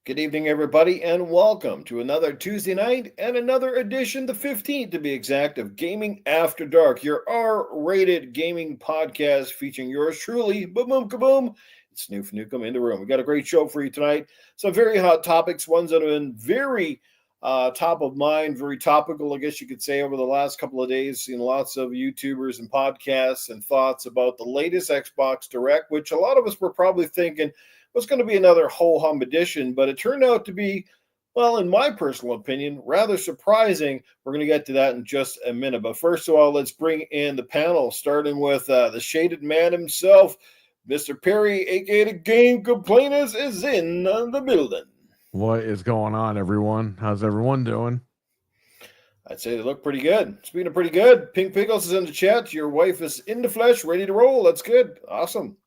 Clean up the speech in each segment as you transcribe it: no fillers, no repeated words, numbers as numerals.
Good evening, everybody, and welcome to another Tuesday night and another edition, the 15th to be exact, of Gaming After Dark, your R-rated gaming podcast featuring yours truly, Boom Kaboom. It's Snoof Nukem in the room. We got a great show for you tonight. Some very hot topics, ones that have been very top of mind, very topical, I guess you could say, over the last couple of days. Seen lots of YouTubers and podcasts and thoughts about the latest Xbox Direct, which a lot of us were probably thinking was going to be another ho-hum edition, but it turned out to be, well, in my personal opinion, rather surprising. We're going to get to that in just a minute. But first of all, let's bring in the panel, starting with the shaded man himself, Mr. Perry, a.k.a. the Game Complainers, is in the building. What is going on, everyone? How's everyone doing? I'd say they look pretty good. Speaking of pretty good, Pink Pickles is in the chat. Your wife is in the flesh, ready to roll. That's good. Awesome.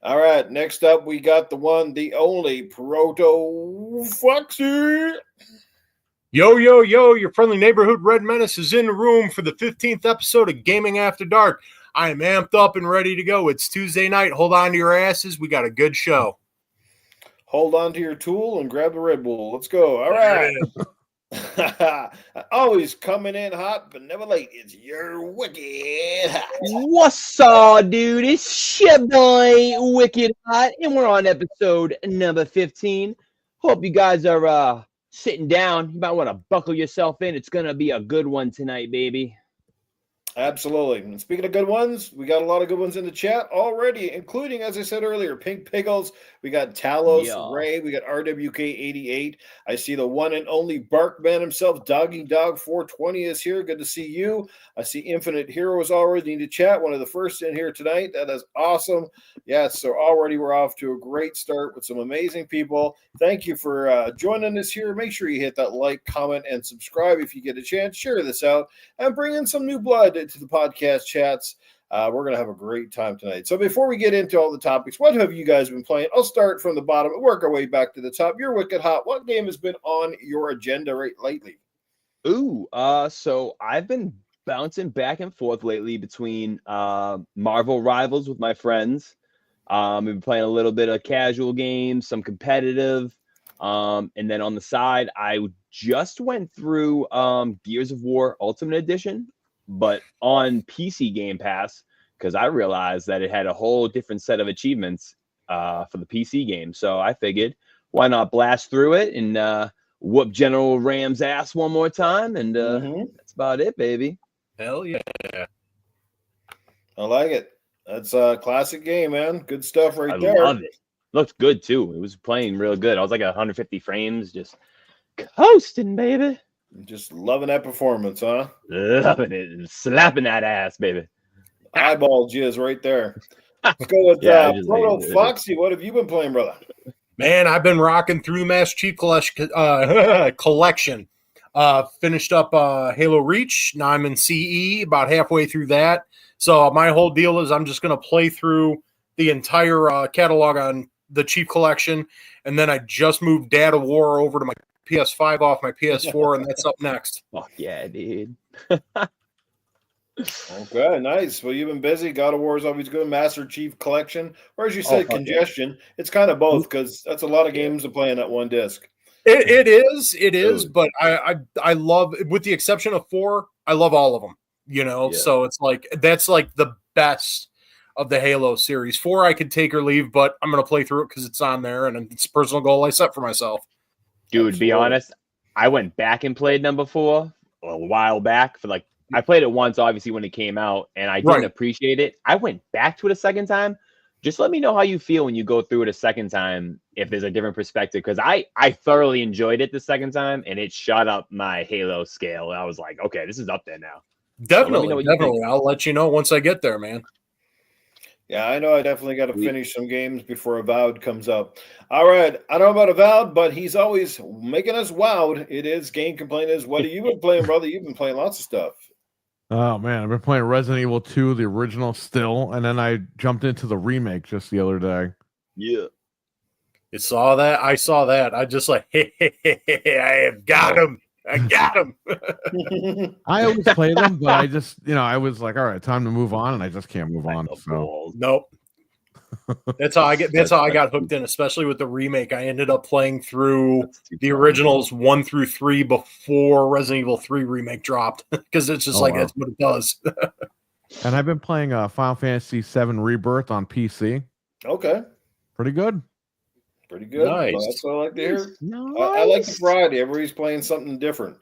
All right, next up, we got the one, the only Proto Foxy. Yo, your friendly neighborhood Red Menace is in the room for the 15th episode of Gaming After Dark. I am amped up and ready to go. It's Tuesday night. Hold on to your asses. We got a good show. Hold on to your tool and grab the Red Bull. Let's go. All right. Always coming in hot, but never late. It's your Wicked Hot. What's up, dude? It's your boy Wicked Hot, and we're on episode number 15. Hope you guys are sitting down. You might want to buckle yourself in. It's gonna be a good one tonight, baby. Absolutely. And speaking of good ones, we got a lot of good ones in the chat already, including, as I said earlier, Pink Pickles. We got Talos, Ray. We got RWK88. I see the one and only Barkman himself, Doggy Dog 420 is here. Good to see you. I see Infinite Heroes already in the chat. One of the first in here tonight. That is awesome. Yes, so already we're off to a great start with some amazing people. Thank you for joining us here. Make sure you hit that like, comment, and subscribe if you get a chance. Share this out and bring in some new blood to the podcast chats. We're going to have a great time tonight. So before we get into all the topics, what have you guys been playing? I'll start from the bottom and work our way back to the top. You're Wicked Hot. What game has been on your agenda lately? So I've been bouncing back and forth lately between Marvel Rivals with my friends. We've been playing a little bit of casual games, some competitive. And then on the side, I just went through Gears of War Ultimate Edition, but on PC Game Pass, because I realized that it had a whole different set of achievements for the PC game. So I figured, why not blast through it and whoop General Ram's ass one more time? And that's about it, baby. Hell yeah. I like it. That's a classic game, man. Good stuff there. I love it. Looked good, too. It was playing real good. I was like 150 frames, just coasting, baby. Just loving that performance, huh? Loving it. And slapping that ass, baby. Eyeball jizz right there. Let's go with Proto Foxy. What have you been playing, brother? Man, I've been rocking through Master Chief Collection. Finished up Halo Reach. Now I'm in CE, about halfway through that. So my whole deal is I'm just going to play through the entire catalog on the Chief Collection, and then I just moved Dad of War over to my PS5 off my PS4, and that's up next. Fuck yeah, dude. Okay, nice. Well, you've been busy. God of War is always good. Master Chief Collection, or as you said, congestion. Yeah. It's kind of both, because that's a lot of games to play on that one disc. It is. But I love, with the exception of 4, I love all of them. You know, so it's like that's like the best of the Halo series. 4 I could take or leave, but I'm going to play through it because it's on there, and it's a personal goal I set for myself. Dude, absolutely. Be honest, I went back and played number 4 a while back for I played it once, obviously, when it came out, and I didn't appreciate it. I went back to it a second time. Just let me know how you feel when you go through it a second time, if there's a different perspective, because I thoroughly enjoyed it the second time, and it shot up my Halo scale. I was like, okay, this is up there now. Definitely. I'll let you know once I get there, man. Yeah, I know I definitely got to finish some games before Avowed comes up. All right. I don't know about Avowed, but he's always making us wowed. It is Game Complainers. What have you been playing, brother? You've been playing lots of stuff. Oh, man. I've been playing Resident Evil 2, the original still, and then I jumped into the remake just the other day. Yeah. You saw that? I saw that. I just I have got him. I got him. I always play them, but I just, I was like, all right, time to move on, and I just can't move on. So nope. That's how I got hooked in, especially with the remake. I ended up playing through the originals 1 through 3 before Resident Evil 3 remake dropped because it's just that's what it does. And I've been playing Final Fantasy VII Rebirth on PC. Okay. Pretty good. Pretty good. Nice. Well, that's what I like to hear. Nice. I like the variety. Everybody's playing something different.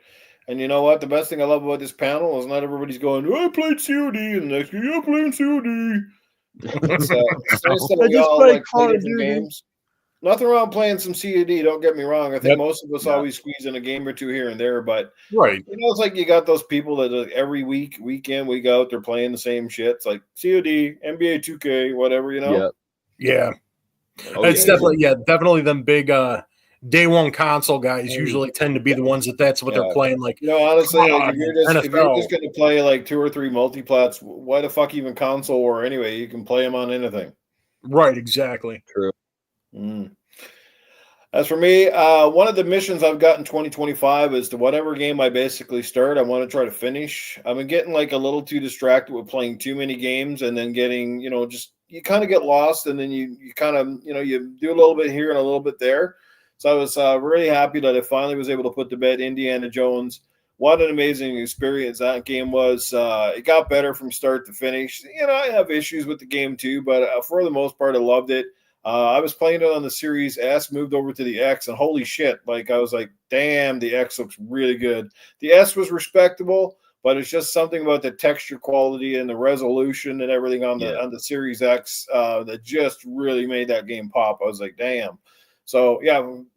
And you know what? The best thing I love about this panel is not everybody's going, I played COD, and the next week, I'm playing COD. It's nice that we all like play different games. Nothing wrong playing some COD, don't get me wrong. I think most of us always squeeze in a game or two here and there, but it's like you got those people that every week in, week out, they're playing the same shit. It's like COD, NBA 2K, whatever, Yeah. It's definitely them big day one console guys usually tend to be the ones that's what they're playing. Like, honestly, like if you're just going to play like 2 or 3 multiplats, why the fuck even console war anyway? You can play them on anything. Right, exactly. True. As for me, one of the missions I've got in 2025 is to whatever game I basically start, I want to try to finish. I've been getting like a little too distracted with playing too many games and then getting, just you kind of get lost and then you kind of, you do a little bit here and a little bit there. So I was really happy that I finally was able to put to bed Indiana Jones. What an amazing experience that game was. It got better from start to finish. I have issues with the game too, but for the most part, I loved it. I was playing it on the Series S, moved over to the X, and holy shit, I was like, damn, the X looks really good. The S was respectable, but it's just something about the texture quality and the resolution and everything on the Series X that just really made that game pop. I was like, damn. So,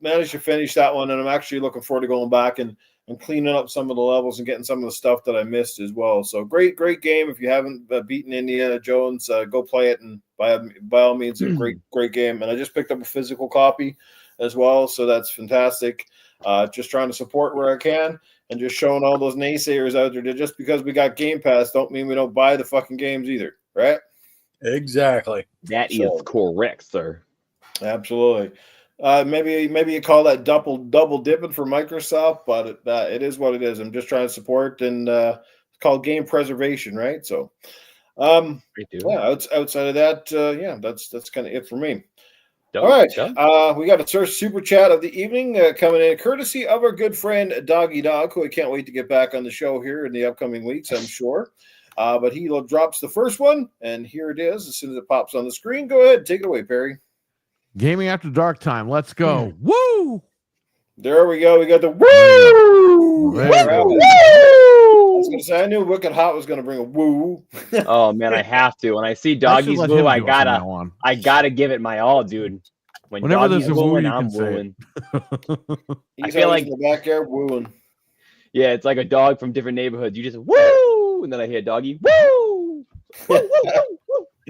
managed to finish that one, and I'm actually looking forward to going back and cleaning up some of the levels and getting some of the stuff that I missed as well. So, great game. If you haven't beaten Indiana Jones, go play it, and by all means, a great game. And I just picked up a physical copy as well, so that's fantastic. Just trying to support where I can and just showing all those naysayers out there that just because we got Game Pass don't mean we don't buy the fucking games either, right? Exactly. That is correct, sir. Absolutely. Maybe you call that double dipping for Microsoft, but it is what it is. I'm just trying to support, and it's called game preservation, right? So, outside of that, that's kind of it for me. All right, we got a first super chat of the evening coming in, courtesy of our good friend Doggy Dog, who I can't wait to get back on the show here in the upcoming weeks, I'm sure. But he drops the first one, and here it is as soon as it pops on the screen. Go ahead, take it away, Perry. Gaming After Dark time. Let's go. Woo! There we go. We got the woo! Woo! I was going to say, I knew Wicked Hot was going to bring a woo. Oh, man, I have to. When I see Doggy's woo, I gotta give it my all, dude. Whenever Doggy's there's a woo, wooing, you I'm can say wooing. I feel like in the backyard wooing. Yeah, it's like a dog from different neighborhoods. You just woo! And then I hear Doggy, woo!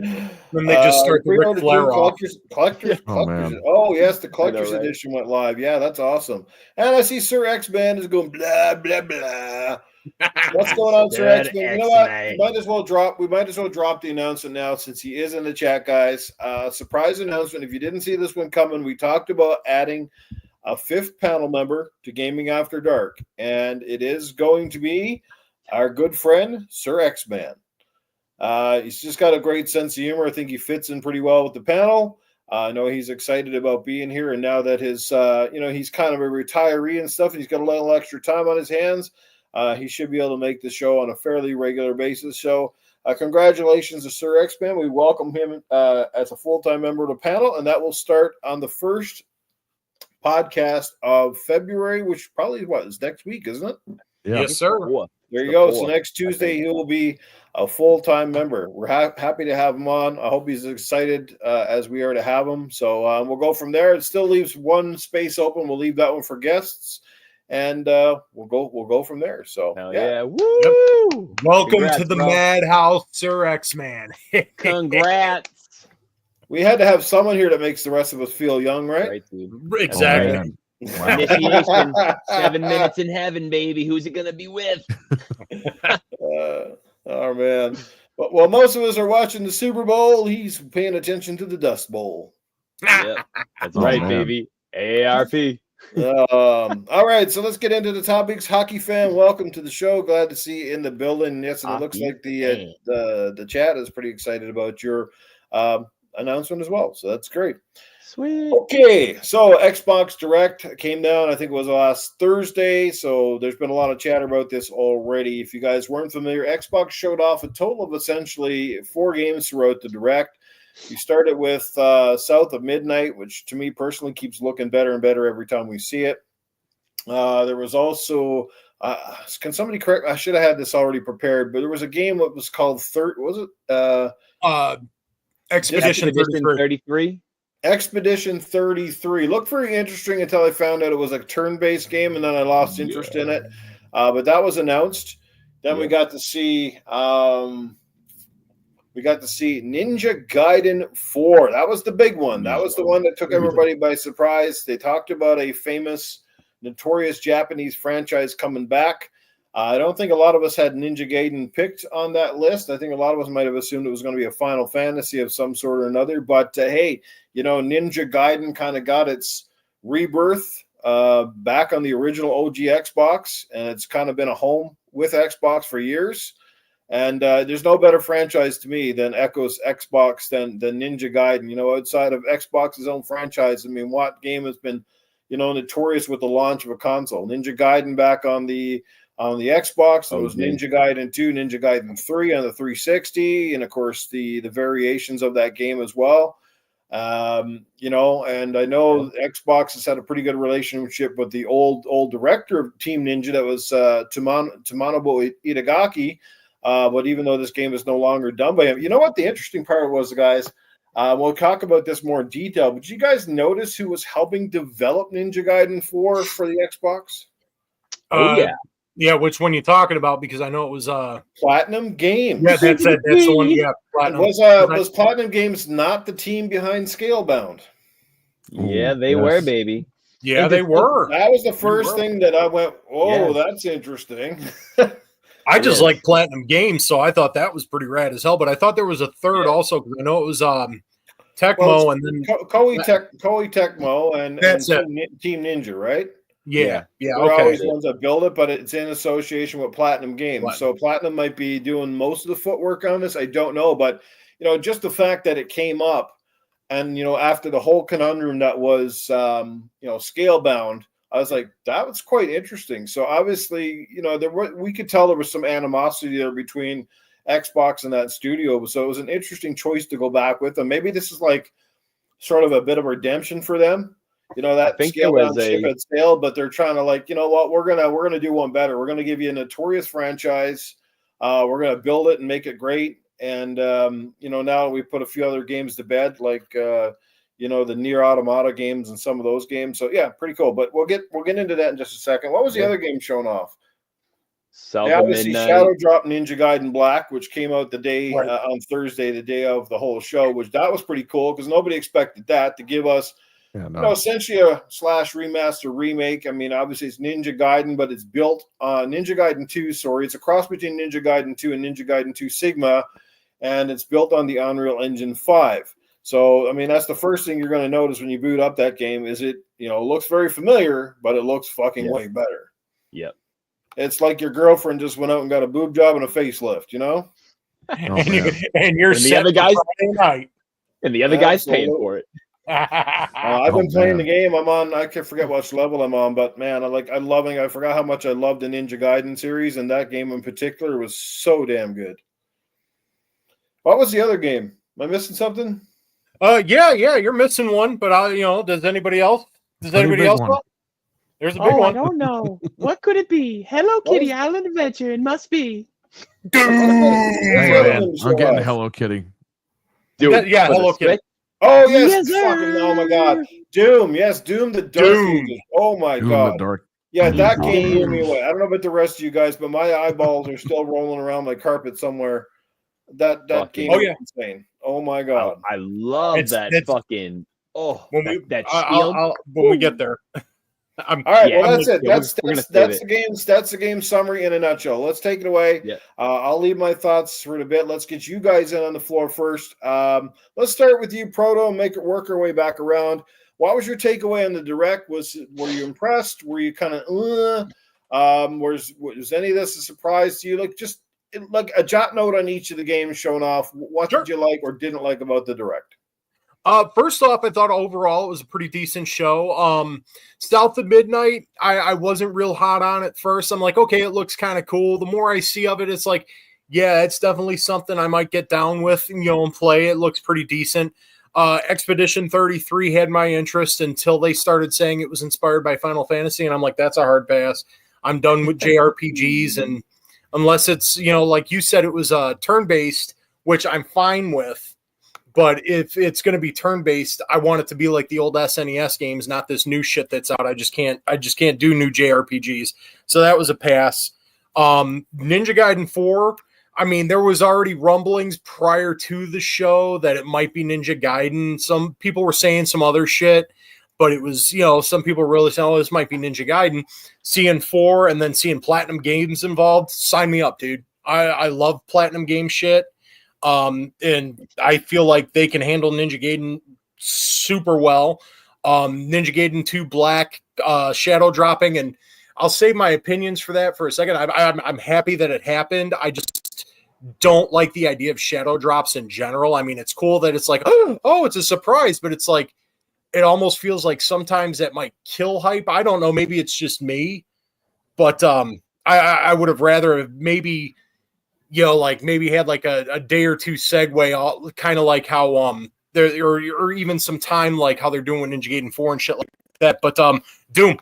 Then they just start to Ric Flair off. Collectors. Oh, yes, the Collector's Edition went live. Yeah, that's awesome. And I see Sir X-Man is going blah, blah, blah. What's going on, Sir X-Man? You know what? We might as well drop the announcement now since he is in the chat, guys. Surprise announcement. If you didn't see this one coming, we talked about adding a 5th panel member to Gaming After Dark, and it is going to be our good friend, Sir X-Man. He's just got a great sense of humor. I think he fits in pretty well with the panel. I know he's excited about being here, and now that his, he's kind of a retiree and stuff, and he's got a little extra time on his hands, he should be able to make the show on a fairly regular basis. So congratulations to Sir X-Man. We welcome him as a full-time member of the panel, and that will start on the first podcast of February, which probably is next week, isn't it? Yeah. Yes, sir. There you go. So next Tuesday, he will be a full-time member. We're happy to have him on. I hope he's excited as we are to have him. So we'll go from there. It still leaves one space open. We'll leave that one for guests, and we'll go from there. So yeah. Woo! Yep. Welcome to the Madhouse, Sir X-Man. Congrats. We had to have someone here that makes the rest of us feel young, right? Exactly. Oh, wow. Initiation, 7 minutes in heaven, baby. Who's it gonna be with? Oh man! But while most of us are watching the Super Bowl, he's paying attention to the Dust Bowl. Yeah, that's right, baby. AARP. All right, so let's get into the topics. Hockey fan, welcome to the show. Glad to see you in the building. Yes, and it looks like the chat is pretty excited about your announcement as well. So that's great. Sweet. Okay, so Xbox Direct came down, I think it was last Thursday, so there's been a lot of chatter about this already. If you guys weren't familiar, Xbox showed off a total of essentially 4 games throughout the Direct. You started with South of Midnight, which to me personally keeps looking better and better every time we see it. There was also, can somebody correct? I should have had this already prepared, but there was a game that was called Expedition 33. Expedition 33 looked very interesting until I found out it was a turn-based game, and then I lost interest in it. But that was announced. Then we got to see Ninja Gaiden 4. That was the big one. That was the one that took everybody by surprise. They talked about a famous, notorious Japanese franchise coming back. I don't think a lot of us had Ninja Gaiden picked on that list. I think a lot of us might have assumed it was going to be a Final Fantasy of some sort or another. But hey, Ninja Gaiden kind of got its rebirth back on the original OG Xbox, and it's kind of been a home with Xbox for years. And there's no better franchise to me than echoes Xbox than Ninja Gaiden. Outside of Xbox's own franchise, I mean, what game has been, notorious with the launch of a console? Ninja Gaiden back on the Xbox. There was Ninja Gaiden 2, Ninja Gaiden 3 on the 360, and of course the variations of that game as well. And I know Xbox has had a pretty good relationship with the old director of Team Ninja, that was Tomonobu Itagaki. But even though this game is no longer done by him, you know what the interesting part was, guys? We'll talk about this more in detail, but did you guys notice who was helping develop Ninja Gaiden 4 for the Xbox? Oh, yeah. Yeah, which one you talking about? Because I know it was Platinum Games. Yeah, that's it. That's the one. Yeah, Platinum. Was Platinum Games not the team behind Scalebound? Yeah, they were, baby. Yeah, they were. That was the first thing that I went, "Oh, that's interesting." I just like Platinum Games, so I thought that was pretty rad as hell. But I thought there was a third also, because I know it was Tecmo and then Koei Tecmo and Team Ninja, right? Yeah. They're Okay. always the ones that build it, but it's in association with Platinum Games. So Platinum might be doing most of the footwork on this. I don't know, but just the fact that it came up, and after the whole conundrum that was Scalebound, I was like, that was quite interesting. So obviously, we could tell there was some animosity there between Xbox and that studio. So it was an interesting choice to go back with them. Maybe this is like sort of a bit of redemption for them. That Scalebound ship had sailed, but they're trying to we're gonna do one better. We're gonna give you a notorious franchise. We're gonna build it and make it great. And now we put a few other games to bed, like the Nier Automata games and some of those games. So yeah, pretty cool. But we'll get into that in just a second. What was the other game shown off? They obviously Shadow Drop Ninja Gaiden Black, which came out the day on Thursday, the day of the whole show, which that was pretty cool because nobody expected that to give us essentially a /remaster remake. I mean, obviously it's Ninja Gaiden, but it's built on Ninja Gaiden 2. Sorry, it's a cross between Ninja Gaiden 2 and Ninja Gaiden 2 Sigma, and it's built on the Unreal Engine 5. So, I mean, that's the first thing you're going to notice when you boot up that game is it, looks very familiar, but it looks fucking way better. Yep. It's like your girlfriend just went out and got a boob job and a facelift, and you're the other guys night. And the other guy's paying for it. I've been playing the game. I'm on. I can forget which level I'm on, but man, I forgot how much I loved the Ninja Gaiden series, and that game in particular was so damn good. What was the other game? Am I missing something? Yeah, you're missing one, but does anybody else? Know? There's a big one. I don't know. What could it be? Hello Kitty Island Adventure. It must be. I'm getting Hello Kitty. Dude, Hello Kitty. Oh yes, oh my God, Doom. Yes, Doom the Dark Ages. Oh my God. Yeah, that game blew me away. I don't know about the rest of you guys, but my eyeballs are still rolling around my carpet somewhere. That game is insane. Oh my God. I love that fucking that shield. When we get there. All right, well that's it. That's the game summary in a nutshell. Let's take it away. Yeah. I'll leave my thoughts for a bit. Let's get you guys in on the floor first. Let's start with you, Proto, and make it work our way back around. What was your takeaway on the Direct? Were you impressed? Were you kind of was any of this a surprise to you? Like a jot note on each of the games shown off. What did you like or didn't like about the Direct? First off, I thought overall it was a pretty decent show. South of Midnight, I wasn't real hot on at first. I'm like, okay, it looks kind of cool. The more I see of it, it's like, yeah, it's definitely something I might get down with, and play. It looks pretty decent. Expedition 33 had my interest until they started saying it was inspired by Final Fantasy, and I'm like, that's a hard pass. I'm done with JRPGs, and unless it's, like you said, it was turn-based, which I'm fine with. But if it's going to be turn-based, I want it to be like the old SNES games, not this new shit that's out. I just can't do new JRPGs. So that was a pass. Ninja Gaiden 4, I mean, there was already rumblings prior to the show that it might be Ninja Gaiden. Some people were saying some other shit, but it was, some people really saying, oh, this might be Ninja Gaiden. Seeing 4 and then seeing Platinum Games involved, sign me up, dude. I love Platinum Game shit. And I feel like they can handle Ninja Gaiden super well. Ninja Gaiden 2 Black, shadow dropping, and I'll save my opinions for that for a second. I'm happy that it happened. I just don't like the idea of shadow drops in general. I mean, it's cool that it's like, oh, it's a surprise, but it's like, it almost feels like sometimes that might kill hype. I don't know. Maybe it's just me, but I would have rather maybe, like maybe had like a day or two segue, kind of like how there or even some time like how they're doing with Ninja Gaiden 4 and shit like that. But Doom,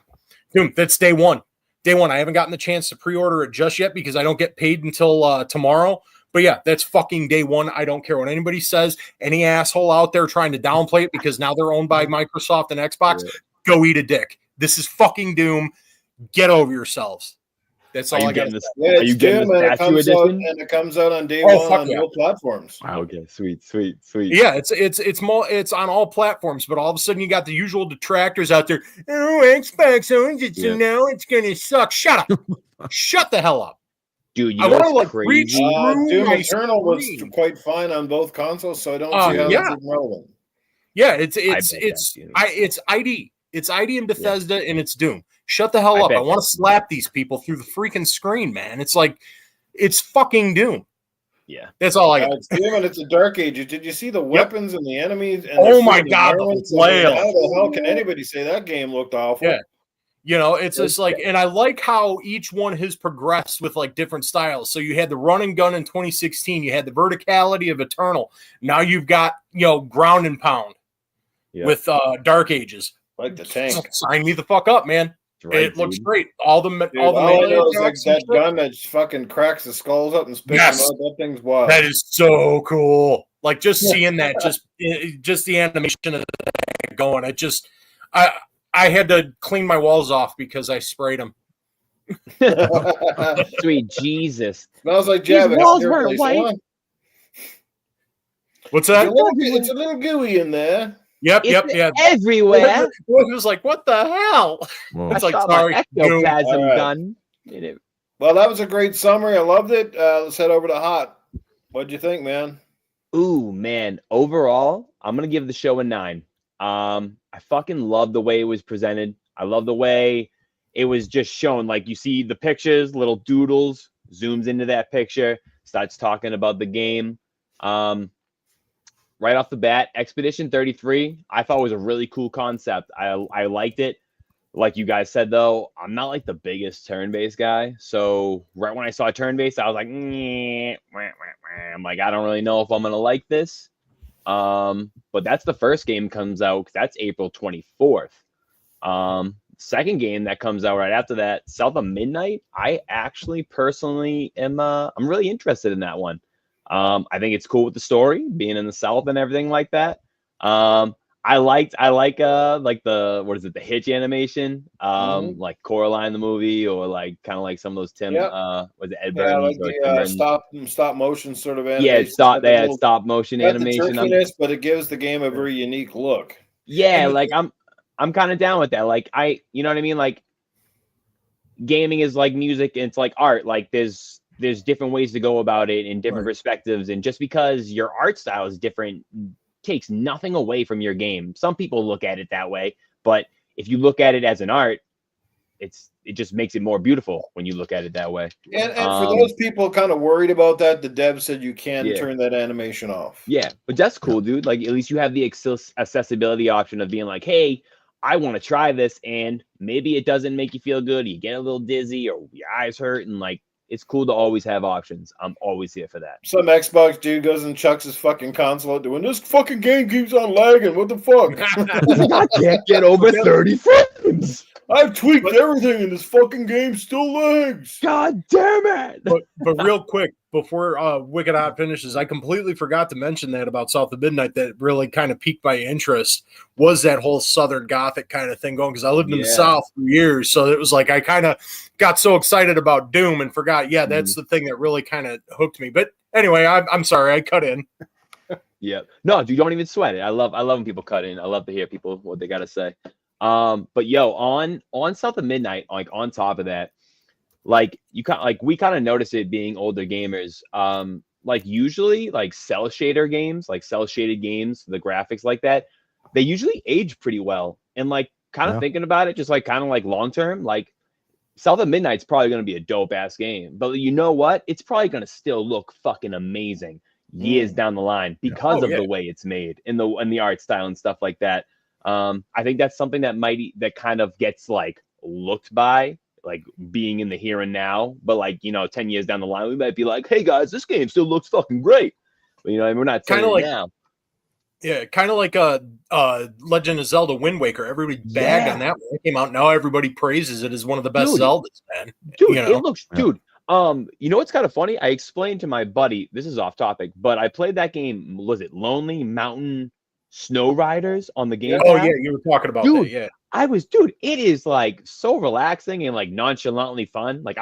that's day one. Day one. I haven't gotten the chance to pre-order it just yet because I don't get paid until tomorrow. But yeah, that's fucking day one. I don't care what anybody says. Any asshole out there trying to downplay it because now they're owned by Microsoft and Xbox, go eat a dick. This is fucking Doom. Get over yourselves. That's all I got. Are you getting the statue edition? And it comes out on day one on all platforms. Okay, sweet. Yeah, it's on all platforms, but all of a sudden you got the usual detractors out there. Oh, Xbox owns it, so now it's gonna suck. Shut up. Shut the hell up. Dude, I want to reach through Doom Eternal was quite fine on both consoles, so I don't see how it's relevant. Yeah, it's ID. It's ID and Bethesda, and it's Doom. Shut the hell up. I want to slap these people through the freaking screen, man. It's like, it's fucking Doom. Yeah. That's all I got. It's Doom and it's a Dark Ages. Did you see the weapons and the enemies? And oh my God. How the hell can anybody say that game looked awful? Yeah. It's just like, and I like how each one has progressed with like different styles. So you had the run and gun in 2016. You had the verticality of Eternal. Now you've got, ground and pound with Dark Ages. Like the tank. Sign me the fuck up, man. Right, it looks great. All the like that gun that fucking cracks the skulls up and spits them out. That thing's wild. That is so cool. Like just seeing that, just the animation of that going. I had to clean my walls off because I sprayed them. Sweet Jesus! Smells like Java. Walls weren't white. What's that? It's a little gooey in there. Yep. Everywhere. It was like, what the hell? Whoa. It's like, sorry. Ectoplasm gun. Well, that was a great summary. I loved it. Let's head over to Hot. What'd you think, man? Ooh, man. Overall, I'm gonna give the show a 9. I fucking love the way it was presented. I love the way it was just shown. Like you see the pictures, little doodles, zooms into that picture, starts talking about the game. Right off the bat, Expedition 33, I thought was a really cool concept. I liked it. Like you guys said, though, I'm not like the biggest turn-based guy. So right when I saw turn-based, I was like, I'm like, I don't really know if I'm going to like this. But that's the first game comes out, because that's April 24th. Second game that comes out right after that, South of Midnight, I actually personally am I'm really interested in that one. I think it's cool with the story being in the South and everything like that. I like the, what is it, the Hitch animation, like Coraline the movie, or like kind of like some of those was it Ed Burns? Like the stop motion sort of animation. Yeah, they had stop motion animation. But it gives the game a very unique look. Yeah, like I'm kind of down with that. Like you know what I mean? Like gaming is like music, and it's like art. Like there's different ways to go about it in different perspectives. And just because your art style is different takes nothing away from your game. Some people look at it that way, but if you look at it as an art, it just makes it more beautiful when you look at it that way. And for those people kind of worried about that, the dev said you can Yeah. turn that animation off. Yeah, but that's cool, dude. Like, at least you have the accessibility option of being like, hey, I want to try this, and maybe it doesn't make you feel good. You get a little dizzy or your eyes hurt, and like, it's cool to always have options. I'm always here for that. Some Xbox dude goes and chucks his fucking console doing this fucking game keeps on lagging. What the fuck? I can't get over 30 frames. I've tweaked everything and this fucking game still lags. God damn it. But real quick, before W1ck3d Hawt finishes, I completely forgot to mention that about South of Midnight that really kind of piqued my interest was that whole Southern Gothic kind of thing going, because I lived in the South for years. So it was like I kind of got so excited about Doom and forgot, that's the thing that really kind of hooked me. But anyway, I'm sorry, I cut in. Yeah. No, dude, don't even sweat it. I love when people cut in. I love to hear people what they got to say. But yo, on South of Midnight, like on top of that, like we kind of notice it being older gamers. Like usually like cell shaded games, the graphics like that, they usually age pretty well. And like kind of thinking about it, just like kind of like long term, like South of Midnight's probably going to be a dope ass game. But you know what? It's probably going to still look fucking amazing years down the line because of the way it's made and the art style and stuff like that. I think that's something that kind of gets like looked by, like being in the here and now, but like, 10 years down the line, we might be like, hey guys, this game still looks fucking great. But we're not saying it now. Yeah, kind of like Legend of Zelda Wind Waker. Everybody bagged on that when it came out. Now everybody praises it as one of the best Zeldas, man. Dude, it looks, dude. What's kind of funny? I explained to my buddy, this is off topic, but I played that game, was it Lonely Mountain Snow Riders on the game? Oh yeah, you were talking about that. Yeah, it is like so relaxing and like nonchalantly fun. Like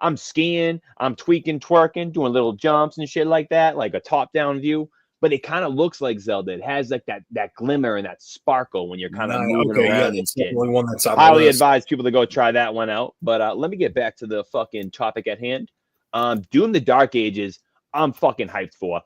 I'm skiing, I'm tweaking, twerking, doing little jumps and shit like that, like a top-down view. But it kind of looks like Zelda. It has like that glimmer and that sparkle when you're kind of moving around and shit. Highly advise people to go try that one out. But let me get back to the fucking topic at hand. Doom the Dark Ages, I'm fucking hyped for.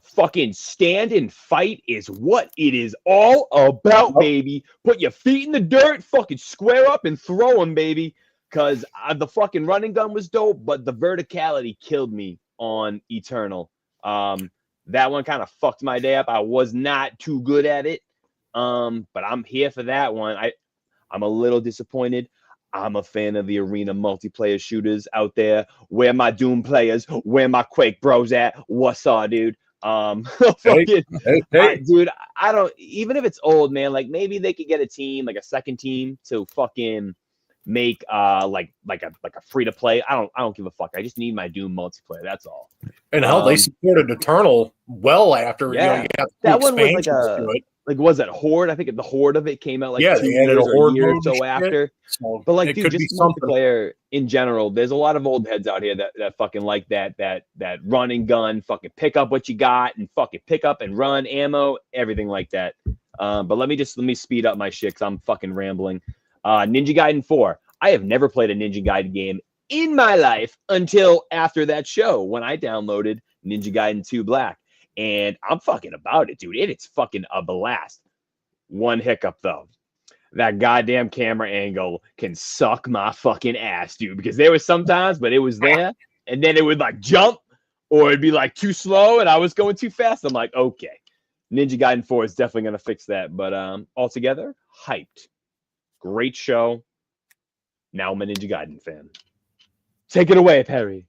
Fucking stand and fight is what it is all about, baby. Put your feet in the dirt, fucking square up and throw them, baby. Because the fucking running gun was dope, but the verticality killed me on Eternal. That one kind of fucked my day up. I was not too good at it. But I'm here for that one. I'm a little disappointed. I'm a fan of the arena multiplayer shooters out there. Where my Doom players? Where my Quake bros at? What's up, dude? Dude, I don't, even if it's old, man, like maybe they could get a team, like a second team to fucking make like a free to play. I don't give a fuck. I just need my Doom multiplayer. That's all. And hell, they supported Eternal well after you got that one was like was that Horde? I think the Horde of it came out like 2 years or a year or so after. So, but like, dude, just multiplayer in general. There's a lot of old heads out here that fucking like that run and gun, fucking pick up what you got and fucking pick up and run ammo, everything like that. But let me speed up my shit because I'm fucking rambling. Ninja Gaiden 4. I have never played a Ninja Gaiden game in my life until after that show when I downloaded Ninja Gaiden 2 Black. And I'm fucking about it, dude. It's fucking a blast. One hiccup, though. That goddamn camera angle can suck my fucking ass, dude. Because there was sometimes, but it was there. And then it would like jump or it'd be like too slow and I was going too fast. I'm like, okay. Ninja Gaiden 4 is definitely going to fix that. But altogether, hyped. Great show. Now I'm a Ninja Gaiden fan. Take it away, Perry.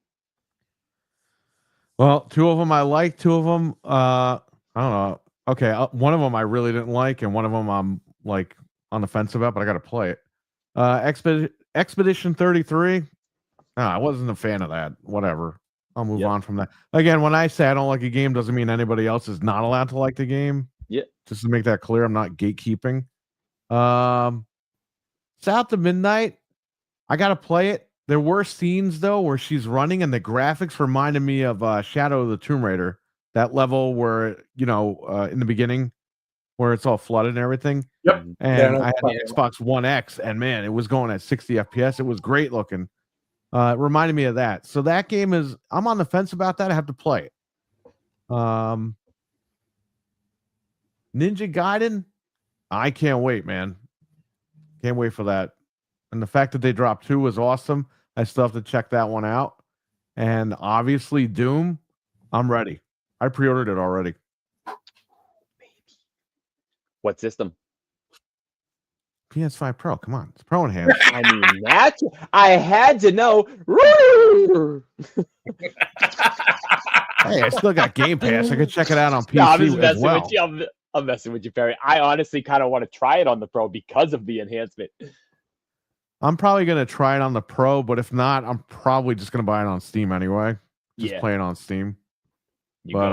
Well, two of them I like. Two of them, I don't know. Okay, one of them I really didn't like, and one of them I'm like on the fence about, but I got to play it. Expedition 33. I wasn't a fan of that. Whatever. I'll move on from that. Again, when I say I don't like a game, doesn't mean anybody else is not allowed to like the game. Yeah. Just to make that clear, I'm not gatekeeping. South of Midnight. I got to play it. There were scenes, though, where she's running, and the graphics reminded me of Shadow of the Tomb Raider. That level where, in the beginning, where it's all flooded and everything. Yep. And I had the Xbox One X, and, man, it was going at 60 FPS. It was great looking. It reminded me of that. So that game I'm on the fence about that. I have to play it. Ninja Gaiden, I can't wait, man. Can't wait for that. And the fact that they dropped 2 was awesome. I still have to check that one out. And obviously, Doom, I'm ready. I pre-ordered it already. What system? PS5 Pro. Come on. It's Pro enhanced. I mean, I had to know. Hey, I still got Game Pass. I can check it out on No, I'm just PC as messing well. with you. I'm messing with you, Perry. I honestly kind of want to try it on the Pro because of the enhancement. I'm probably going to try it on the Pro, but if not, I'm probably just going to buy it on Steam anyway. Just play it on Steam. You but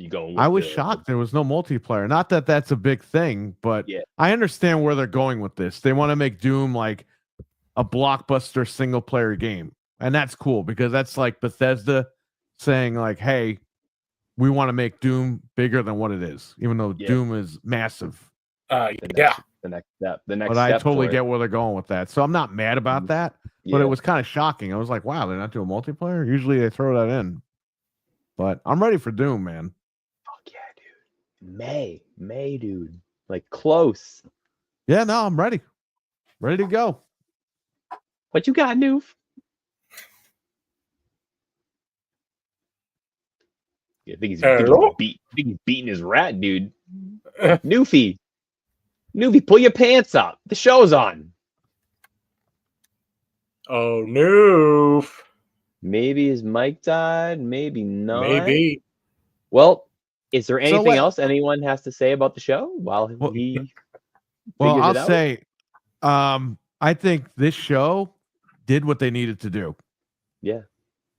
going with I was shocked there was no multiplayer. Not that that's a big thing, but I understand where they're going with this. They want to make Doom like a blockbuster single player game. And that's cool because that's like Bethesda saying like, hey, we want to make Doom bigger than what it is, even though Doom is massive. The next step. But I totally get where they're going with that. So I'm not mad about that, but it was kind of shocking. I was like, wow, they're not doing multiplayer? Usually they throw that in. But I'm ready for Doom, man. Fuck yeah, dude. May, dude. Like close. Yeah, no, I'm ready. Ready to go. What you got, Noof? I think he's beating his rat, dude. Noofy, pull your pants up. The show's on. Oh no. Maybe his mic died. Maybe not. Maybe. Well, is there anything else anyone has to say about the show while he? Well, I'll say, I think this show did what they needed to do. Yeah.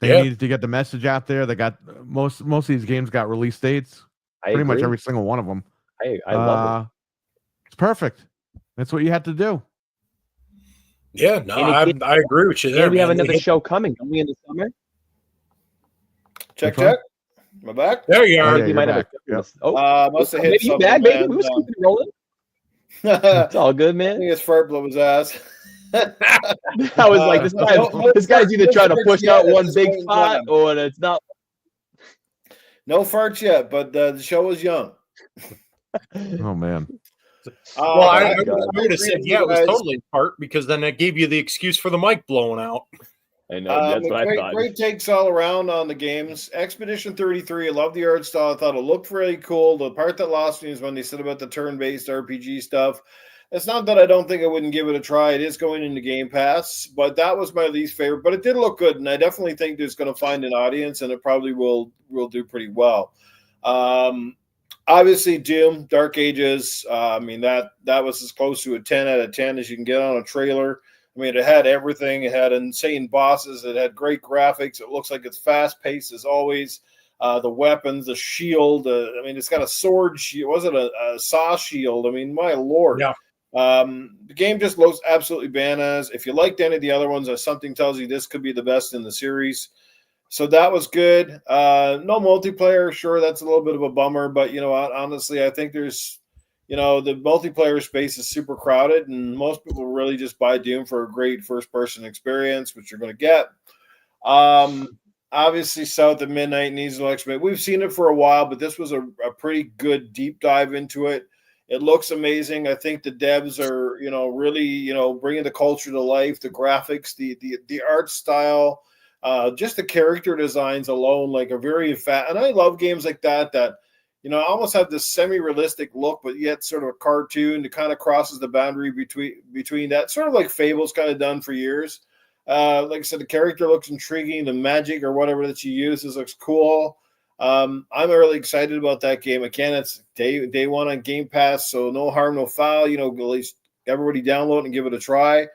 They needed to get the message out there. They got most of these games got release dates. Pretty much every single one of them. I love it. It's perfect. That's what you had to do. Yeah, no, I agree with you there. And we have another show coming. Don't we in the summer? Check. Am I back? There you are. I think you might have. Must have hit maybe you back, baby. We was keeping rolling. It's all good, I man. think his fart blew his ass. I was like, this guy's either trying to push out one big spot or it's not. No farts yet, but the show was young. Oh man. Well, I would have said, it was totally part because then that gave you the excuse for the mic blowing out. I know, that's what I thought. Great takes all around on the games. Expedition 33, I love the art style. I thought it looked really cool. The part that lost me is when they said about the turn-based RPG stuff. It's not that I don't think I wouldn't give it a try. It is going into Game Pass, but that was my least favorite. But it did look good, and I definitely think it's going to find an audience, and it probably will do pretty well. Obviously, Doom, Dark Ages. I mean, that was as close to a 10 out of 10 as you can get on a trailer. I mean, it had everything. It had insane bosses. It had great graphics. It looks like it's fast-paced as always. The weapons, the shield. I mean, it's got a sword shield. Was it a saw shield? I mean, my Lord. Yeah. The game just looks absolutely bananas. If you liked any of the other ones, something tells you this could be the best in the series. So that was good. No multiplayer. Sure, that's a little bit of a bummer. But, honestly, I think there's, the multiplayer space is super crowded. And most people really just buy Doom for a great first-person experience, which you're going to get. Obviously, South at Midnight needs no explanation. We've seen it for a while, but this was a pretty good deep dive into it. It looks amazing. I think the devs are, really, bringing the culture to life, the graphics, the art style, just the character designs alone, like are very fat. And I love games like that, almost have this semi-realistic look, but yet sort of a cartoon that kind of crosses the boundary between that, sort of like Fable's kind of done for years. Like I said, the character looks intriguing. The magic or whatever that you use looks cool. I'm really excited about that game. Again, it's day one on Game Pass, so no harm, no foul. At least everybody download it and give it a try.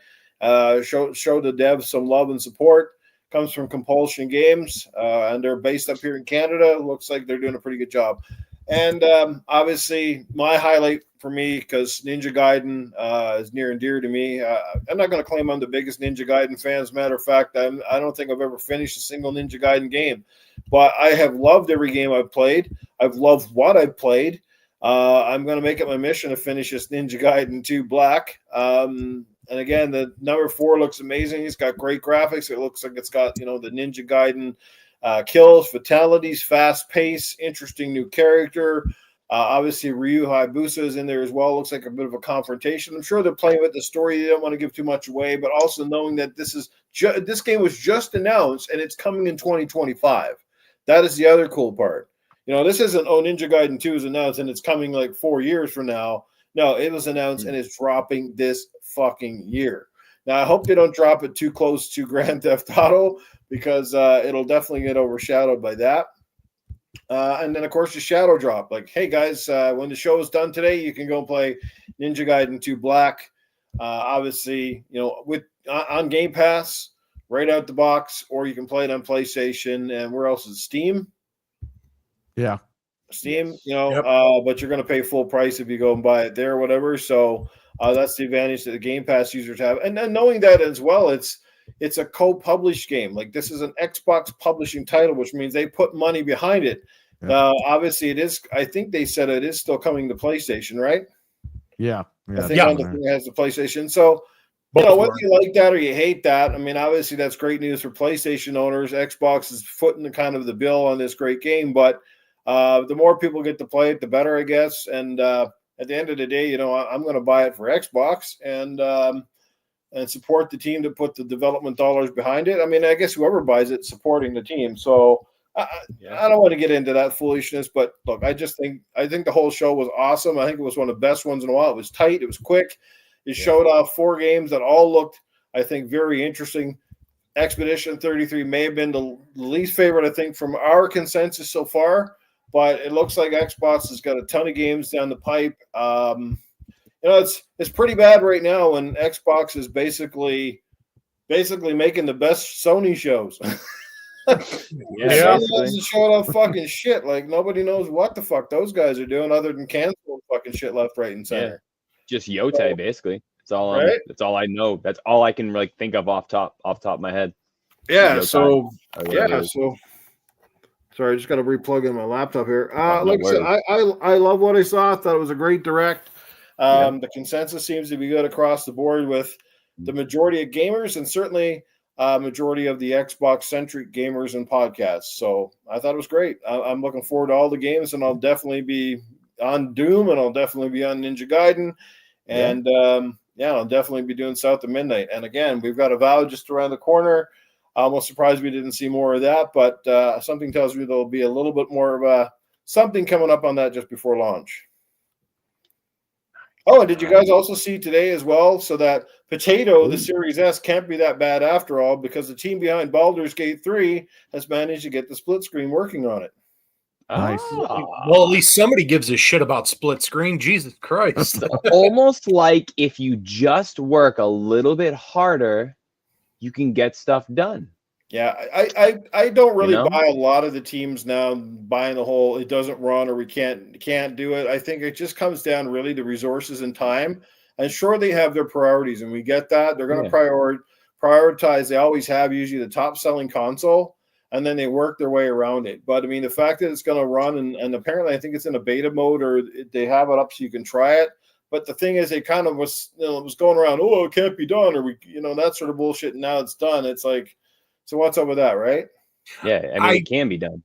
Show the devs some love and support. Comes from Compulsion Games, and they're based up here in Canada. Looks like they're doing a pretty good job. And obviously, my highlight for me, because Ninja Gaiden is near and dear to me. I'm not going to claim I'm the biggest Ninja Gaiden fan. As a matter of fact, I don't think I've ever finished a single Ninja Gaiden game. But I have loved every game I've played. I've loved what I've played. I'm going to make it my mission to finish this Ninja Gaiden 2 Black. And again, the number 4 looks amazing. It's got great graphics. It looks like it's got, the Ninja Gaiden kills, fatalities, fast pace, interesting new character. Obviously, Ryu Hayabusa is in there as well. Looks like a bit of a confrontation. I'm sure they're playing with the story. They don't want to give too much away, but also knowing that this game was just announced and it's coming in 2025. That is the other cool part. This isn't Ninja Gaiden 2 is announced and it's coming like 4 years from now. No, it was announced and it's dropping this fucking year. Now, I hope they don't drop it too close to Grand Theft Auto because it'll definitely get overshadowed by that. And then, of course, the shadow drop. Like, hey, guys, when the show is done today, you can go and play Ninja Gaiden 2 Black. Obviously, on Game Pass, right out the box, or you can play it on PlayStation. And where else is Steam? Yeah. Steam, Yep. But you're going to pay full price if you go and buy it there or whatever. So that's the advantage that the Game Pass users have. And then knowing that as well, it's a co-published game. Like this is an Xbox publishing title, which means they put money behind it. Yeah. Obviously, it is. I think they said it is still coming to PlayStation, right? Yeah. I think on the thing has the PlayStation. So, whether you like that or you hate that, I mean, obviously that's great news for PlayStation owners. Xbox is footing the kind of the bill on this great game, but the more people get to play it, the better, I guess. And at the end of the day, I'm going to buy it for Xbox and support the team to put the development dollars behind it. I mean, I guess whoever buys it, supporting the team. So I don't want to get into that foolishness, but look, I think the whole show was awesome. I think it was one of the best ones in a while. It was tight. It was quick. It showed off 4 games that all looked, I think, very interesting. Expedition 33 may have been the least favorite, I think, from our consensus so far, but it looks like Xbox has got a ton of games down the pipe. It's pretty bad right now when Xbox is basically making the best Sony shows. Sony showing off fucking shit. Like nobody knows what the fuck those guys are doing other than canceling fucking shit left, right, and center. Yeah. Just Yote, basically. That's all. Right? That's all I know. That's all I can think of off top of my head. Yeah. So sorry, I just got to replug in my laptop here. Like I said, I love what I saw. I thought it was a great direct. The consensus seems to be good across the board with the majority of gamers and certainly majority of the Xbox-centric gamers and podcasts. So I thought it was great. I'm looking forward to all the games, and I'll definitely be on Doom, and I'll definitely be on Ninja Gaiden, and I'll definitely be doing South of Midnight. And again, we've got a Vow just around the corner. I'm almost surprised we didn't see more of that, but something tells me there'll be a little bit more of something coming up on that just before launch. Oh, and did you guys also see today as well? So that Potato, the Series S, can't be that bad after all because the team behind Baldur's Gate 3 has managed to get the split screen working on it. Nice. Well, at least somebody gives a shit about split screen. Jesus Christ. Almost like if you just work a little bit harder, you can get stuff done. Yeah, I don't really buy a lot of the teams now buying the whole it doesn't run or we can't do it. I think it just comes down really to resources and time. And sure, they have their priorities, and we get that. They're going to prioritize. They always have usually the top selling console, and then they work their way around it. But I mean, the fact that it's going to run, and apparently I think it's in a beta mode or they have it up so you can try it. But the thing is, it kind of was, it was going around, oh, it can't be done, or that sort of bullshit. And now it's done. It's like, so what's up with that, right? Yeah, I mean, it can be done.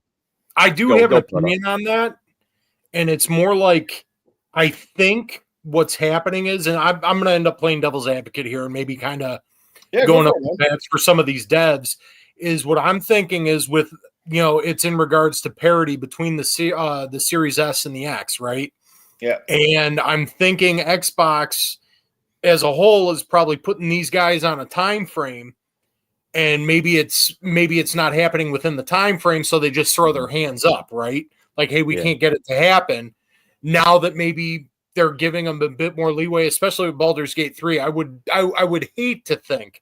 I do have an opinion on that, and it's more like I think what's happening is, and I'm going to end up playing devil's advocate here and maybe kind of going up the bats for some of these devs, is what I'm thinking is with, it's in regards to parity between the Series S and the X, right? Yeah. And I'm thinking Xbox as a whole is probably putting these guys on a time frame, and maybe it's not happening within the time frame, so they just throw their hands up, right? Like, hey, we can't get it to happen. Now that maybe they're giving them a bit more leeway, especially with Baldur's Gate 3, I would hate to think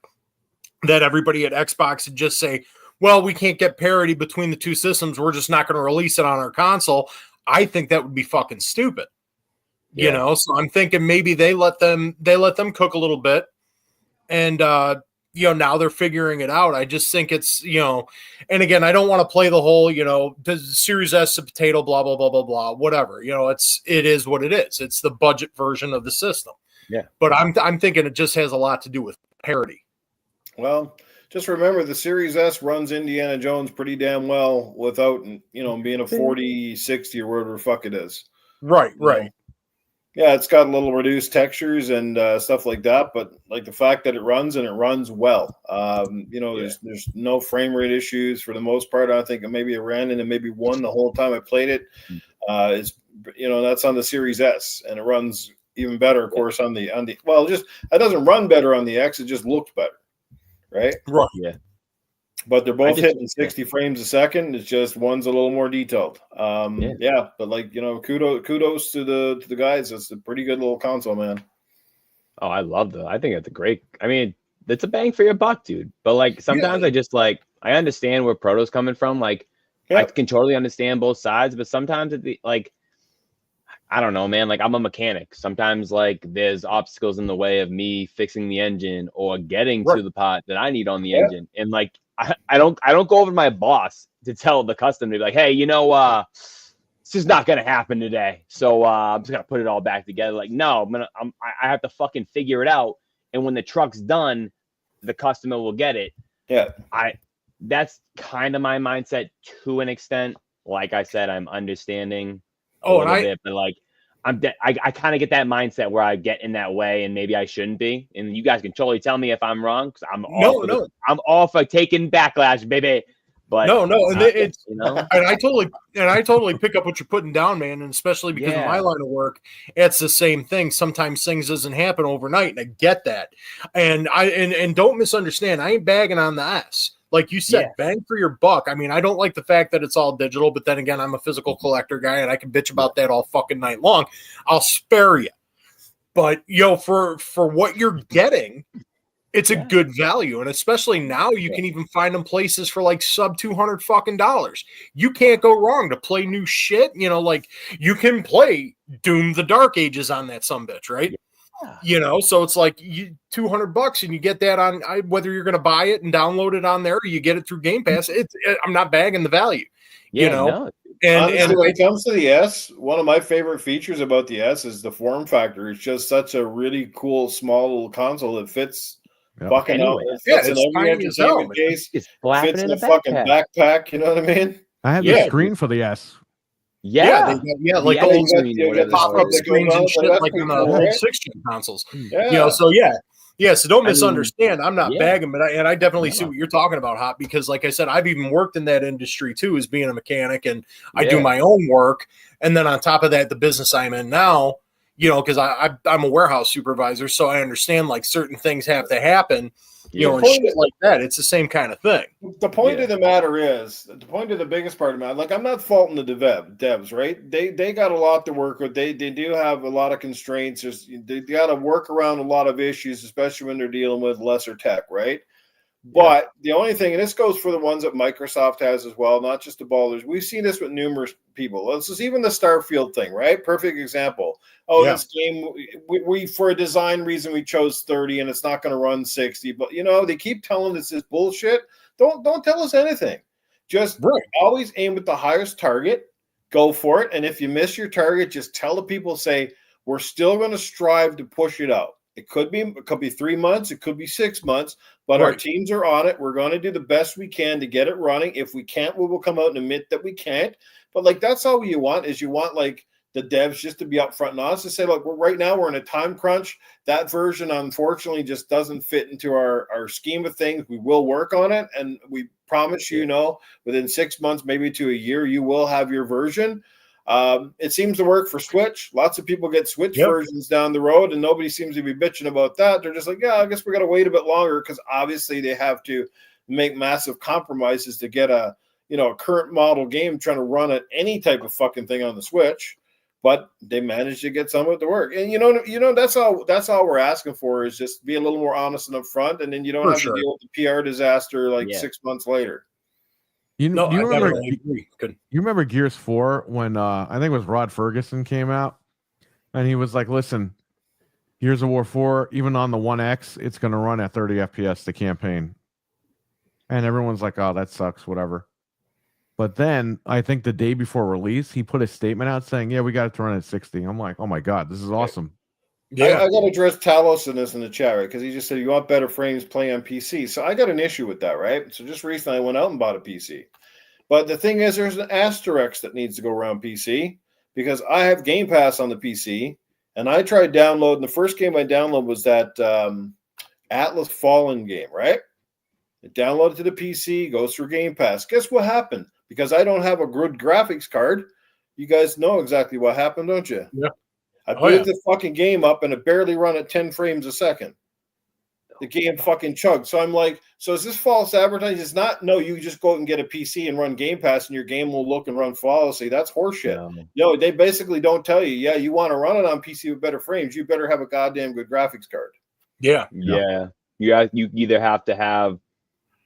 that everybody at Xbox would just say, well, we can't get parity between the two systems. We're just not going to release it on our console. I think that would be fucking stupid. So I'm thinking maybe they let them cook a little bit, and now they're figuring it out. I just think it's, and again, I don't want to play the whole, does Series S a potato, blah, blah, blah, blah, blah, whatever. It is what it is. It's the budget version of the system. Yeah. But I'm thinking it just has a lot to do with parity. Well, just remember the Series S runs Indiana Jones pretty damn well without, being a 40, 60 or whatever the fuck it is. Right. Yeah, it's got a little reduced textures and stuff like that, but like the fact that it runs and it runs well. There's no frame rate issues for the most part. I think maybe it ran into maybe one the whole time I played it. That's on the Series S, and it runs even better, of course, on the it doesn't run better on the X. It just looks better, right? Right. Yeah. But they're both hitting 60 frames a second. It's just one's a little more detailed. But kudos to the guys. It's a pretty good little console, man. Oh, I think it's a great. I mean, it's a bang for your buck, dude. But like sometimes I understand where Proto's coming from. Like I can totally understand both sides, but sometimes I don't know, man. Like I'm a mechanic. Sometimes like there's obstacles in the way of me fixing the engine or getting to the pot that I need on the engine. And like I don't go over to my boss to tell the customer to be like, hey, it's just not gonna happen today. So I'm just gonna put it all back together. Like, no, I have to fucking figure it out. And when the truck's done, the customer will get it. Yeah. That's kind of my mindset to an extent. Like I said, I'm understanding bit, but like I kind of get that mindset where I get in that way and maybe I shouldn't be. And you guys can totally tell me if I'm wrong because I'm all for taking backlash, baby. But and it's and I totally pick up what you're putting down, man, and especially because of my line of work, it's the same thing. Sometimes things doesn't happen overnight, and I get that. And don't misunderstand, I ain't bagging on the S. Like you said, bang for your buck. I mean, I don't like the fact that it's all digital, but then again, I'm a physical collector guy and I can bitch about that all fucking night long. I'll spare you. But, for what you're getting, it's a good value. And especially now you can even find them places for like sub $200 fucking dollars. You can't go wrong to play new shit. Like you can play Doom the Dark Ages on that sumbitch, right? So it's like $200 and you get that on whether you're going to buy it and download it on there or you get it through Game Pass. I'm not bagging the value, And honestly, when it comes to the S, one of my favorite features about the S is the form factor. It's just such a really cool, small little console that fits fucking out. It fits in every entertainment case. It fits in a fucking backpack. You know what I mean? I have the screen for the S. Like the old pop-up screens and shit like on the old 6-gen consoles. So don't misunderstand. I'm not bagging, but I definitely see what you're talking about, Hot, because like I said, I've even worked in that industry too as being a mechanic, and I do my own work. And then on top of that, the business I'm in now, because I'm a warehouse supervisor, so I understand like certain things have to happen. And shit like that. It's the same kind of thing. The point of the matter is, the biggest part of the matter, like I'm not faulting the devs, right? They got a lot to work with. They do have a lot of constraints. They got to work around a lot of issues, especially when they're dealing with lesser tech, right? But the only thing, and this goes for the ones that Microsoft has as well, not just the ballers. We've seen this with numerous people. This is even the Starfield thing, right? Perfect example. This game, we for a design reason, we chose 30 and it's not going to run 60. But, they keep telling us this bullshit. Don't tell us anything. Just always aim at the highest target. Go for it. And if you miss your target, just tell the people, say, we're still going to strive to push it out. It could be 3 months. It could be 6 months. But our teams are on it. We're going to do the best we can to get it running. If we can't, we will come out and admit that we can't. But like that's all you want is like the devs just to be upfront and honest to say, look, right now we're in a time crunch. That version, unfortunately, just doesn't fit into our scheme of things. We will work on it, and we promise within 6 months, maybe to a year, you will have your version. It seems to work for Switch. Lots of people get Switch versions down the road, and nobody seems to be bitching about that. They're just like, I guess we got to wait a bit longer because obviously they have to make massive compromises to get a current model game trying to run at any type of fucking thing on the Switch. But they managed to get some of it to work, and that's all we're asking for is just be a little more honest and upfrent, and then you don't have to deal with the PR disaster 6 months later. You remember Gears 4 when I think it was Rod Ferguson came out and he was like, listen, Gears of War 4, even on the 1X, it's going to run at 30 FPS, the campaign. And everyone's like, oh, that sucks, whatever. But then I think the day before release, he put a statement out saying, we got it to run at 60. I'm like, oh my God, this is awesome. Yeah, I got to address Talos in this in the chat, right? Because he just said you want better frames, play on PC. So I got an issue with that, right? So just recently I went out and bought a PC. But the thing is, there's an asterisk that needs to go around PC. because I have Game Pass on the PC, and I tried downloading. The first game I downloaded was that Atlas Fallen game, right? It downloaded to the PC, goes through Game Pass. Guess what happened? Because I don't have a good graphics card, you guys know exactly what happened, don't you? Yeah. I booted the fucking game up, and it barely run at 10 frames a second. The game fucking chugged. So I'm like, so is this false advertising? It's not. No, you just go out and get a PC and run Game Pass, and your game will look and run flawlessly. That's horseshit. No, they basically don't tell you, yeah, you want to run it on PC with better frames, you better have a goddamn good graphics card. Yeah. You either have to have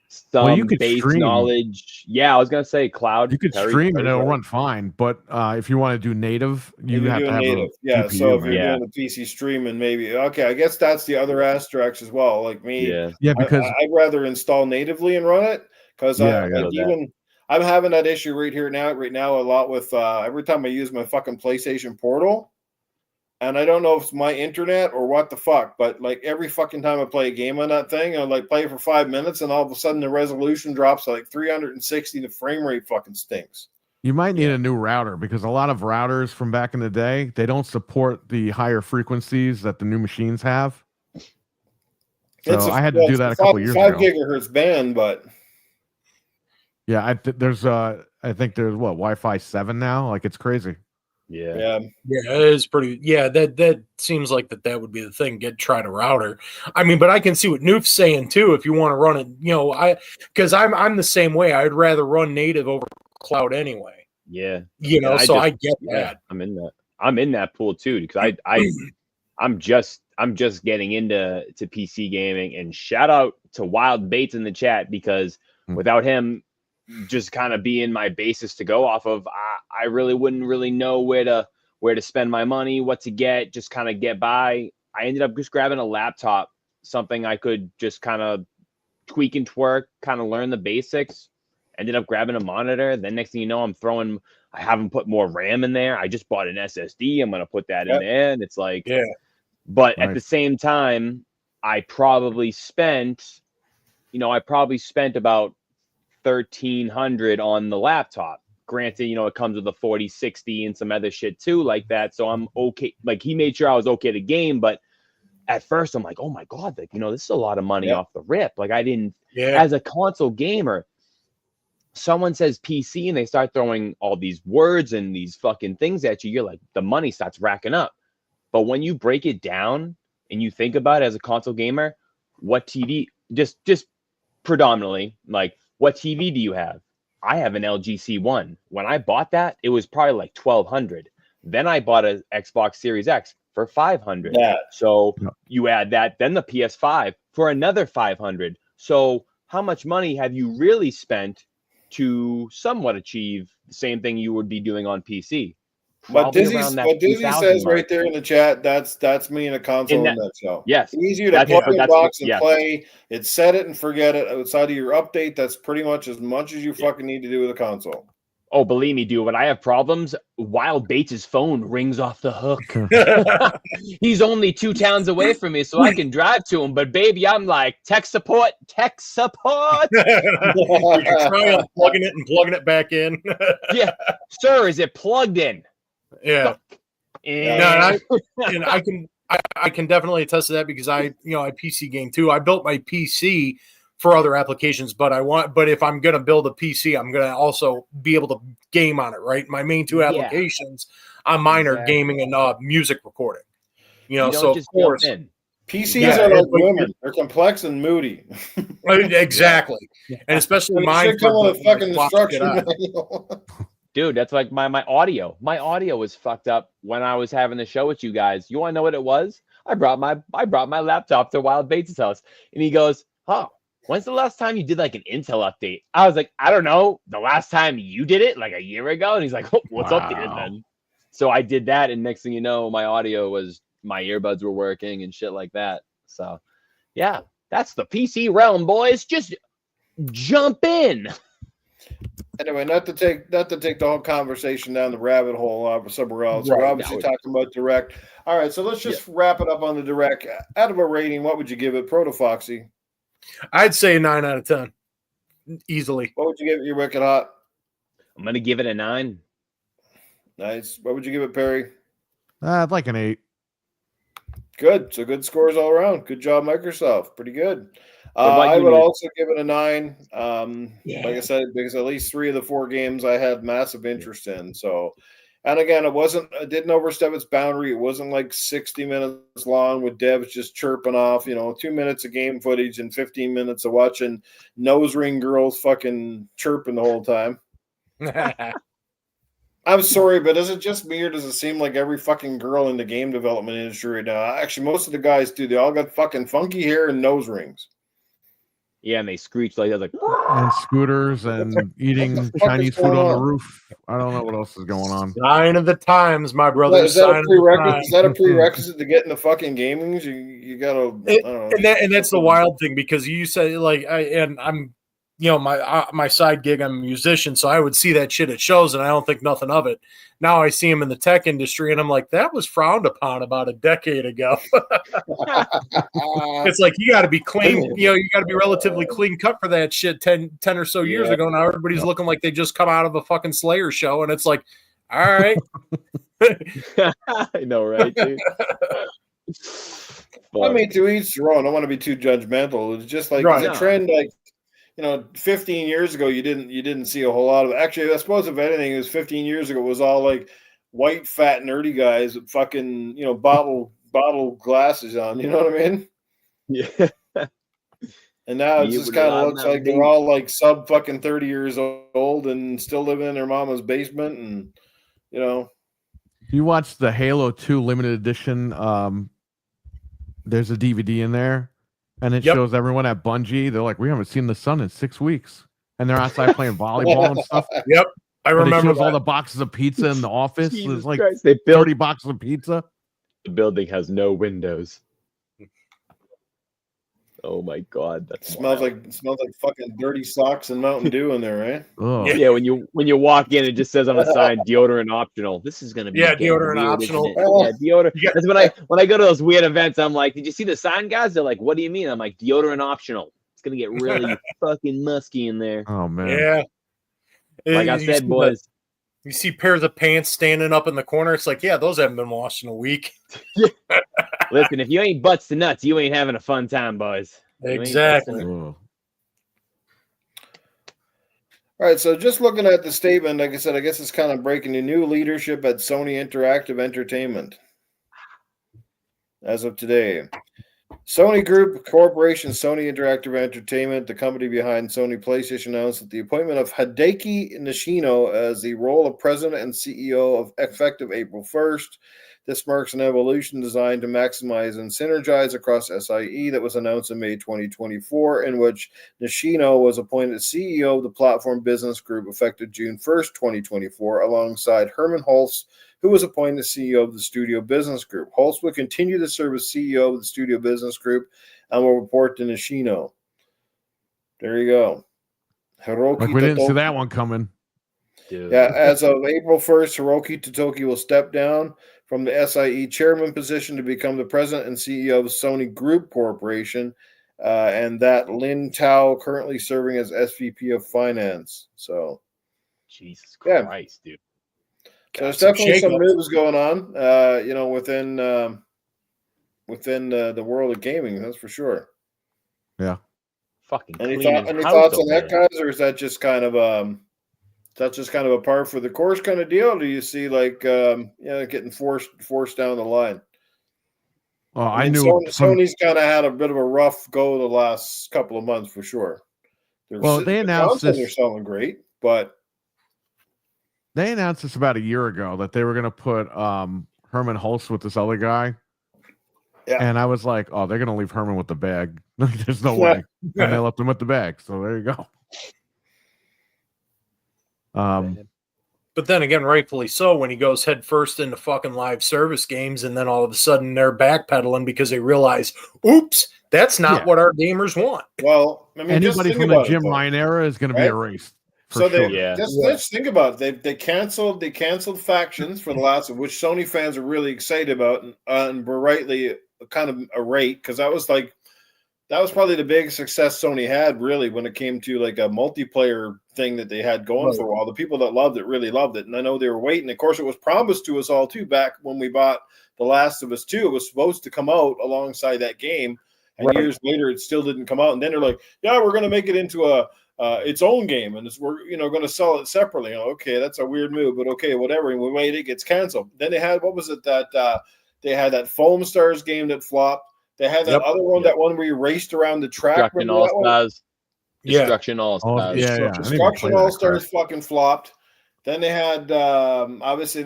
some base knowledge. Yeah, I was gonna say cloud. You could stream and it'll run fine, but if you want to do native, you have to have native. GPU, so if you're doing the PC streaming, maybe okay. I guess that's the other asterisk as well. Like me, because I'd rather install natively and run it because I'm having that issue right now a lot with every time I use my fucking PlayStation Portal. And I don't know if it's my internet or what the fuck, but like every fucking time I play a game on that thing, I like play it for 5 minutes, and all of a sudden the resolution drops to like 360. The frame rate fucking stinks. You might need a new router because a lot of routers from back in the day, they don't support the higher frequencies that the new machines have. So I had to do that a couple years ago. 5 gigahertz band, but yeah, I think there's Wi-Fi 7 now. Like it's crazy. Yeah, it is pretty. Yeah, that seems like that would be the thing. Try to router. I mean, but I can see what Noof's saying too. If you want to run it, because I'm the same way. I'd rather run native over cloud anyway. Yeah, I get that. I'm in that pool too because I'm just getting into PC gaming, and shout out to Wild Bates in the chat because without him just kind of being my basis to go off of, I really wouldn't really know where to spend my money, what to get, just kind of get by. I ended up just grabbing a laptop, something I could just kind of tweak and twerk, kind of learn the basics. Ended up grabbing a monitor. Then next thing you know, I haven't put more RAM in there. I just bought an SSD. I'm going to put that in there. And it's like, but at the same time, I probably spent about $1,300 on the laptop. Granted, it comes with a 4060 and some other shit too, like that. So I'm okay. Like he made sure I was okay to game, but at first I'm like, oh my god, like this is a lot of money off the rip. Like I didn't, as a console gamer, someone says PC and they start throwing all these words and these fucking things at you. You're like, the money starts racking up. But when you break it down and you think about it as a console gamer, what TV, just predominantly like, what TV do you have? I have an LG C1. When I bought that, it was probably like $1,200. Then I bought an Xbox Series X for $500. Yeah. So you add that, then the PS5 for another $500. So how much money have you really spent to somewhat achieve the same thing you would be doing on PC? What Dizzy says right there in the chat, that's me in a console in that show. Yes. It's easier to plug in box and play. It's set it and forget it. Outside of your update, that's pretty much as you fucking need to do with a console. Oh, believe me, dude, when I have problems, Wild Bates' phone rings off the hook. He's only 2 towns away from me, so I can drive to him. But, baby, I'm like, tech support. You're trying unplugging it and plugging it back in. Yeah. Sir, is it plugged in? Yeah. And I can definitely attest to that because I PC game too. I built my PC for other applications, but if I'm going to build a PC, I'm going to also be able to game on it, right? My main 2 applications on mine are gaming and music recording. So of course, PCs are like women. They're complex and moody. Exactly. And especially mine. Should come with a fucking instruction manual. Dude, that's like my audio. My audio was fucked up when I was having the show with you guys. You want to know what it was? I brought my laptop to Wild Bates' house, and he goes, "Oh, when's the last time you did like an Intel update?" I was like, "I don't know. The last time you did it, like a year ago." And he's like, "Oh, what's updated then?" So I did that, and next thing you know, my earbuds were working and shit like that. So, yeah, that's the PC realm, boys. Just jump in. Anyway, not to take the whole conversation down the rabbit hole somewhere else. Right, we're obviously talking about Direct. All right, so let's just wrap it up on the Direct. Out of a rating, what would you give it, Proto Foxy? I'd say 9 out of 10, easily. What would you give it, your Wicked Hot? I'm gonna give it a 9. Nice. What would you give it, Perry? I'd like an 8. Good. So good scores all around. Good job, Microsoft. Pretty good. about I you, would Nick? also give it a 9. Like I said, because at least 3 of the 4 games I had massive interest in. So, and again, it didn't overstep its boundary. It wasn't like 60 minutes long with devs just chirping off, 2 minutes of game footage and 15 minutes of watching nose ring girls fucking chirping the whole time. I'm sorry, but is it just me or does it seem like every fucking girl in the game development industry right now? Actually, most of the guys do. They all got fucking funky hair and nose rings. Yeah, and they screech like that, like And scooters and eating fuck Chinese is food going on the on? roof. I don't know what else is going on. Sign of the times, my brother. Is that Sign a of the prerequisite? times. Is that a prerequisite to get into fucking gaming? You gotta, I don't know. And that's the wild thing, because you say I'm my side gig, I'm a musician, so I would see that shit at shows and I don't think nothing of it. Now I see him in the tech industry and I'm like, that was frowned upon about a decade ago. It's like, you got to be clean, you got to be relatively clean cut for that shit 10 or so years ago. Now everybody's looking like they just come out of a fucking Slayer show, and it's like, all right. I know, right, dude? I mean, to each their own. I don't want to be too judgmental. It's just like Right. it's a trend. Like 15 years ago, you didn't see a whole lot of it. Actually, I suppose if anything, it was 15 years ago. It was all like white, fat, nerdy guys with fucking bottle glasses on. You know what I mean? Yeah. And now it Yeah, just with kind a lot of of looks like they're Mountain all like sub fucking 30 years old and still living in their mama's basement, and You watched the Halo 2 limited edition. There's a DVD in there, and it shows everyone at Bungie. They're like, we haven't seen the sun in 6 weeks, and they're outside playing volleyball and stuff. Yep, I But remember it shows that. all the boxes of pizza in the office. Jesus There's like Christ, they built 30 boxes of pizza. the building has no windows. Oh my god, that's smells wild. like fucking dirty socks and Mountain Dew in there, right? Ugh. Yeah, when you walk in, it just says on the sign deodorant optional. This is gonna be getting deodorant weird, optional. isn't it? Yeah, deodorant. Yeah. That's when I go to those weird events. I'm like, did you see the sign, guys? They're like, what do you mean? I'm like, deodorant optional. It's gonna get really fucking musky in there. Oh man. Yeah. Like I said, boys. You see pairs of pants standing up in the corner. It's like, yeah, those haven't been washed in a week. Listen, if you ain't butts to nuts, you ain't having a fun time, boys. You ain't Exactly. butts to nuts. Ugh. All right, so just looking at the statement, like I said, I guess it's kind of breaking the new leadership at Sony Interactive Entertainment as of today. Sony Group Corporation, Sony Interactive Entertainment, the company behind Sony PlayStation, announced that the appointment of Hideki Nishino as the role of president and CEO of effective April 1st. This marks an evolution designed to maximize and synergize across SIE that was announced in May 2024, in which Nishino was appointed CEO of the Platform Business Group effective June 1st, 2024, alongside Herman Hulst, who was appointed CEO of the Studio Business Group. Hulst will continue to serve as CEO of the Studio Business Group and will report to Nishino. There you go. Hiroki Like we didn't see Totoki. that one coming. Dude. Yeah, as of April 1st, Hiroki Totoki will step down from the SIE chairman position to become the president and CEO of Sony Group Corporation, and that Lin Tao currently serving as SVP of Finance. So, Jesus Yeah. Christ, dude. so there's some definitely some shakeups. moves going on, within the world of gaming. That's for sure. Fucking Any cleaning thoughts house on that, over there. guys, or is that just kind of a par for the course kind of deal? Or do you see like getting forced down the line? Well, I I mean, knew. Sony's kind of had a bit of a rough go the last couple of months for sure. They announced They're this. selling great, but They announced this about a year ago that they were going to put Herman Hulst with this other guy. Yeah. And I was like, oh, they're going to leave Herman with the bag. There's no way. And they left him with the bag. So there you go. But then again, rightfully so, when he goes head first into fucking live service games, and then all of a sudden they're backpedaling because they realize, oops, that's not what our gamers want. well, I mean, just Anybody think from the about it, Jim though. Ryan era is going to be Right? erased. For So sure. Yeah. let's think about it. They canceled factions for the last of which Sony fans are really excited about, and were rightly kind of irate because that was like that was probably the biggest success Sony had, really, when it came to like a multiplayer thing that they had going for a while. The people that loved it really loved it, and I know they were waiting. Of course, it was promised to us all too back when we bought The Last of Us 2. It was supposed to come out alongside that game, and years later, it still didn't come out. And then they're like, "Yeah, we're going to make it into its own game, and we're going to sell it separately." Okay, that's a weird move, but okay, whatever. And we wait, it gets canceled. Then they had, what was it that they had that Foam Stars game that flopped. They had that other one, that one where you raced around the track. Destruction All Stars. Destruction All Stars. Destruction All Stars fucking flopped. Then they had obviously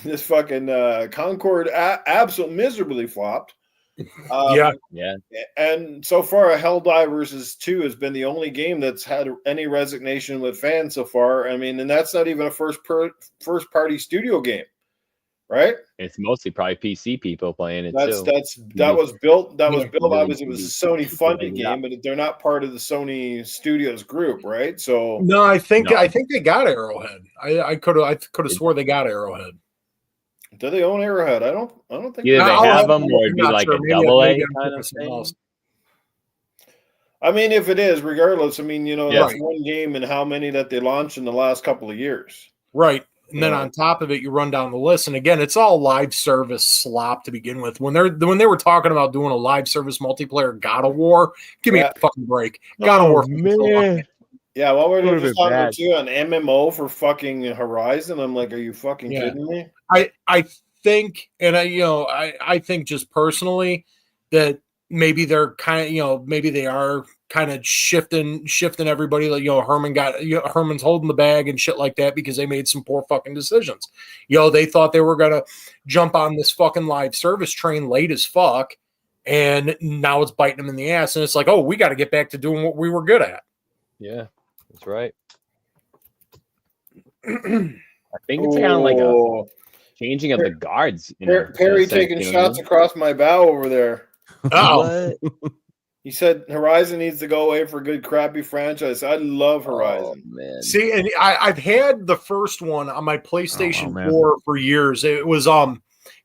this fucking Concord absolutely miserably flopped. And so far, Helldivers 2 has been the only game that's had any resignation with fans so far. I mean, and that's not even a first party studio game, right? It's mostly probably PC people playing it. That was built. Obviously, it was a Sony funded game, but they're not part of the Sony Studios group, right? So no, I think they got Arrowhead. I could have swore they got Arrowhead. Do they own Arrowhead? I don't think. Either they have them, or it'd be like a double A kind of thing. I mean, if it is, regardless, I mean, that's one game and how many that they launched in the last couple of years, right? And then on top of it, you run down the list, and again, it's all live service slop to begin with. When they were talking about doing a live service multiplayer God of War, give me a fucking break. God of War, man. Yeah, well, we're just talking about an MMO for fucking Horizon. I'm like, are you fucking kidding me? I think, and I think just personally that maybe they're kind of, maybe they are kind of shifting everybody. Like, Herman's holding the bag and shit like that because they made some poor fucking decisions. They thought they were gonna jump on this fucking live service train late as fuck, and now it's biting them in the ass. And it's like, oh, we got to get back to doing what we were good at. Yeah, that's right. I think it's kind of like a changing of the guards. Perry taking shots across my bow over there. Oh. He said Horizon needs to go away for a good crappy franchise. I love Horizon. Man. See, and I've had the first one on my PlayStation 4 for years. It was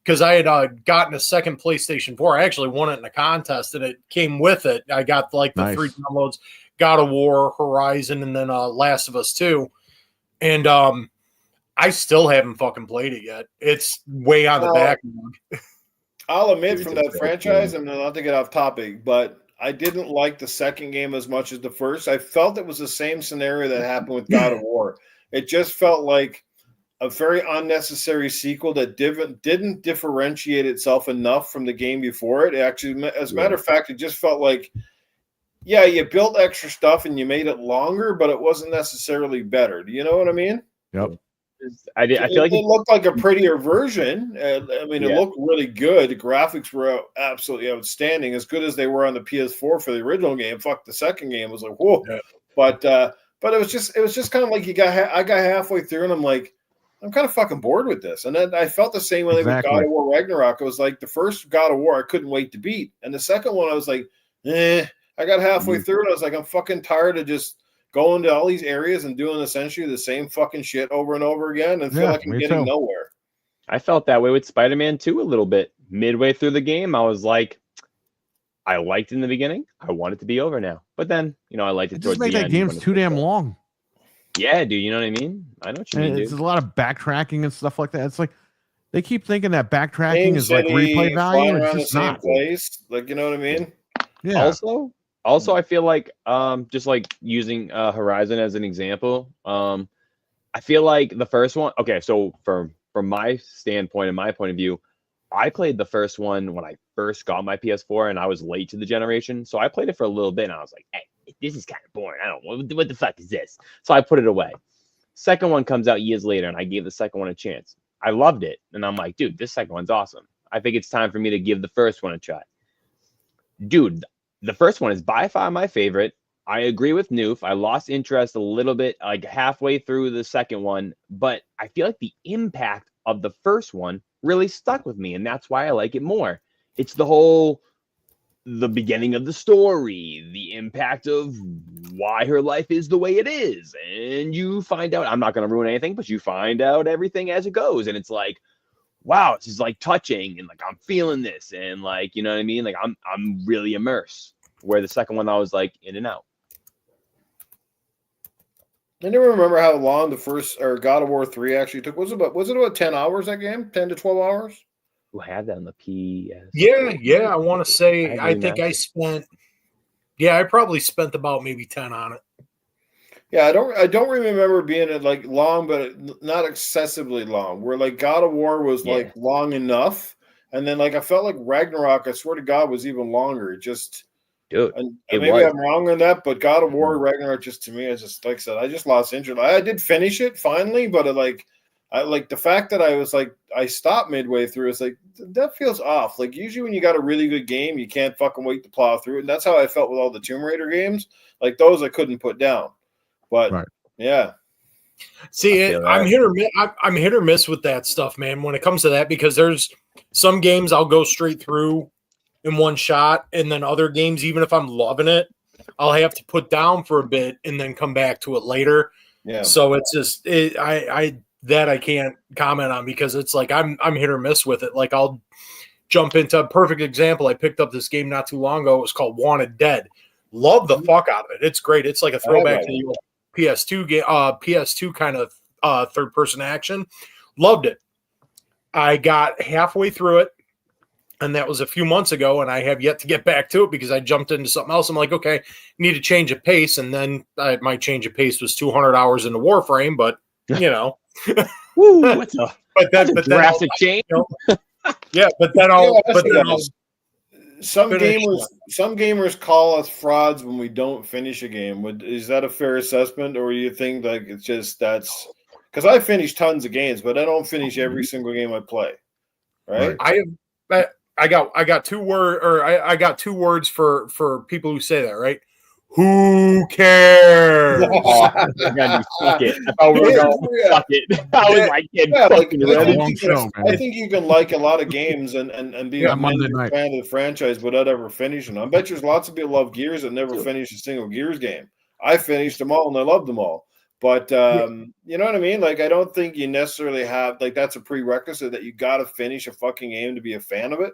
because I had gotten a second PlayStation 4. I actually won it in a contest, and it came with it. I got the 3 downloads: God of War, Horizon, and then Last of Us 2. And I still haven't fucking played it yet. It's way on the backlog. I'll admit, from that franchise, and not to get off topic, but I didn't like the second game as much as the first. I felt it was the same scenario that happened with God of War. It just felt like a very unnecessary sequel that didn't differentiate itself enough from the game before it. Actually, as a matter of fact, it just felt like, you built extra stuff and you made it longer, but it wasn't necessarily better. Do you know what I mean? Yep. I feel like it looked like a prettier version. I mean, it looked really good. The graphics were absolutely outstanding, as good as they were on the PS4 for the original game. Fuck, the second game was like, whoa. Yeah. But it was just kind of like I got halfway through and I'm like, I'm kind of fucking bored with this. And then I felt the same way with God of War Ragnarok. It was like the first God of War I couldn't wait to beat, and the second one I was like, I got halfway through and I was like, I'm fucking tired of just going to all these areas and doing essentially the same fucking shit over and over again and feel like I'm getting nowhere. I felt that way with Spider-Man 2 a little bit. Midway through the game, I was like, I liked it in the beginning. I want it to be over now. But then, I liked it towards the end. Just make that game's too damn long. Yeah, dude, you know what I mean? I know what you mean, dude. It's a lot of backtracking and stuff like that. It's like they keep thinking that backtracking is like replay value. It's just the not. Same place. Like, you know what I mean? Yeah. Also, I feel like just like using Horizon as an example, I feel like the first one. Okay, so from my standpoint and my point of view, I played the first one when I first got my PS4, and I was late to the generation, so I played it for a little bit, and I was like, "Hey, this is kind of boring. I don't. What the fuck is this?" So I put it away. Second one comes out years later, and I gave the second one a chance. I loved it, and I'm like, "Dude, this second one's awesome. I think it's time for me to give the first one a try." Dude. The first one is by far my favorite. I agree with Noof. I lost interest a little bit, like halfway through the second one, but I feel like the impact of the first one really stuck with me, and that's why I like it more. It's the beginning of the story, the impact of why her life is the way it is, and you find out, I'm not going to ruin anything, but you find out everything as it goes, and it's like, wow, this is like touching, and like I'm feeling this, and like, you know what I mean? Like I'm really immersed. Where the second one I was like in and out. I never remember how long the first or God of War 3 actually took. Was it about 10 hours that game? 10 to 12 hours? Who had that on the PS? Yeah. I want to say I think I spent. Yeah, I probably spent about maybe 10 on it. Yeah, I don't remember being like long, but not excessively long. Where like God of War was like long enough, and then like I felt like Ragnarok, I swear to God, was even longer. It just, dude, and maybe I'm wrong on that, but God of War Ragnarok, just to me, I just like I said, I just lost interest. I did finish it finally, but I like the fact that I was like I stopped midway through. It's like that feels off. Like usually when you got a really good game, you can't fucking wait to plow through it, and that's how I felt with all the Tomb Raider games. Like those, I couldn't put down. But yeah, see, I'm hit or miss with that stuff, man. When it comes to that, because there's some games I'll go straight through in one shot, and then other games, even if I'm loving it, I'll have to put down for a bit and then come back to it later. Yeah. So it's just I can't comment on because it's like I'm hit or miss with it. Like I'll jump into a perfect example. I picked up this game not too long ago. It was called Wanted Dead. Love the fuck out of it. It's great. It's like a throwback to the old PS2 game, PS2 kind of third person action. Loved it. I got halfway through it, and that was a few months ago, and I have yet to get back to it because I jumped into something else. I'm like, okay, need to change of pace, and then my change of pace was 200 hours into Warframe, but you know, Woo, but that's a drastic change. You know, yeah, but then some gamers call us frauds when we don't finish a game. Is that a fair assessment, or do you think like it's just that's because I finish tons of games, but I don't finish every single game I play. Right? I got two words for people who say that. Right? Who cares? Fuck it. I thought we were going fuck it. I was like, I think you can like a lot of games and be a fan of the franchise without ever finishing them. I bet there's lots of people who love Gears that never finished a single Gears game. I finished them all and I loved them all. But you know what I mean? Like I don't think you necessarily have like that's a prerequisite that you got to finish a fucking game to be a fan of it.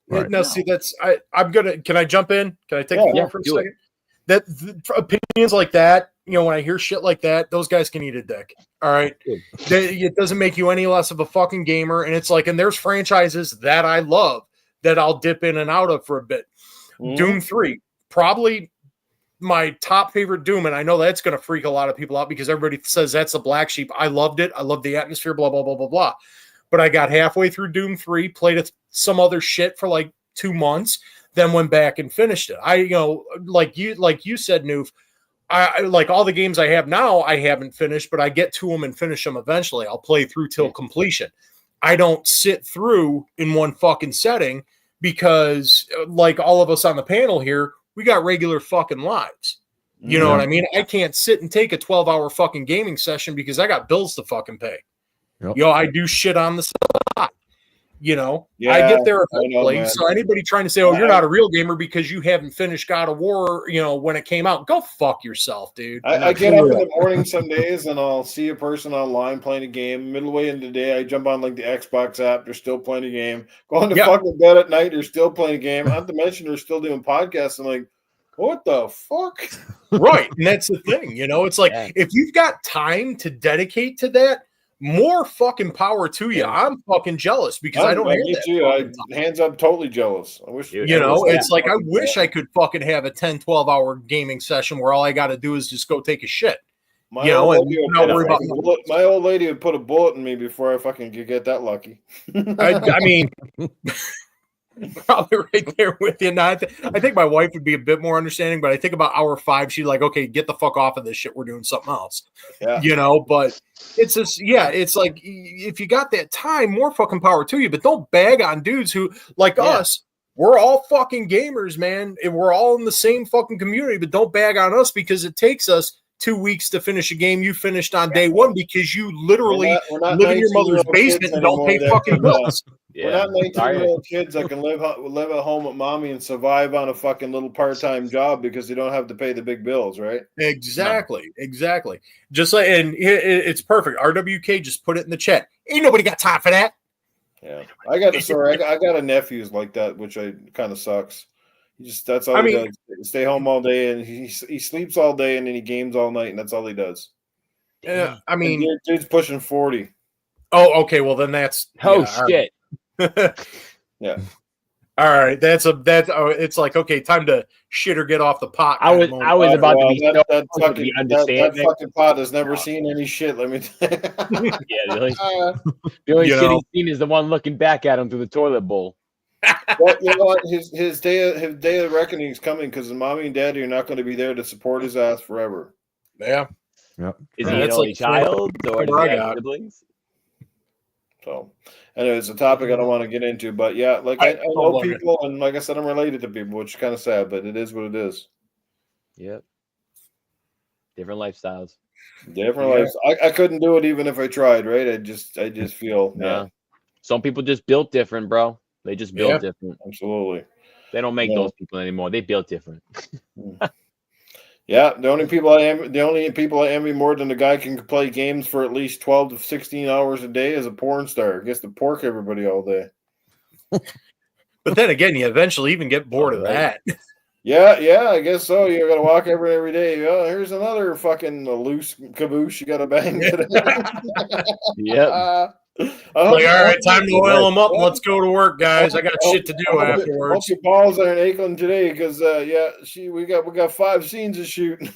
Right. No, see that's I'm gonna. Can I jump in? Can I take the floor for a second? That opinions like that, you know, when I hear shit like that, those guys can eat a dick. All right. It doesn't make you any less of a fucking gamer. And it's like, and there's franchises that I love that I'll dip in and out of for a bit. Doom 3, probably my top favorite Doom. And I know that's going to freak a lot of people out because everybody says that's the black sheep. I loved it. I love the atmosphere, blah, blah, blah, blah, blah. But I got halfway through Doom 3, played some other shit for like 2 months. Then went back and finished it. Like you said, Noof, I like all the games I have now, I haven't finished, but I get to them and finish them eventually. I'll play through till completion. I don't sit through in one fucking setting because like all of us on the panel here, we got regular fucking lives. You know what I mean? I can't sit and take a 12-hour fucking gaming session because I got bills to fucking pay. Yep. I do shit on the side. You know, I get there eventually. So anybody trying to say, "Oh, you're not a real gamer because you haven't finished God of War," you know, when it came out, go fuck yourself, dude. I get up in the morning some days and I'll see a person online playing a game. Midway into the day, I jump on like the Xbox app. They're still playing a game. Going to fucking bed at night. They're still playing a game. Not to mention they're still doing podcasts. And like, what the fuck? Right, and that's the thing. You know, it's like if you've got time to dedicate to that. More fucking power to you. I'm fucking jealous because I don't have that. Hands up, totally jealous. I wish it's like I wish I could fucking have a 10, 12-hour gaming session where all I got to do is just go take a shit. My old lady would put a bullet in me before I fucking could get that lucky. I mean, probably right there with you. Now, I think my wife would be a bit more understanding, but I think about hour 5, she's like, okay, get the fuck off of this shit. We're doing something else. Yeah. You know, but it's just, it's like if you got that time, more fucking power to you, but don't bag on dudes who like us. We're all fucking gamers, man. And we're all in the same fucking community, but don't bag on us because it takes us 2 weeks to finish a game you finished on day one because you literally live in your mother's basement and don't pay fucking bills. We're not 19-year-old kids that can live at home with mommy and survive on a fucking little part-time job because they don't have to pay the big bills, right? Exactly. Just like, and it's perfect. RWK just put it in the chat. Ain't nobody got time for that. Yeah, I got a nephew like that, which kind of sucks. That's all he does. Stay home all day, and he sleeps all day, and then he games all night, and that's all he does. Yeah, I mean, dude's pushing 40. Oh, okay. Well, then that's shit. Yeah. All right. It's like, okay, time to shit or get off the pot. I was about to be that fucking pot has never seen any shit. Let me tell you. Yeah, the only shit he's seen is the one looking back at him through the toilet bowl. Well, you know what? His day of reckoning is coming because his mommy and daddy are not going to be there to support his ass forever. Yeah. Yep. Is he an only child or does he have siblings? So, anyway, it's a topic I don't want to get into, but yeah, like I know people, and like I said, I'm related to people, which is kind of sad, but it is what it is. Yep. Different lifestyles. Different lives. I couldn't do it even if I tried, right? I just feel Some people just built different, bro. They just built different. Absolutely. They don't make those people anymore. They built different. Yeah, the only people I envy more than the guy can play games for at least 12 to 16 hours a day is a porn star. Gets to pork everybody all day. But then again, you eventually even get bored of that. Yeah, I guess so. You got to walk every day. Oh, here's another fucking loose caboose you got to bang today. Yep. All right, time to oil them up. Let's go to work, guys. I got shit to do afterwards. Hope your balls are in Aikland today because we got 5 scenes to shoot.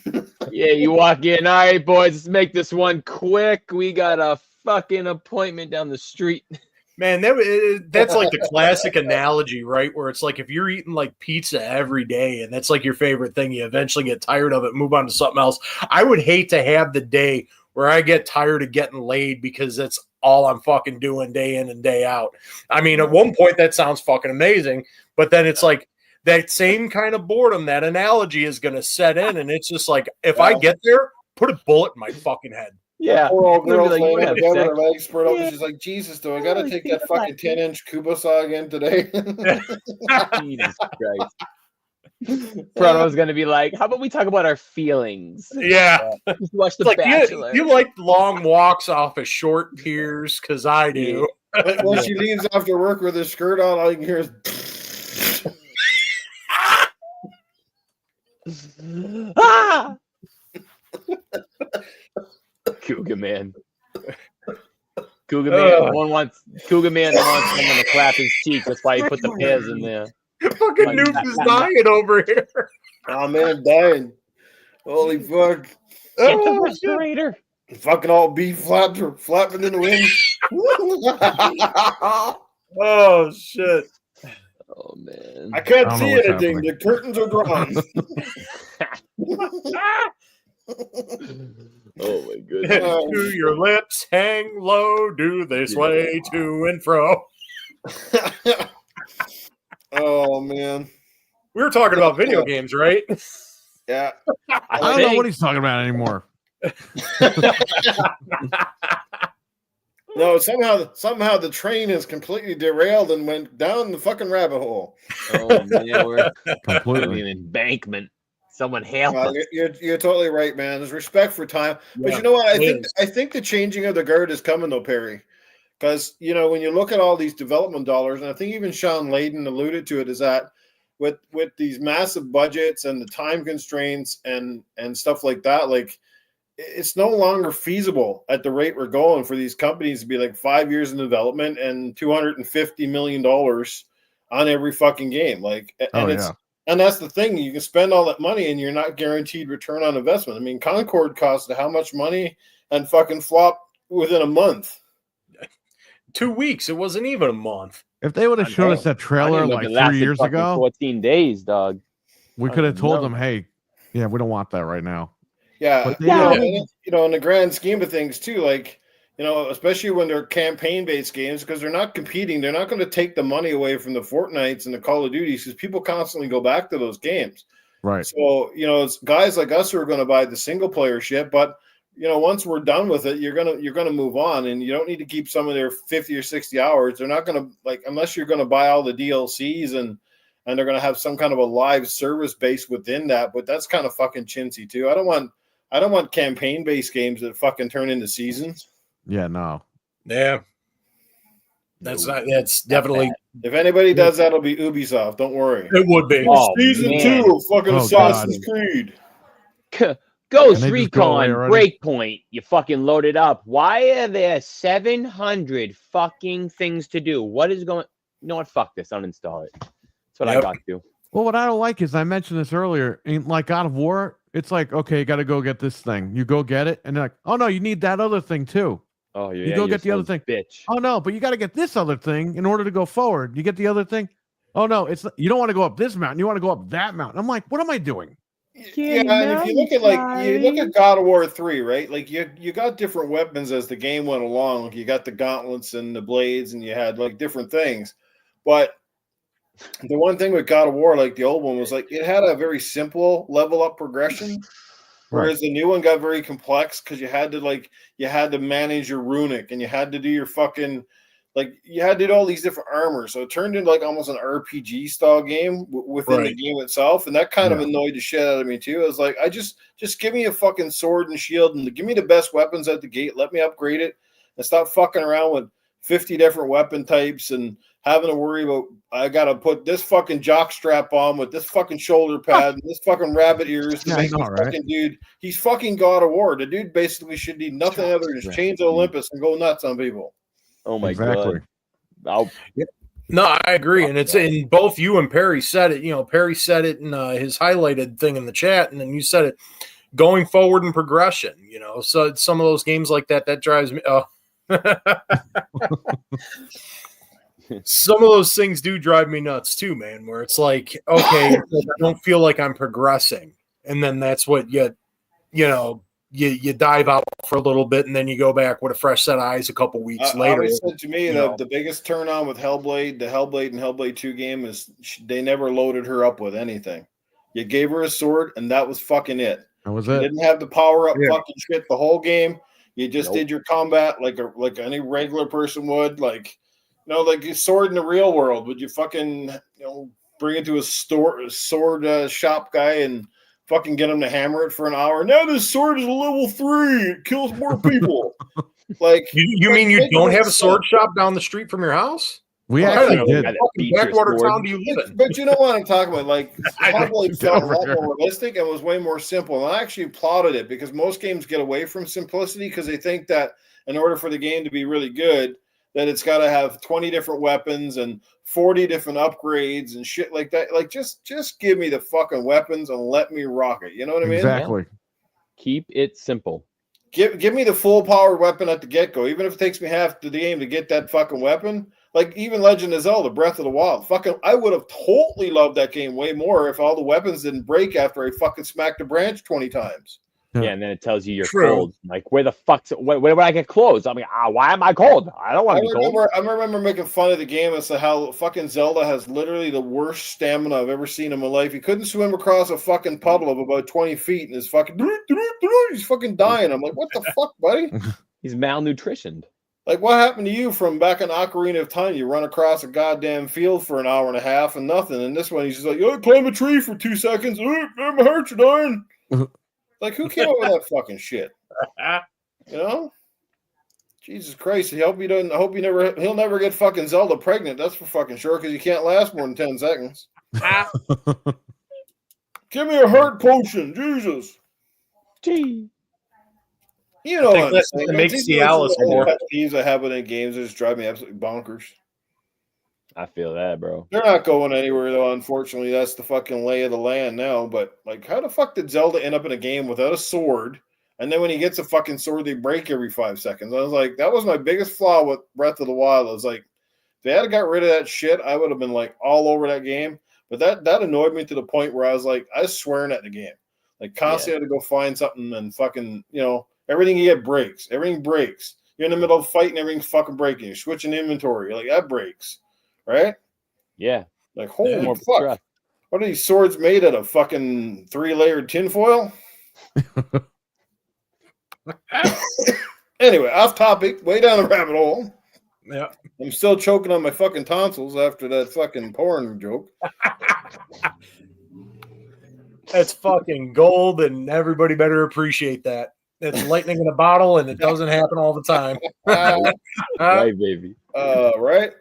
Yeah, you walk in. All right, boys, let's make this one quick. We got a fucking appointment down the street. Man, that's like the classic analogy, right? Where it's like if you're eating like pizza every day and that's like your favorite thing, you eventually get tired of it, move on to something else. I would hate to have the day where I get tired of getting laid because that's all I'm fucking doing day in and day out. I mean, at one point that sounds fucking amazing, but then it's like that same kind of boredom, that analogy is going to set in. And it's just like, if I get there, put a bullet in my fucking head. Yeah. Poor old girl's laying in bed with her legs spread open. She's like, Jesus, do I got to take that fucking 10-inch Kuba saw again today? Jesus Christ. Proto's going to be like, how about we talk about our feelings? Yeah. Just watch The like, Bachelor. You like long walks off of short piers? Because I do. When she leaves after work with her skirt on, all you can hear is... Ah! Cougar Man. Cougar Man wants someone to clap his cheek. That's why he put the pears in there. Fucking Noob is dying over here. Oh man, dying. Holy fuck. Get the respirator. Fucking all beef flapping in the wind. Oh shit. Oh man. I can't see anything. The curtains are drawn. Oh my goodness. Do your lips hang low? Do they sway to and fro? Oh man. We were talking about video games, right? Yeah. I don't know what he's talking about anymore. No, somehow the train is completely derailed and went down the fucking rabbit hole. Oh man, we're completely an embankment. Someone help us. You're totally right, man. There's respect for time, but you know what? I think the changing of the guard is coming though, Perry. Because when you look at all these development dollars, and I think even Sean Layden alluded to it, is that with these massive budgets and the time constraints and stuff like that, like it's no longer feasible at the rate we're going for these companies to be like 5 years in development and $250 million on every fucking game. Like, and that's the thing. You can spend all that money and you're not guaranteed return on investment. I mean, Concord cost how much money and fucking flop within a month. 2 weeks. It wasn't even a month. If they would have showed us that trailer like 3 years ago, 14 days, dog, we could have told them, hey, we don't want that right now. Yeah. In the grand scheme of things too, like, especially when they're campaign-based games, because they're not competing, they're not going to take the money away from the Fortnites and the Call of Duties because people constantly go back to those games. Right. So, it's guys like us who are going to buy the single-player shit, but once we're done with it, you're gonna move on, and you don't need to keep some of their 50 or 60 hours. They're not gonna unless you're gonna buy all the DLCs and they're gonna have some kind of a live service base within that. But that's kind of fucking chintzy too. I don't want campaign based games that fucking turn into seasons. Yeah, no. Yeah. That's definitely. If anybody does that, it'll be Ubisoft. Don't worry. It would be. Season 2 of fucking Assassin's Creed. Ghost Can they just go away Recon already? Breakpoint. You fucking loaded up. Why are there 700 fucking things to do? What is going? You know what? Fuck this. Uninstall it. That's what I got to do. Well, what I don't like is I mentioned this earlier. In like God of War, it's like, okay, you got to go get this thing. You go get it, and they're like, oh no, you need that other thing too. Oh, yeah, You go get the other thing. Bitch. Oh no, but you got to get this other thing in order to go forward. You get the other thing. Oh no, you don't want to go up this mountain. You want to go up that mountain. I'm like, what am I doing? Yeah, and if you look at God of War 3, right? Like you got different weapons as the game went along. Like you got the gauntlets and the blades, and you had like different things. But the one thing with God of War, like the old one, was like it had a very simple level up progression. Whereas the new one got very complex because you had to manage your runic and you had to do your fucking you had to do all these different armor. So it turned into like almost an RPG style game within the game itself. And that kind of annoyed the shit out of me too. I was like, just give me a fucking sword and shield and give me the best weapons at the gate. Let me upgrade it and stop fucking around with 50 different weapon types and having to worry about I gotta put this fucking jock strap on with this fucking shoulder pad and this fucking rabbit ears to make this fucking dude. He's fucking God of War. The dude basically should need nothing other than just change Olympus and go nuts on people. Oh my god! No, I agree, and it's in both you and Perry said it. You know, Perry said it in his highlighted thing in the chat, and then you said it going forward in progression. You know, so some of those games like that drives me. Some of those things do drive me nuts too, man. Where it's like, okay, I don't feel like I'm progressing, and then that's what you dive out for a little bit, and then you go back with a fresh set of eyes a couple weeks later. Always said to me that the biggest turn on with Hellblade, the Hellblade and Hellblade 2 game is they never loaded her up with anything. You gave her a sword, and that was fucking it. That was it. You didn't have the power up fucking shit the whole game. You just did your combat like any regular person would. Like your sword in the real world. Would you fucking bring it to a sword shop guy and fucking get him to hammer it for an hour? Now this sword is a level 3. It kills more people. Like you mean you don't have a sword shop down the street from your house? We actually did. Backwater town do you live in? But you know what I'm talking about? Like Hellblade felt a lot more realistic and was way more simple. And I actually applauded it because most games get away from simplicity because they think that in order for the game to be really good, that it's got to have 20 different weapons and 40 different upgrades and shit like that. Like, just give me the fucking weapons and let me rock it. You know what I mean? Exactly. Yeah. Keep it simple. Give me the full powered weapon at the get-go. Even if it takes me half the game to get that fucking weapon. Like, even Legend of Zelda, Breath of the Wild. Fucking, I would have totally loved that game way more if all the weapons didn't break after I fucking smacked a branch 20 times. Yeah, and then it tells you you're cold. Like, where the fuck's where would I get clothes? I mean, why am I cold? I don't want to be cold. I remember making fun of the game as to how fucking Zelda has literally the worst stamina I've ever seen in my life. He couldn't swim across a fucking puddle of about 20 feet and he's fucking dying. I'm like, what the fuck, buddy? He's malnutritioned. Like, what happened to you from back in Ocarina of Time? You run across a goddamn field for an hour and a half and nothing. And this one, he's just like, climb a tree for 2 seconds. My heart's dying. Like, who came up with that fucking shit? Jesus Christ! I hope he'll never get fucking Zelda pregnant. That's for fucking sure, because you can't last more than 10 seconds. Give me a heart potion, Jesus. Gee. You know what I'm saying? It makes the Alice more. These I have in games that just drive me absolutely bonkers. I feel that, bro. They're not going anywhere, though. Unfortunately, that's the fucking lay of the land now. But, like, how the fuck did Zelda end up in a game without a sword? And then when he gets a fucking sword, they break every 5 seconds. I was like, that was my biggest flaw with Breath of the Wild. I was like, if they had got rid of that shit, I would have been, like, all over that game. But that annoyed me to the point where I was like, I was swearing at the game. Like, constantly had to go find something and fucking, everything you get breaks. Everything breaks. You're in the middle of fighting, everything's fucking breaking. You're switching inventory. Like, that breaks. Right? Yeah. Like, holy fuck. Stress. What are these swords made out of? Fucking 3-layered tinfoil? Anyway, off topic, way down the rabbit hole. Yeah. I'm still choking on my fucking tonsils after that fucking porn joke. That's fucking gold, and everybody better appreciate that. It's lightning in a bottle, and it doesn't happen all the time. Right, baby. Right.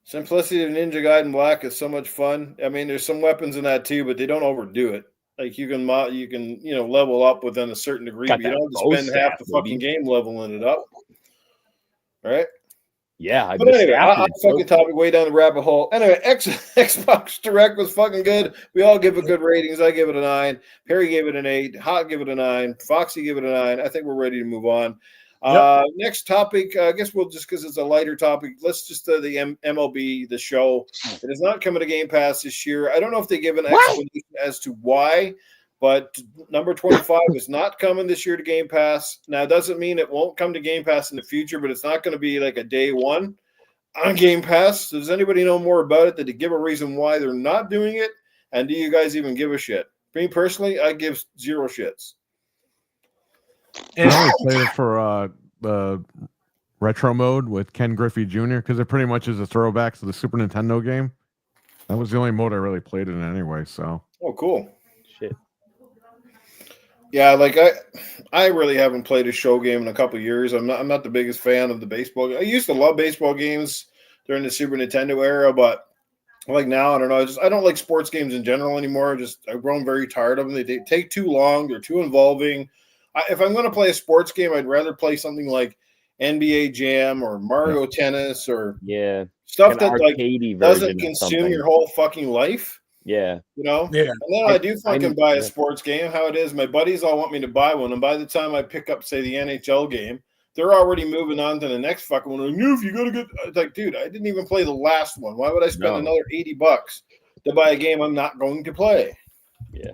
Simplicity of Ninja Gaiden Black is so much fun. I mean, there's some weapons in that too, but they don't overdo it. Like you can level up within a certain degree, Got but you that don't have to bow spend staff, half the fucking baby. game leveling it up. Right? Yeah, But anyway, I fucking topic way down the rabbit hole. Anyway, Xbox Direct was fucking good. We all give it good ratings. I give it a 9. Perry gave it an 8. Hot gave it a 9. Foxy gave it a 9. I think we're ready to move on. Next topic, I guess we'll just, because it's a lighter topic, let's just the MLB The Show. It is not coming to Game Pass this year. I don't know if they give an explanation as to why, but number 25 is not coming this year to Game Pass. Now, it doesn't mean it won't come to Game Pass in the future, but it's not going to be like a day one on Game Pass. Does anybody know more about it? Did they give a reason why they're not doing it? And do you guys even give a shit? Me personally, I give 0 shits. I only played it for the retro mode with Ken Griffey Jr. because it pretty much is a throwback to the Super Nintendo game. That was the only mode I really played it in anyway. So. Oh, cool. Shit. Yeah, like I really haven't played a show game in a couple of years. I'm not the biggest fan of the baseball. I used to love baseball games during the Super Nintendo era, but like now, I don't know. I don't like sports games in general anymore. I've grown very tired of them. They take too long. They're too involving. If I'm going to play a sports game, I'd rather play something like NBA Jam or Mario Tennis or stuff that like doesn't consume your whole fucking life. Yeah. You know? Yeah. And then I do fucking buy a sports game. How it is, my buddies all want me to buy one. And by the time I pick up, say, the NHL game, they're already moving on to the next fucking one. Like, no, if you got to get, it's like, dude, I didn't even play the last one. Why would I spend another $80 to buy a game I'm not going to play? Yeah.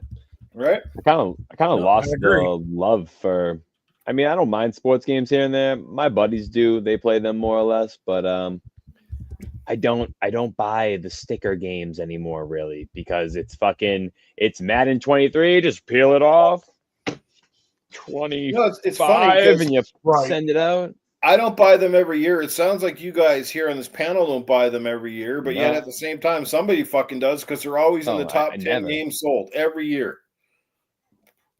Right? I kind of lost the love for. I mean, I don't mind sports games here and there. My buddies do; they play them more or less. But I don't buy the sticker games anymore, really, because it's Madden 23. Just peel it off. 25, it's funny and you send it out. I don't buy them every year. It sounds like you guys here on this panel don't buy them every year, but yet at the same time, somebody fucking does because they're always in the top 10 games sold every year.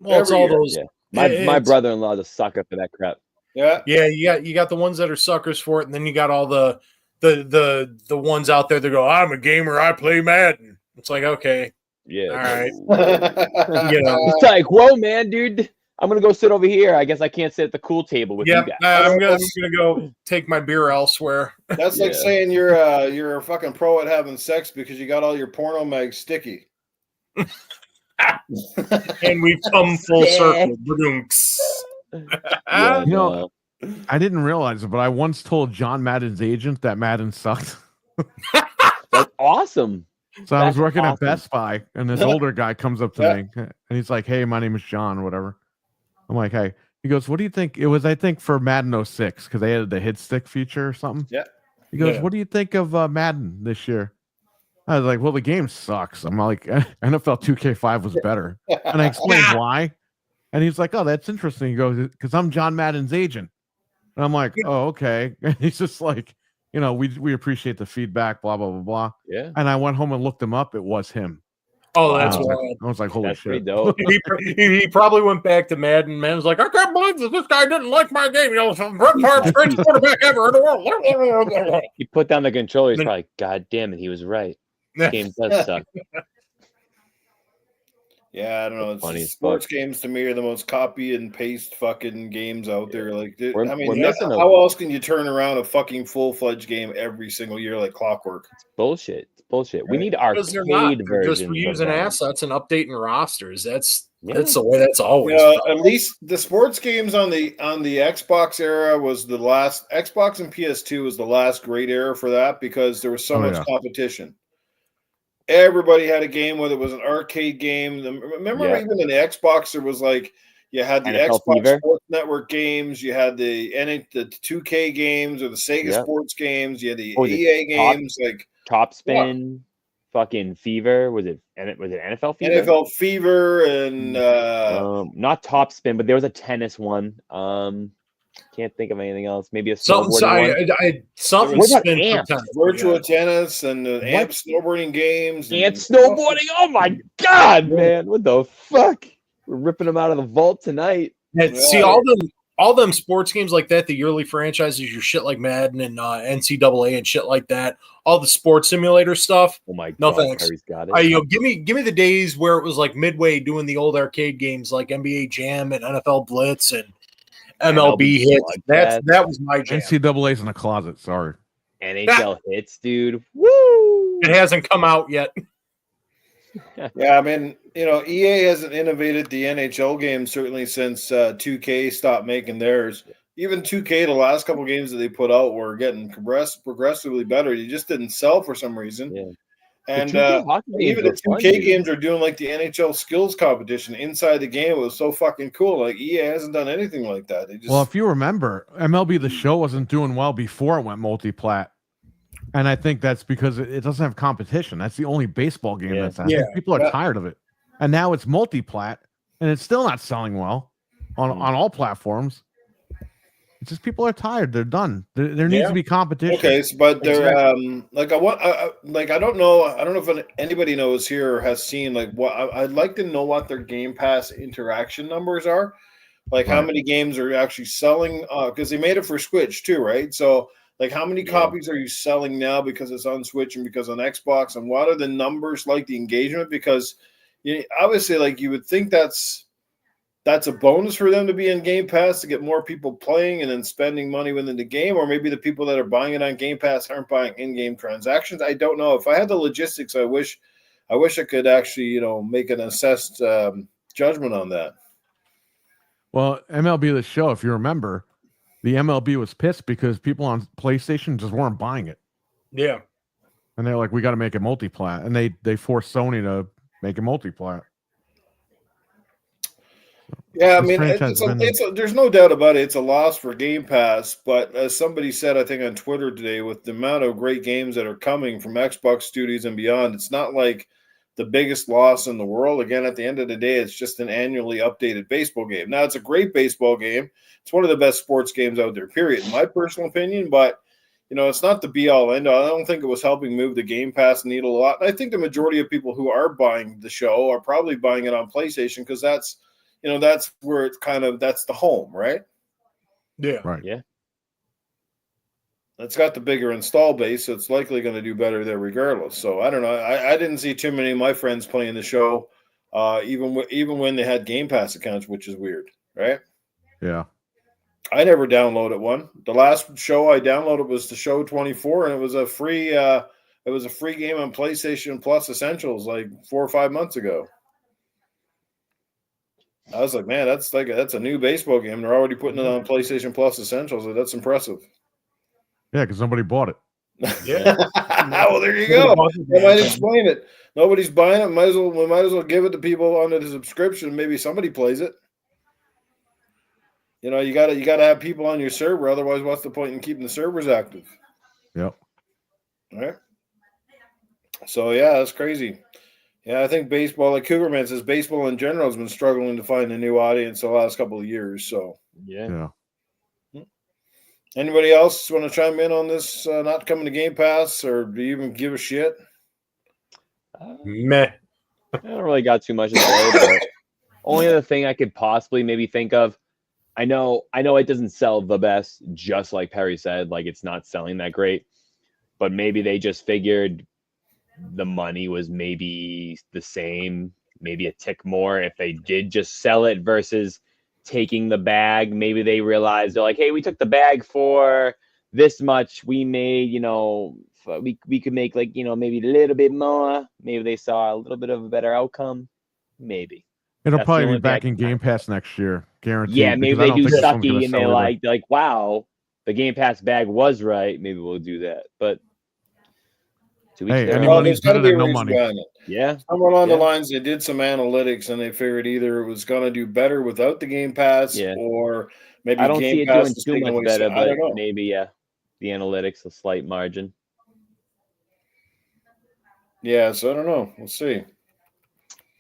Well, it's all those. Yeah. My brother-in-law's a sucker for that crap. Yeah. Yeah, you got the ones that are suckers for it, and then you got all the ones out there that go, I'm a gamer, I play Madden. It's like, okay. Yeah. All right. It's like, whoa, man, dude. I'm gonna go sit over here. I guess I can't sit at the cool table with you guys. I'm gonna go take my beer elsewhere. That's like saying you're a fucking pro at having sex because you got all your porno mags sticky. And we've come full circle. I didn't realize it, but I once told John Madden's agent that Madden sucked. That's awesome. So I was working at Best Buy, and this older guy comes up to me, and he's like, "Hey, my name is John," or whatever. I'm like, "Hey." He goes, "What do you think?" It was, I think, for Madden 06 because they added the hit stick feature or something. Yeah. He goes, "What do you think of Madden this year?" I was like, "Well, the game sucks." I'm like, "NFL 2K5 was better," and I explained why. And he's like, "Oh, that's interesting." He goes, "Because I'm John Madden's agent." And I'm like, "Oh, okay." And he's just like, we appreciate the feedback, blah, blah, blah, blah. Yeah. And I went home and looked him up. It was him. Oh, that's wild. I was like, holy that's shit. Dope. he probably went back to Madden. Man was like, I can't believe that this guy didn't like my game. Brett Favre's greatest quarterback ever in the world. He put down the controller. He's probably, God damn it, he was right. This game does suck. Yeah, I don't know. Funny Sports games to me are the most copy and paste fucking games out there. Like, we're missing how else can you turn around a fucking full-fledged game every single year like clockwork? It's bullshit. It's bullshit. Right. We need arcade versions. Just reusing assets and updating rosters. That's the way that's always. At least the sports games on the Xbox era was the last. Xbox and PS2 was the last great era for that because there was so much competition. Everybody had a game, whether it was an arcade game. Remember, even in the Xbox, there was like you had the NFL Xbox Fever. Sports Network games, you had the 2K games or the Sega Sports games, you had the EA games, like Top Spin, fucking Fever. Was it NFL Fever? NFL Fever and not Top Spin, but there was a tennis one. Can't think of anything else. Maybe a snowboarding one. Virtual tennis and amp snowboarding games. Amp snowboarding. Oh my god, man! What the fuck? We're ripping them out of the vault tonight. See, all them sports games like that, the yearly franchises, your shit like Madden and NCAA and shit like that, all the sports simulator stuff. Oh my No God, thanks. Harry's got it. Give me the days where it was like Midway doing the old arcade games like NBA Jam and NFL Blitz and MLB hits. That was my jam. NCAA's in the closet. Sorry. NHL hits, dude. Woo! It hasn't come out yet. Yeah, I mean, EA hasn't innovated the NHL game certainly since 2K stopped making theirs. Even 2K, the last couple games that they put out were getting progressively better. You just didn't sell for some reason. Yeah. And even the 2K games are doing like the NHL skills competition inside the game. It was so fucking cool. Like EA hasn't done anything like that. Well, if you remember, MLB The Show wasn't doing well before it went multi-plat. And I think that's because it doesn't have competition. That's the only baseball game that's out. People are tired of it. And now it's multi-plat, and it's still not selling well on all platforms. It's just people are tired. They're done. There needs to be competition. Okay, but they're I don't know if anybody knows here or has seen like what I'd like to know what their Game Pass interaction numbers are. Like how many games are actually selling because they made it for Switch too, right? So like how many copies are you selling now because it's on Switch and because on Xbox, and what are the numbers like, the engagement? Because obviously like you would think that's a bonus for them to be in Game Pass to get more people playing and then spending money within the game, or maybe the people that are buying it on Game Pass aren't buying in-game transactions. I don't know. If I had the logistics, I wish I could actually, make an assessed judgment on that. Well, MLB The Show, if you remember, the MLB was pissed because people on PlayStation just weren't buying it. Yeah. And they're like, we got to make it multi-plat. And they forced Sony to make it multi-plat. Yeah, I mean, there's no doubt about it. It's a loss for Game Pass. But as somebody said, I think on Twitter today, with the amount of great games that are coming from Xbox studios and beyond, it's not like the biggest loss in the world. Again, at the end of the day, it's just an annually updated baseball game. Now, it's a great baseball game. It's one of the best sports games out there, period, in my personal opinion. But, it's not the be-all, end-all. I don't think it was helping move the Game Pass needle a lot. And I think the majority of people who are buying the show are probably buying it on PlayStation because that's where it's that's the home, right? Yeah. Right. Yeah. It's got the bigger install base, so it's likely going to do better there regardless. So I don't know. I didn't see too many of my friends playing the show, even when they had Game Pass accounts, which is weird, right? Yeah. I never downloaded one. The last show I downloaded was the Show 24, and it was a free game on PlayStation Plus Essentials like 4 or 5 months ago. I was like, man, that's a new baseball game. They're already putting it on PlayStation Plus Essentials. That's impressive. Yeah, because nobody bought it. Yeah. Well, there you go. I might explain it. Nobody's buying it. We might as well give it to people under the subscription. Maybe somebody plays it. You gotta have people on your server. Otherwise, what's the point in keeping the servers active? Yep. All right. So yeah, that's crazy. Yeah, I think baseball, like Cougarman says, baseball in general has been struggling to find a new audience the last couple of years. So yeah. Anybody else want to chime in on this not coming to Game Pass, or do you even give a shit? Meh. I don't really got too much to say, but only other thing I could possibly maybe think of, I know it doesn't sell the best, just like Perry said, like it's not selling that great, but maybe they just figured the money was maybe the same, maybe a tick more if they did just sell it versus taking the bag. Maybe they realized they're like, hey, we took the bag for this much. We made, we could make like, maybe a little bit more. Maybe they saw a little bit of a better outcome. Maybe. It'll probably be back in Game Pass next year, guaranteed. Yeah, maybe they do sucky and they're like, wow, the Game Pass bag was right. Maybe we'll do that. But any money's better than no money. Yeah. Somewhere along the lines, they did some analytics and they figured either it was going to do better without the Game Pass or maybe I don't Game see it Pass doing too much better, but maybe, the analytics, a slight margin. Yeah, so I don't know. We'll see.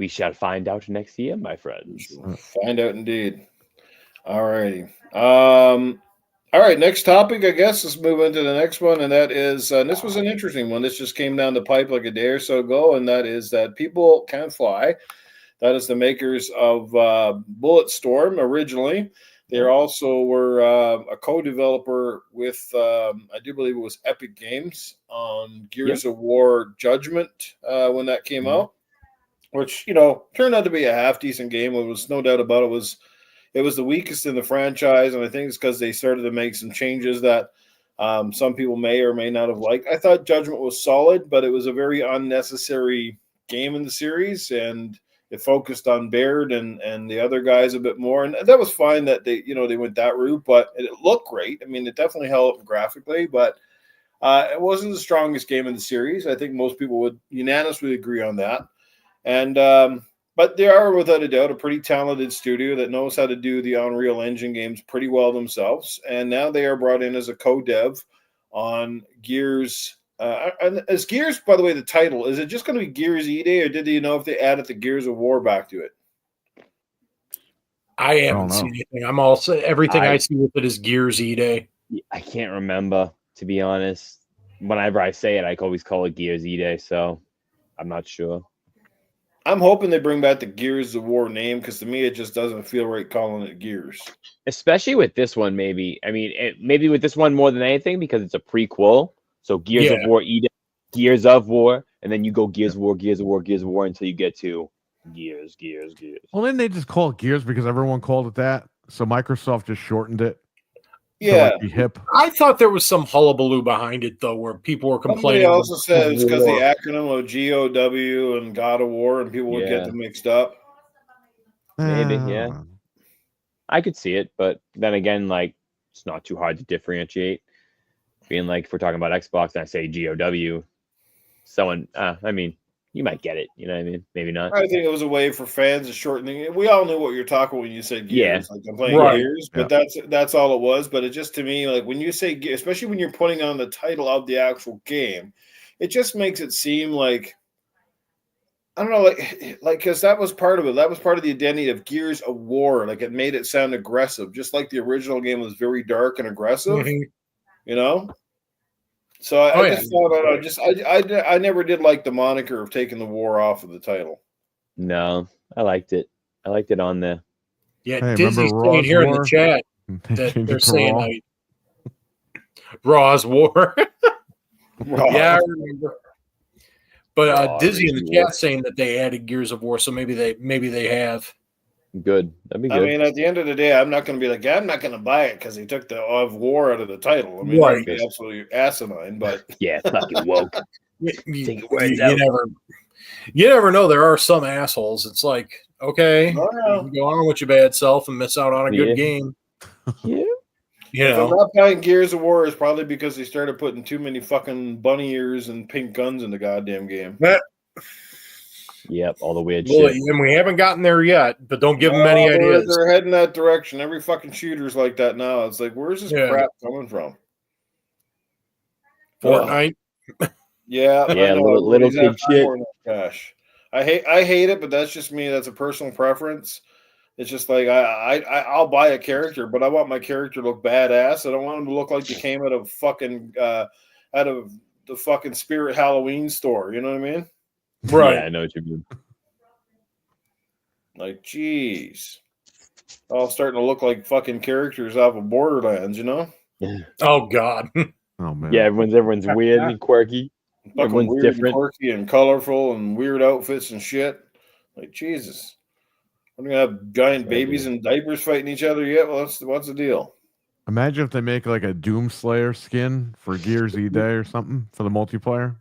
We shall find out next year, my friends. Find out indeed. All righty. All right, next topic, I guess. Let's move into the next one, and that is, and this was an interesting one. This just came down the pipe like a day or so ago, and that is that people can fly. That is the makers of Bulletstorm originally. They also were a co-developer with, I do believe it was Epic Games on Gears of War Judgment when that came out, which, turned out to be a half-decent game. It was no doubt about it. It was the weakest in the franchise, and I think it's because they started to make some changes that some people may or may not have liked. I thought Judgment was solid, but it was a very unnecessary game in the series, and it focused on Baird and the other guys a bit more, and that was fine that they went that route, but it looked great. I mean, it definitely held up graphically, but it wasn't the strongest game in the series. I think most people would unanimously agree on that. And but they are, without a doubt, a pretty talented studio that knows how to do the Unreal Engine games pretty well themselves, and now they are brought in as a co-dev on Gears. And is Gears, by the way, the title, is it just going to be Gears E-Day, or did you know if they added the Gears of War back to it? I haven't seen anything. I'm also everything I see with it is Gears E-Day. I can't remember, to be honest. Whenever I say it, I always call it Gears E-Day, so I'm not sure. I'm hoping they bring back the Gears of War name, because to me it just doesn't feel right calling it Gears. Especially with this one, maybe. I mean, maybe with this one more than anything, because it's a prequel. So Gears of War, Gears of War, and then you go Gears of War, Gears of War, Gears of War until you get to Gears. Well, didn't they just call it Gears because everyone called it that? So Microsoft just shortened it. Yeah. Be hip. I thought there was some hullabaloo behind it, though, where people were complaining. Somebody also said it's because the acronym of GOW and God of War, and people would get them mixed up. Maybe, yeah. I could see it, but then again, like, it's not too hard to differentiate. Being like, if we're talking about Xbox and I say GOW, someone, I mean, you might get it. You know what I mean? Maybe not. I think it was a way for fans of shortening it. We all knew what you're talking when you said Gears. Like, I'm playing Gears, but that's all it was. But it just, to me, like, when you say Gears, especially when you're putting on the title of the actual game, it just makes it seem like, I don't know, like because that was part of it. That was part of the identity of Gears of War. Like, it made it sound aggressive, just like the original game was very dark and aggressive. So I just thought I never did like the moniker of taking the war off of the title. No, I liked it. I liked it on there. Yeah, hey, Disney's saying here in the chat that they're saying Raw's War. Yeah, I remember. But Disney in the chat saying that they added Gears of War, so maybe they have. Good. That'd be good. I mean, at the end of the day, I'm not going to be like, I'm not going to buy it because he took the of war out of the title. I mean, that'd be absolutely asinine. But yeah, fucking woke. You never know. There are some assholes. It's like, okay, you can go on with your bad self and miss out on a good game. Yeah. If I'm not buying Gears of War, it's probably because they started putting too many fucking bunny ears and pink guns in the goddamn game. Yep, all the weird shit. And we haven't gotten there yet, but don't give them any ideas. They're heading that direction. Every fucking shooter's like that now. It's like, where's this crap coming from? Fortnite? Yeah, little kid shit. Gosh, I hate it, but that's just me. That's a personal preference. It's just like I'll buy a character, but I want my character to look badass. I don't want him to look like he came out of the fucking Spirit Halloween store. You know what I mean? Right. Yeah, I know what you mean. Like, geez. All starting to look like fucking characters off of Borderlands, you know? Oh, God. Oh, man. Yeah, everyone's weird and quirky. Fucking weird different. And quirky and colorful and weird outfits and shit. Like, Jesus. We're going to have giant babies in diapers fighting each other yet? Well, what's the deal? Imagine if they make like a Doomslayer skin for Gears E-Day or something for the multiplayer.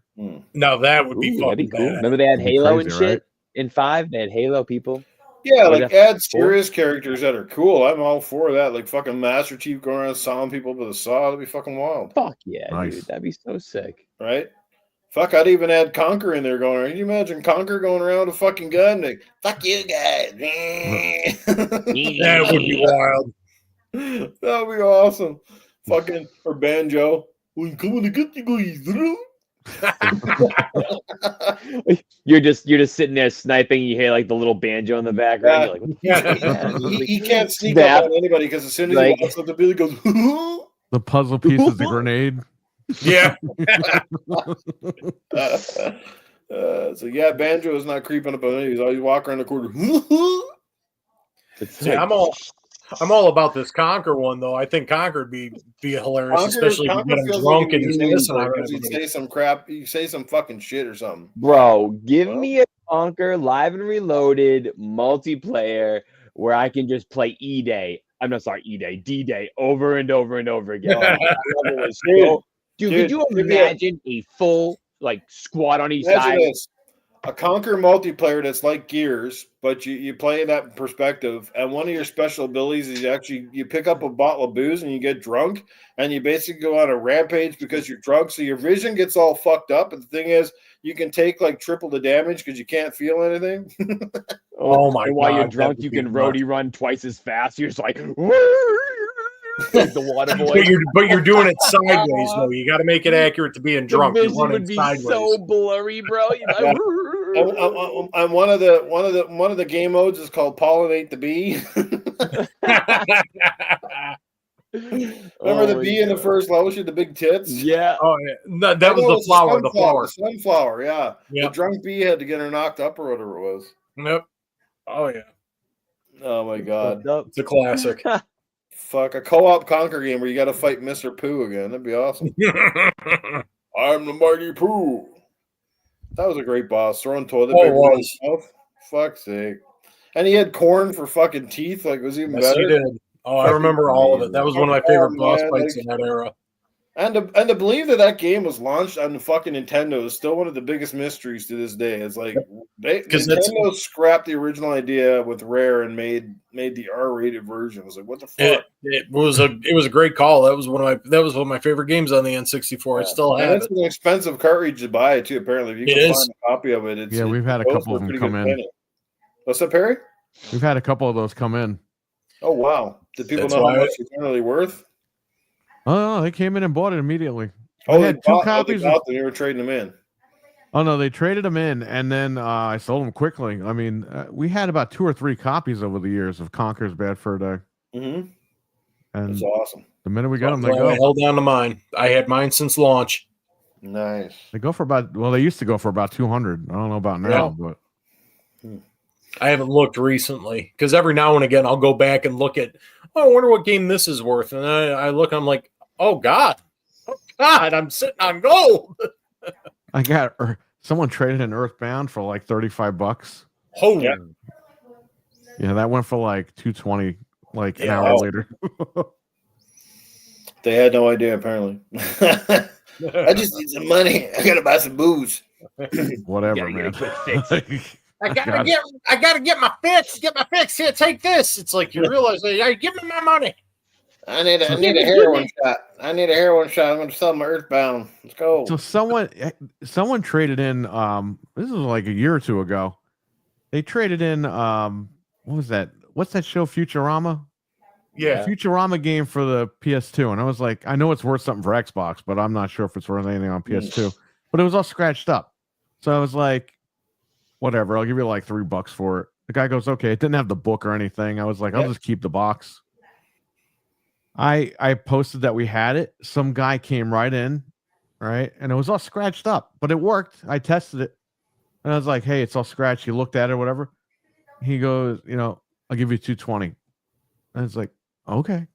No, that would be fucking cool. Remember they had Halo and shit in 5? They had Halo people. Yeah, like add serious characters that are cool. I'm all for that. Like fucking Master Chief going around sawing people with a saw. That'd be fucking wild. Fuck yeah, dude. That'd be so sick. Right? Fuck, I'd even add Conquer in there going around. Can you imagine Conquer going around with a fucking gun? Like, fuck you guys. That would be wild. That would be awesome. Fucking, or Banjo. We're coming to get you guys, bro. You're just sitting there sniping. You hear like the little banjo in the background. He can't sneak up on anybody because as soon as he walks up to Billy, goes. The puzzle piece is the grenade. Yeah. So yeah, Banjo is not creeping up on me. He's always walking around the corner. See, I'm all about this Conquer one though. I think Conquer would be hilarious, especially if you get him drunk and he's pissing on He'd everybody. say some crap. You say some fucking shit or something. Bro, give me a Conquer Live and Reloaded multiplayer where I can just play D-Day over and over and over again. Dude, could you imagine a full squad on each side? A Conquer multiplayer that's like Gears, but you play that in perspective. And one of your special abilities is you pick up a bottle of booze and you get drunk, and you basically go on a rampage because you're drunk. So your vision gets all fucked up. And the thing is, you can take triple the damage because you can't feel anything. Oh my God! While you're drunk, you can roadie run twice as fast. You're just like the water boy. But you're doing it sideways though. You got to make it accurate to being drunk. The vision would be sideways. so blurry, bro. And one of the game modes is called Pollinate the Bee. Remember the bee in the first level? She had the big tits. Yeah. Oh yeah. No, that was the flower. The flower. The sunflower. Yeah. Yep. The drunk bee had to get her knocked up or whatever it was. Yep. Oh yeah. Oh my God. It's a classic. Fuck, a co-op Conquer game where you got to fight Mr. Pooh again. That'd be awesome. I'm the Mighty Pooh. That was a great boss. Throwing toilet paper in his mouth. Fuck's sake. And he had corn for fucking teeth. It was even better. He did. Oh, I remember all of it. That was one of my favorite boss fights in that era. And to believe that game was launched on the fucking Nintendo is still one of the biggest mysteries to this day. It's like Nintendo scrapped the original idea with Rare and made the R-rated version. I was like, what the fuck? It was a great call. That was one of my favorite games on the N64. I still have it. It's an expensive cartridge to buy too. Apparently, if you can find a copy of it, we've had a couple of them come in. What's up, Perry? We've had a couple of those come in. Oh wow! Did people know how much it's generally worth? Oh, they came in and bought it immediately. Oh, they had two copies. They were trading them in. Oh no, they traded them in, and then I sold them quickly. I mean, we had about 2 or 3 copies over the years of Conker's Bad Fur Day. Mm-hmm. And that's awesome. The minute we got them, they go. I held down to mine. I had mine since launch. Nice. They go for they used to go for about 200. I don't know about now, but I haven't looked recently because every now and again I'll go back and look at. Oh, I wonder what game this is worth, and I look. I'm like, oh God, I'm sitting on gold. I got someone traded in Earthbound for like $35. Oh yeah, that went for like $220 an hour later. They had no idea apparently. I just need some money. I gotta buy some booze. Whatever, man. I gotta get my fix. Get my fix. Here, take this. It's like you realize, hey, give me my money. I need a heroin shot. I'm going to sell my Earthbound. Let's go. So someone traded in. This was like a year or two ago. They traded in. What was that? What's that show? Futurama. Yeah, Futurama game for the PS2, and I was like, I know it's worth something for Xbox, but I'm not sure if it's worth anything on PS2. But it was all scratched up, so I was like, whatever, I'll give you like $3 for it. The guy goes, okay, it didn't have the book or anything. I was like, I'll just keep the box. I posted that we had it. Some guy came right in, right, and it was all scratched up, but it worked. I tested it, and I was like, hey, it's all scratched. He looked at it, whatever. He goes, I'll give you $220. I was like, okay.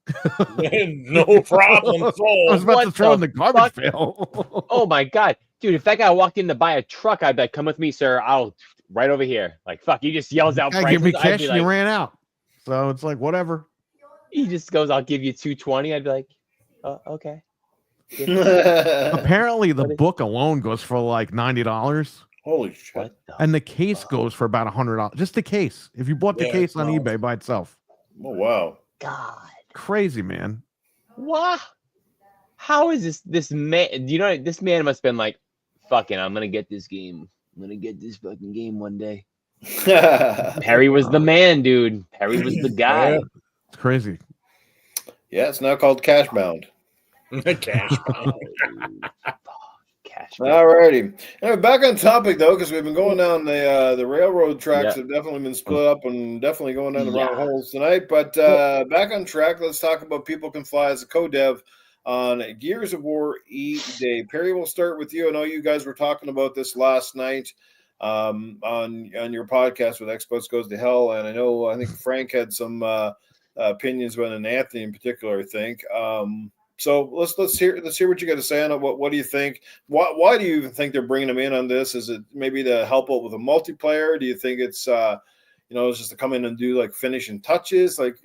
No problem. I was about to throw in the garbage pail. Oh my God. Dude, if that guy walked in to buy a truck, I'd be like, come with me, sir. I'll right over here. Like, fuck, he just yells out prices. Give me cash, and he ran out. So it's like, whatever. He just goes, I'll give you $220. I'd be like, oh, okay. Apparently the book alone goes for like $90. Holy shit. And the case goes for about $100. Just the case. If you bought the case on eBay by itself. Oh wow. God. Crazy, man. What? How is this man? This man must have been like, fucking, I'm gonna get this game. I'm gonna get this fucking game one day. Perry was the man, dude. Perry was the guy. Yeah. It's crazy. Yeah, it's now called Cash Bound. Cash Bound. All righty. Anyway, back on topic though, because we've been going down the railroad tracks have definitely been split up and definitely going down the wrong holes tonight. But back on track, let's talk about People Can Fly as a co-dev. on Gears of War E-Day. Perry, we'll start with you. I know you guys were talking about this last night on your podcast with Xbox Goes to Hell, and I think Frank had some opinions about it, and Anthony in particular, I think. So let's hear what you got to say on it. What do you think? Why do you even think they're bringing them in on this? Is it maybe to help out with a multiplayer? Do you think it's it's just to come in and do like finishing touches? Like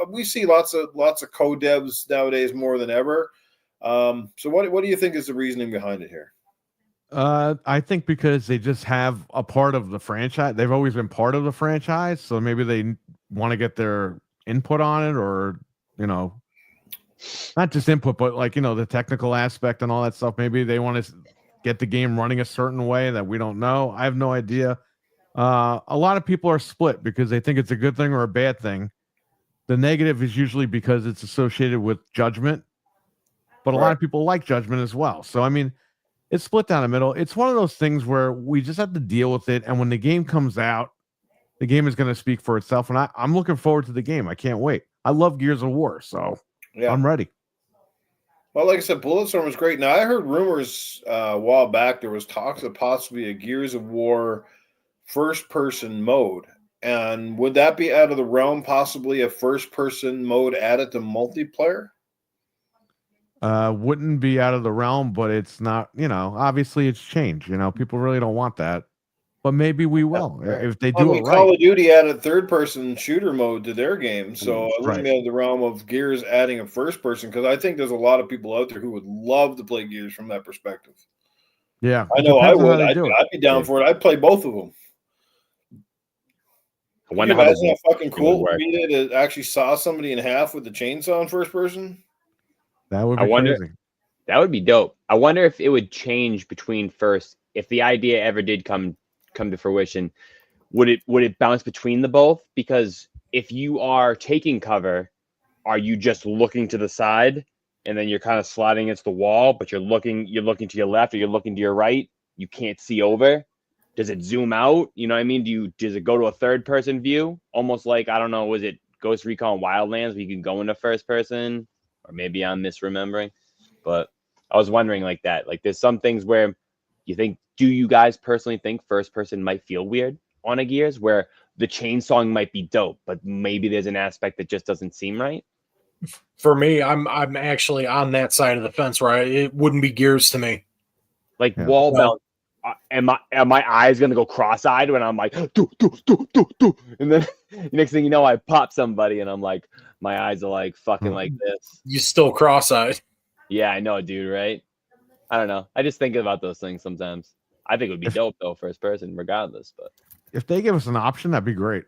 we see lots of co-devs nowadays more than ever. So what do you think is the reasoning behind it here? I think because they just have a part of the franchise. They've always been part of the franchise, so maybe they want to get their input on it, or not just input, but the technical aspect and all that stuff. Maybe they want to get the game running a certain way that we don't know. I have no idea. A lot of people are split because they think it's a good thing or a bad thing. The negative is usually because it's associated with Judgment, but a lot of people like Judgment as well. So, I mean, it's split down the middle. It's one of those things where we just have to deal with it. And when the game comes out, the game is going to speak for itself. And I'm looking forward to the game. I can't wait. I love Gears of War, so I'm ready. Well, like I said, Bulletstorm was great. Now, I heard rumors a while back. There was talks of possibly a Gears of War first-person mode. And would that be out of the realm, possibly a first-person mode added to multiplayer? Wouldn't be out of the realm, but it's not, obviously it's change. People really don't want that. But maybe we will if they do it right. Call of Duty added third-person shooter mode to their game, so it wouldn't be out of the realm of Gears adding a first-person, because I think there's a lot of people out there who would love to play Gears from that perspective. Yeah, I know I would. I'd be down for it. I'd play both of them. I wonder how that fucking cool would be to actually saw somebody in half with the chainsaw in first person. That would be crazy. That would be dope. I wonder if it would change between first, if the idea ever did come to fruition, would it bounce between the both? Because if you are taking cover, are you just looking to the side and then you're kind of sliding against the wall, but you're looking to your left or you're looking to your right? You can't see over. Does it zoom out? You know what I mean? Does it go to a third person view? Almost like, I don't know, was it Ghost Recon Wildlands where you can go into first person? Or maybe I'm misremembering. But I was wondering like that. Like there's some things where do you guys personally think first person might feel weird on a Gears where the chainsawing might be dope, but maybe there's an aspect that just doesn't seem right? For me, I'm actually on that side of the fence where it wouldn't be Gears to me. Like wall bounce. Am my eyes gonna go cross-eyed when I'm like do, and then next thing you know I pop somebody and I'm like my eyes are like fucking like this. You still cross-eyed. Yeah, I know, dude, right? I don't know. I just think about those things sometimes. I think it would be dope though, first person, regardless. But if they give us an option, that'd be great.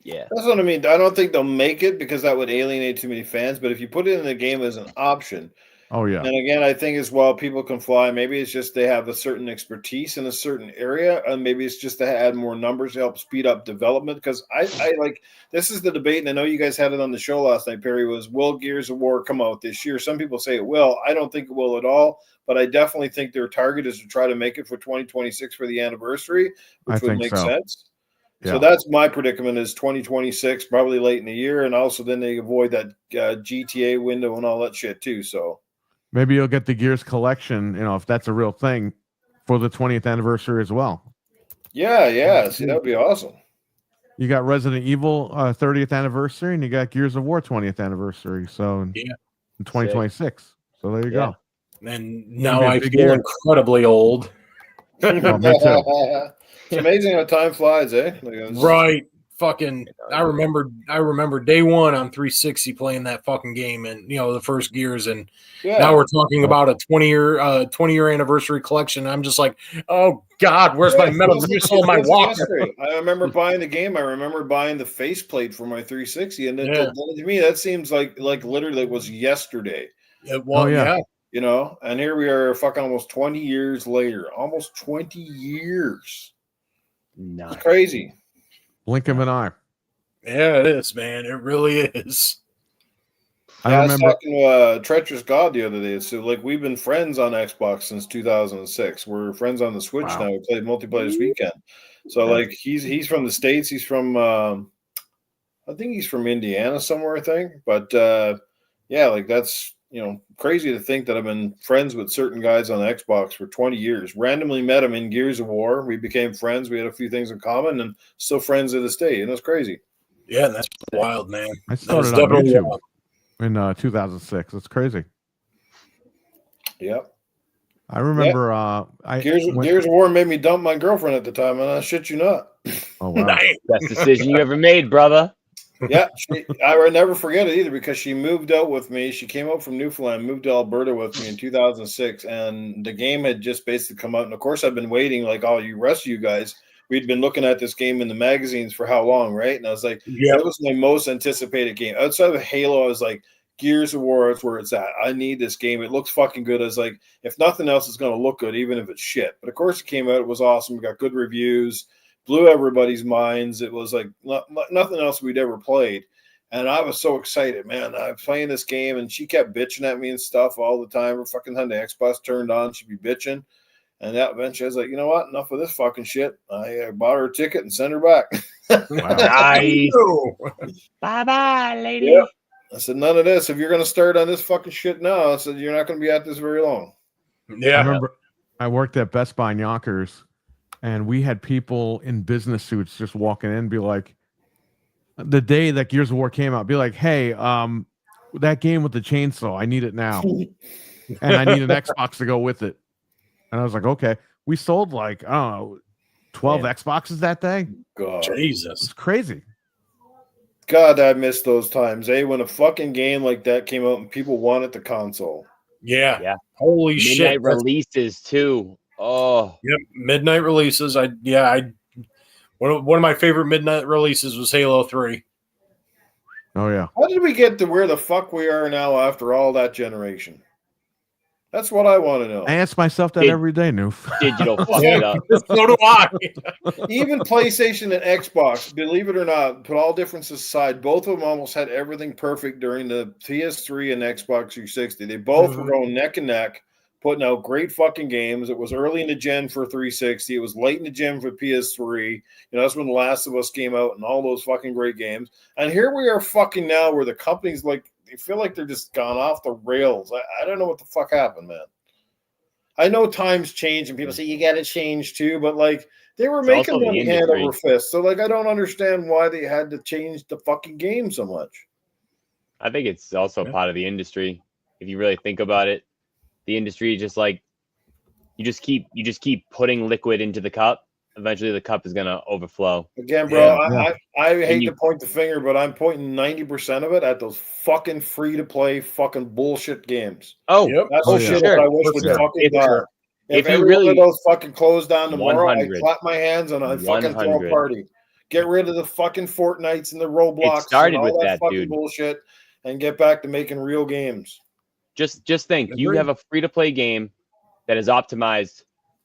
Yeah, that's what I mean. I don't think they'll make it because that would alienate too many fans. But if you put it in the game as an option, and again, I think as well, people can fly. Maybe it's just they have a certain expertise in a certain area, and maybe it's just to add more numbers to help speed up development. Because I like this is the debate, and I know you guys had it on the show last night. Perry, was will Gears of War come out this year? Some people say it will. I don't think it will at all. But I definitely think their target is to try to make it for 2026 for the anniversary, which would make sense. Yeah. So that's my predicament is 2026, probably late in the year. And also then they avoid that GTA window and all that shit too. So maybe you'll get the Gears collection, if that's a real thing, for the 20th anniversary as well. Yeah. See, that would be awesome. You got Resident Evil 30th anniversary and you got Gears of War 20th anniversary. So in 2026. So there you go. And now I feel incredibly old. Me too. It's amazing how time flies, eh? Right. Fucking I remember day one on 360 playing that fucking game and the first Gears, and now we're talking about a 20-year anniversary collection. I'm just like, oh God, where's my Metal Gear Solid, my walker? I remember buying the game. I remember buying the faceplate for my 360, and to me that seems like literally it was yesterday. And here we are fucking almost 20 years later. Almost 20 years. Nice. It's crazy. Blink of an eye. Yeah, it is, man. It really is. I was talking to Treacherous God the other day. So, we've been friends on Xbox since 2006. We're friends on the Switch now. We played multiplayer this weekend. So, he's from the States. He's from, I think he's from Indiana somewhere, I think. But, that's crazy to think that I've been friends with certain guys on Xbox for 20 years. Randomly met them in Gears of War. We became friends. We had a few things in common and still friends to this day. And that's crazy. Yeah, that's wild, man. I started on YouTube in 2006. It's crazy. Yep. I remember Gears of War made me dump my girlfriend at the time, and I shit you not. Oh, wow. Best decision you ever made, brother. Yeah, I would never forget it either because she moved out with me. She came out from Newfoundland, moved to Alberta with me in 2006, and the game had just basically come out. And of course, I've been waiting, like all you rest of you guys. We'd been looking at this game in the magazines for how long, right? And I was like, It was my most anticipated game outside of Halo. I was like, Gears of War is where it's at. I need this game. It looks fucking good. I was like, if nothing else, it's going to look good, even if it's shit. But of course, it came out. It was awesome. We got good reviews. Blew everybody's minds. It was like nothing else we'd ever played. And I was so excited, man. I was playing this game, and she kept bitching at me and stuff all the time. Her fucking time the Xbox turned on, she'd be bitching. And that eventually I was like, you know what? Enough of this fucking shit. I bought her a ticket and sent her back. Wow. Nice. Bye-bye, lady. Yep. I said, none of this. If you're going to start on this fucking shit now, I said, you're not going to be at this very long. Yeah. I remember I worked at Best Buy in Yonkers, and we had people in business suits just walking in and be like, the day that Gears of War came out, be like, hey, that game with the chainsaw, I need it now. And I need an Xbox to go with it. And I was like, okay. We sold like, I don't know, 12 Xboxes that day. God. Jesus. It's crazy. God, I miss those times, when a fucking game like that came out and people wanted the console. Yeah. Holy Midnight shit. releases too. Oh. Yep. Midnight releases. One of my favorite midnight releases was Halo 3. Oh, yeah. How did we get to where the fuck we are now after all that generation? That's what I want to know. I ask myself that every day, Noof. Digital fuck it up. So do I. Even PlayStation and Xbox, believe it or not, put all differences aside, both of them almost had everything perfect during the PS3 and Xbox 360. They both were going neck and neck, putting out great fucking games. It was early in the gen for 360. It was late in the gen for PS3. That's when The Last of Us came out and all those fucking great games. And here we are fucking now where the companies they feel like they're just gone off the rails. I don't know what the fuck happened, man. I know times change and people say you got to change too, but they were making money hand over fist. So I don't understand why they had to change the fucking game so much. I think it's also part of the industry. If you really think about it, the industry just you just keep putting liquid into the cup. Eventually the cup is going to overflow. Again, bro, I hate to point the finger, but I'm pointing 90% of it at those fucking free-to-play fucking bullshit games. Oh, that's the shit that I wish would fucking die. If every one of those fucking closed down tomorrow, I clap my hands and I fucking throw a party. Get rid of the fucking Fortnites and the Roblox and all with that fucking dude. Bullshit and get back to making real games. Just think, you have a free-to-play game that is optimized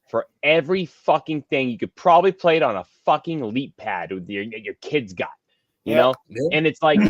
for every fucking thing. You could probably play it on a fucking Leap pad with your kids got, you know? And it's like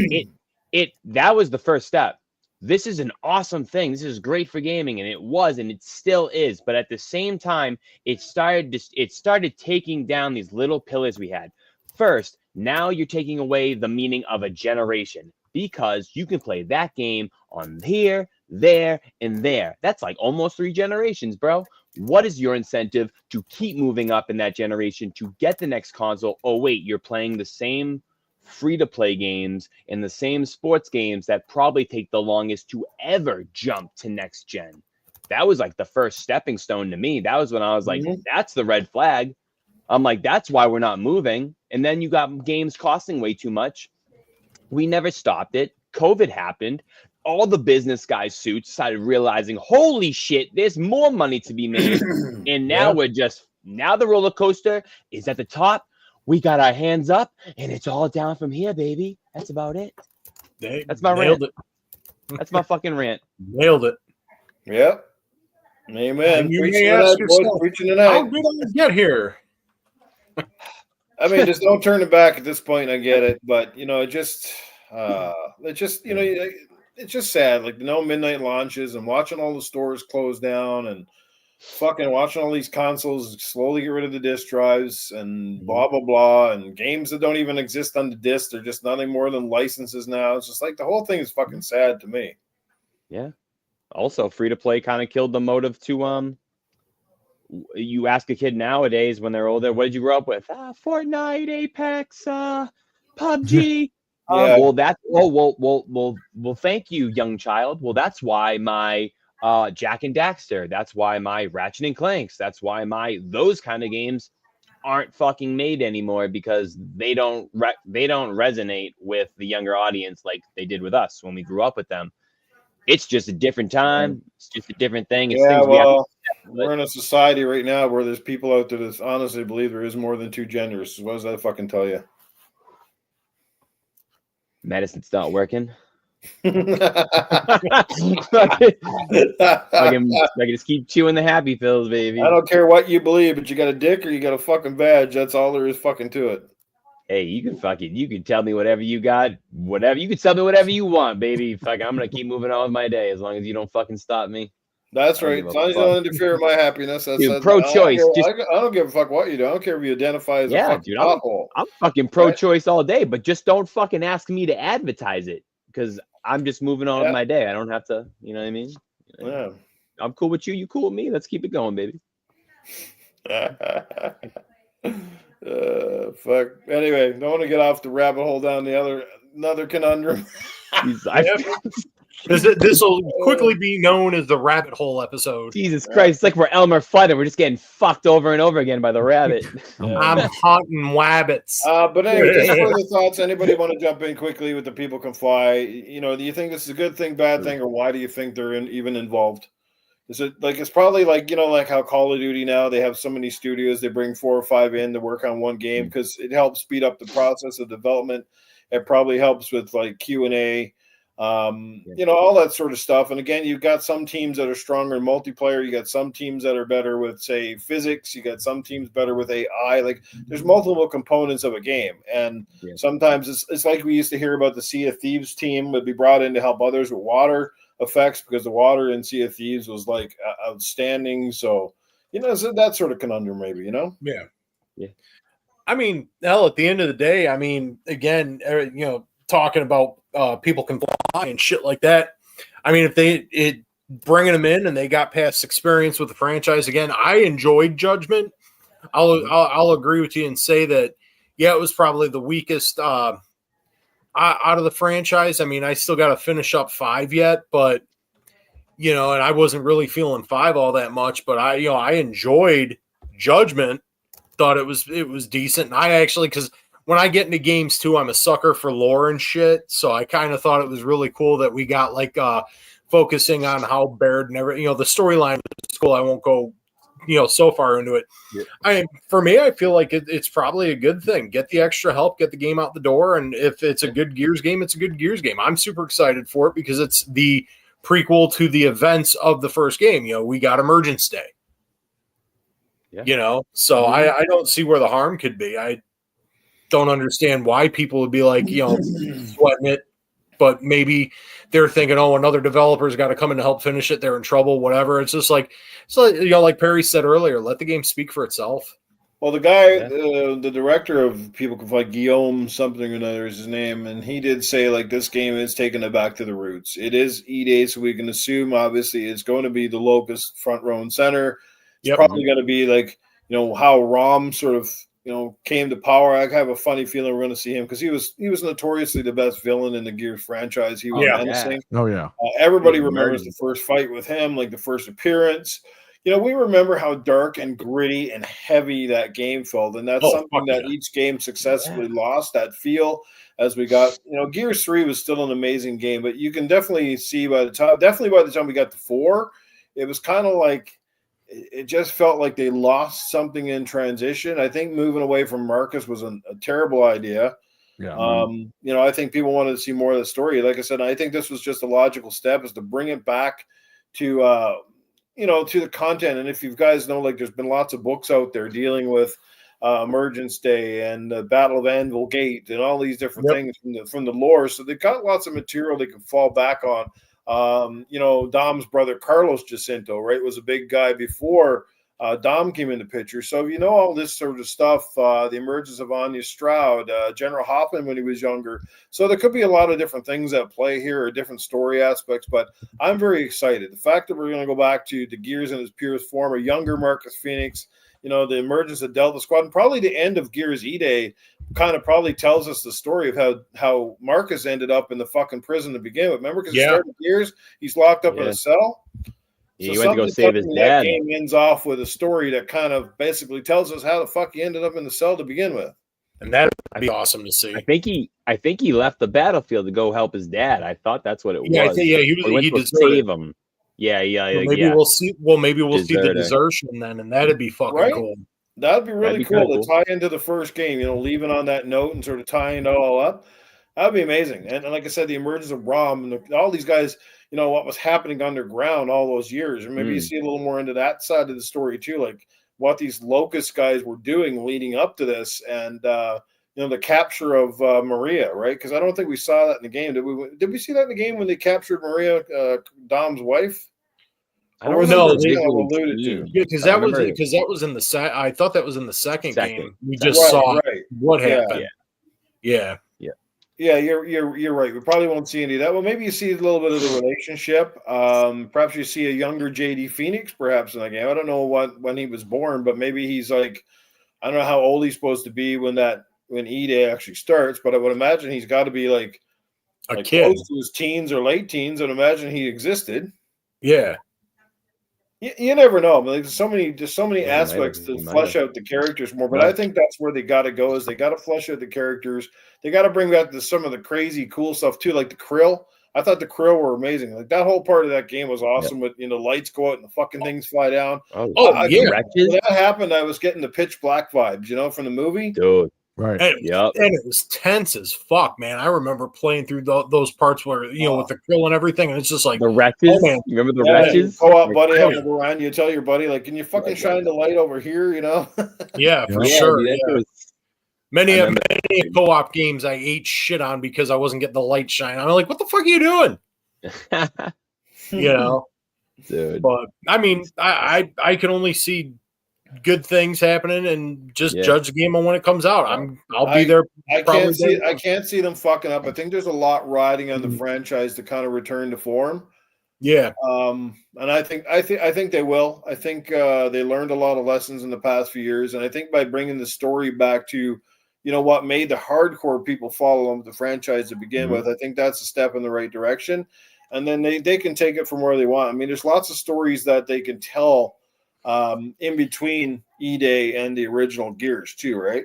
that was the first step. This is an awesome thing. This is great for gaming, and it was, and it still is. But at the same time, it started taking down these little pillars we had. First, now you're taking away the meaning of a generation because you can play that game on here, there, and there. That's like almost 3 generations, bro. What is your incentive to keep moving up in that generation to get the next console? Oh, wait, you're playing the same free-to-play games and the same sports games that probably take the longest to ever jump to next gen. That was like the first stepping stone to me. That was when I was like, that's the red flag. I'm like, that's why we're not moving. And then you got games costing way too much. We never stopped it. COVID happened. All the business guys' suits started realizing, holy shit, there's more money to be made. And now now the roller coaster is at the top. We got our hands up and it's all down from here, baby. That's about it. That's my rant. That's my fucking rant. Nailed it. Yep. Amen. You may ask yourself, how did I get here? I mean, just don't turn it back at this point. I get it. But, it's just sad. Like, no midnight launches and watching all the stores close down and fucking watching all these consoles slowly get rid of the disk drives and blah, blah, blah. And games that don't even exist on the disc. They're just nothing more than licenses now. It's just like the whole thing is fucking sad to me. Yeah. Also, free to play kind of killed the motive to you ask a kid nowadays when they're older, what did you grow up with? Fortnite, Apex, PUBG. Yeah. Well, that's well. Thank you, young child. Well, that's why my Jack and Daxter. That's why my Ratchet and Clanks. That's why my those kind of games aren't fucking made anymore because they don't resonate with the younger audience like they did with us when we grew up with them. It's just a different time. It's just a different thing. It's Yeah, things we have to we're in a society right now where there's people out there that honestly believe there is more than two genders. What does that fucking tell you? Medicine's not working. I I can just keep chewing the happy pills, baby. don't care what you believe, but you got a dick or you got a fucking badge. That's all there is fucking to it. Hey, you can tell me whatever you got, whatever you can tell me whatever you want, baby. Fuck, I'm gonna keep moving on with my day as long as you don't fucking stop me. That's I don't right. give a As long as you fuck. don't interfere with my happiness, Dude, pro-choice. I don't give a fuck what you do. I don't care if you identify as a Yeah, fucking dude, pothole. I'm fucking pro-choice all day, but just don't fucking ask me to advertise it because I'm just moving on with my day. I don't have to, you know what I mean? Yeah. I'm cool with you. You cool with me? Let's keep it going, baby. Fuck. Anyway, don't want to get off the rabbit hole down the another conundrum. This will quickly be known as the rabbit hole episode. Jesus Christ, it's like we're Elmer Fudd and we're just getting fucked over and over again by the rabbit. I'm hunting wabbits. But anyway, just further thoughts. Anybody want to jump in quickly with the people can fly? You know, do you think this is a good thing, bad thing, or why do you think they're even involved? Is it like it's probably like, you know, like how Call of Duty now, they have so many studios, they bring 4 or 5 in to work on one game because it helps speed up the process of development. It probably helps with like Q&A, you know, all that sort of stuff. And again, you've got some teams that are stronger in multiplayer. You got some teams that are better with, say, physics. You got some teams better with AI. Like there's multiple components of a game. And sometimes it's like we used to hear about the Sea of Thieves team would be brought in to help others with water effects because the water in Sea of Thieves was like outstanding. So, you know, so that sort of conundrum maybe, you know? Yeah. I mean, hell, at the end of the day, I mean, again, you know, talking about people can fly and shit like that. I mean, if bringing them in and they got past experience with the franchise, again, I enjoyed Judgment. I'll agree with you and say that, yeah, it was probably the weakest out of the franchise. I mean, I still got to finish up 5 yet, but you know, and I wasn't really feeling 5 all that much, but I enjoyed Judgment. Thought it was decent. And I actually, because when I get into games too, I'm a sucker for lore and shit. So I kind of thought it was really cool that we got like focusing on how Baird and everything, you know, the storyline is cool. I won't go, you know, so far into it. Yeah. For me, I feel like it's probably a good thing. Get the extra help, get the game out the door. And if it's a good Gears game, it's a good Gears game. I'm super excited for it because it's the prequel to the events of the first game. You know, we got Emergence Day. Yeah. You know, so I don't see where the harm could be. I don't understand why people would be like, you know, sweating it, but maybe they're thinking, oh, another developer's got to come in to help finish it. They're in trouble, whatever. It's just like, you know, like Perry said earlier, let the game speak for itself. Well, the guy, the director of People Can Fly, Guillaume something or another is his name, and he did say, like, this game is taking it back to the roots. It is E-Day, so we can assume, obviously, it's going to be the Locust front row and center. It's probably going to be, like, you know, how Rom sort of, you know, came to power. I have a funny feeling we're going to see him because he was notoriously the best villain in the Gears franchise. He was menacing. Oh, yeah. Everybody remembers the first fight with him, like the first appearance. You know, we remember how dark and gritty and heavy that game felt, and that's something that each game successfully lost, that feel as we got, you know, Gears 3 was still an amazing game, but you can definitely see by the time we got to 4, it was kind of like, it just felt like they lost something in transition. I think moving away from Marcus was a terrible idea. Yeah. You know, I think people wanted to see more of the story. Like I said, I think this was just a logical step, is to bring it back to, you know, to the content. And if you guys know, like, there's been lots of books out there dealing with Emergence Day and the Battle of Anvil Gate and all these different things from the lore. So they've got lots of material they can fall back on. You know, Dom's brother Carlos Jacinto, right, was a big guy before Dom came in the picture. So you know all this sort of stuff, the emergence of Anya Stroud, General Hoffman when he was younger. So there could be a lot of different things at play here, or different story aspects. But I'm very excited. The fact that we're going to go back to the Gears in his purest form, a younger Marcus Phoenix, the emergence of Delta Squad, and probably the end of Gears E-Day kind of probably tells us the story of how Marcus ended up in the fucking prison to begin with. Remember, because he started Gears, he's locked up in a cell. So he went to go save his dad. That game ends off with a story that kind of basically tells us how the fuck he ended up in the cell to begin with. And that'd be awesome to see. I think he left the battlefield to go help his dad. I thought that's what it was. He went to save him. Yeah. Maybe we'll see. Well, maybe we'll see the desertion then, and that'd be fucking cool. That'd be really cool to tie into the first game. Leaving on that note and sort of tying it all up. That'd be amazing. And like I said, the emergence of Rom and all these guys. What was happening underground all those years. And maybe you see a little more into that side of the story too, like what these Locust guys were doing leading up to this, and the capture of Maria, right? Because I don't think we saw that in the game. Did we see that in the game when they captured Maria, Dom's wife? I don't know. Alluded to because that was in the I thought that was in the second game. We just saw what happened. Yeah. Yeah, you're right. We probably won't see any of that. Well, maybe you see a little bit of the relationship. Perhaps you see a younger JD Phoenix, perhaps in the game. I don't know when he was born, but maybe he's like, I don't know how old he's supposed to be when E-Day actually starts. But I would imagine he's got to be like a kid, close to his teens or late teens. I'd imagine he existed. Yeah. You never know. But there's so many aspects to flesh out the characters more. But I think that's where they got to go. Is they got to flesh out the characters. They got to bring back some of the crazy, cool stuff too, like the Krill. I thought the Krill were amazing. Like that whole part of that game was awesome. With lights go out and the fucking things fly down. Yeah. When that happened, I was getting the Pitch Black vibes, from the movie. Dude. Right. And it was tense as fuck, man. I remember playing through those parts where, with the Krill and everything, and it's just like the wretches. Man. You remember the wretches? Go out, buddy. I'm gonna go around. You tell your buddy, like, can you fucking shine the light over here? Yeah, for sure. Many co-op games I ate shit on because I wasn't getting the light shine. I'm like, what the fuck are you doing? Dude. But I mean, I can only see good things happening and just judge the game on when it comes out. I'll be there. I can't see them fucking up. I think there's a lot riding on the franchise to kind of return to form. Yeah. And I think they will. I think they learned a lot of lessons in the past few years, and I think by bringing the story back to what made the hardcore people follow them with the franchise to begin with, I think that's a step in the right direction. And then they can take it from where they want. I mean, there's lots of stories that they can tell in between E-Day and the original Gears too, right?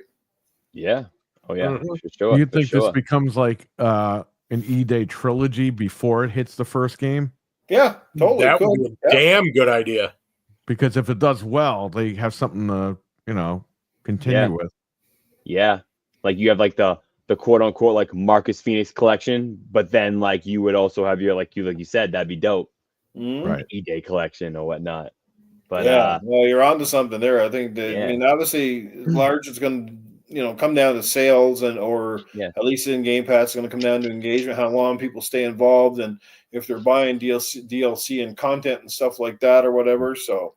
Yeah. Oh yeah. Mm-hmm. For sure. You think this becomes like an E-Day trilogy before it hits the first game? Yeah, totally. That would be a damn good idea. Because if it does well, they have something to, continue with. Yeah. Like you have like the quote unquote like Marcus Phoenix collection, but then like you would also have your like you said, that'd be dope. Right. E-Day collection or whatnot. But well, you're onto something there. I think that I mean, obviously, large is going to come down to sales or at least in Game Pass, it's going to come down to engagement, how long people stay involved, and if they're buying DLC and content and stuff like that or whatever. So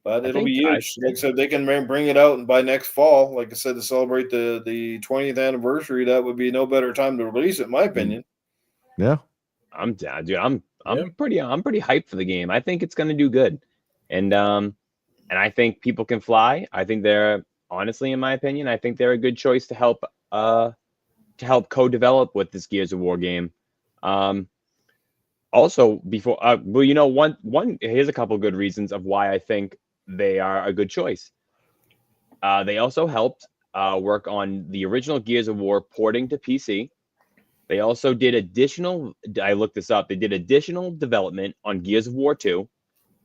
but it'll be huge. Like I said, they can bring it out and by next fall, like I said, to celebrate the 20th anniversary. That would be no better time to release it, in my opinion. Yeah, I'm down, dude. I'm pretty hyped for the game. I think it's going to do good, and I think people can fly. I think they're honestly, in my opinion, I think they're a good choice to help co-develop with this Gears of War game. Also, before here's a couple good reasons of why I think they are a good choice. They also helped work on the original Gears of War porting to PC. They also did I looked this up, they did additional development on Gears of War 2,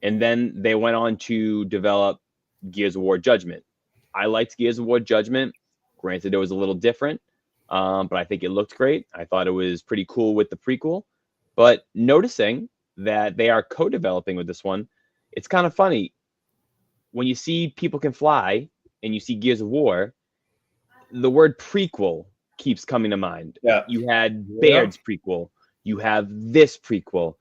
and then they went on to develop Gears of War Judgment. I liked Gears of War Judgment. Granted, it was a little different, but I think it looked great. I thought it was pretty cool with the prequel. But noticing that they are co-developing with this one, it's kind of funny. When you see People Can Fly and you see Gears of War, the word prequel keeps coming to mind. Yeah. You had Baird's prequel. You have this prequel.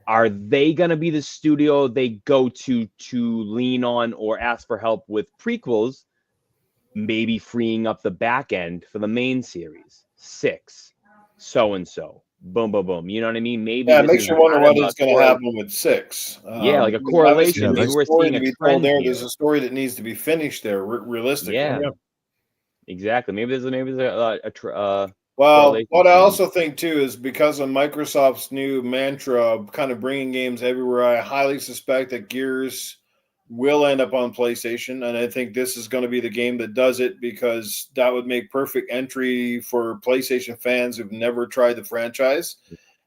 are they going to be the studio they go to lean on or ask for help with prequels, maybe freeing up the back end for the main series? 6, so-and-so. Boom, boom, boom. You know what I mean? Maybe Yeah, it this makes is you wonder kind of what is going to happen with 6. Yeah, like a Obviously, correlation. Yeah, Maybe there's a we're story seeing to a be told trend there. here. There's a story that needs to be finished there, realistically. Yeah, exactly. Maybe there's a Well, correlation what I trend. also think too is because of Microsoft's new mantra of kind of bringing games everywhere, I highly suspect that Gears will end up on PlayStation, and I think this is going to be the game that does it because that would make perfect entry for PlayStation fans who've never tried the franchise.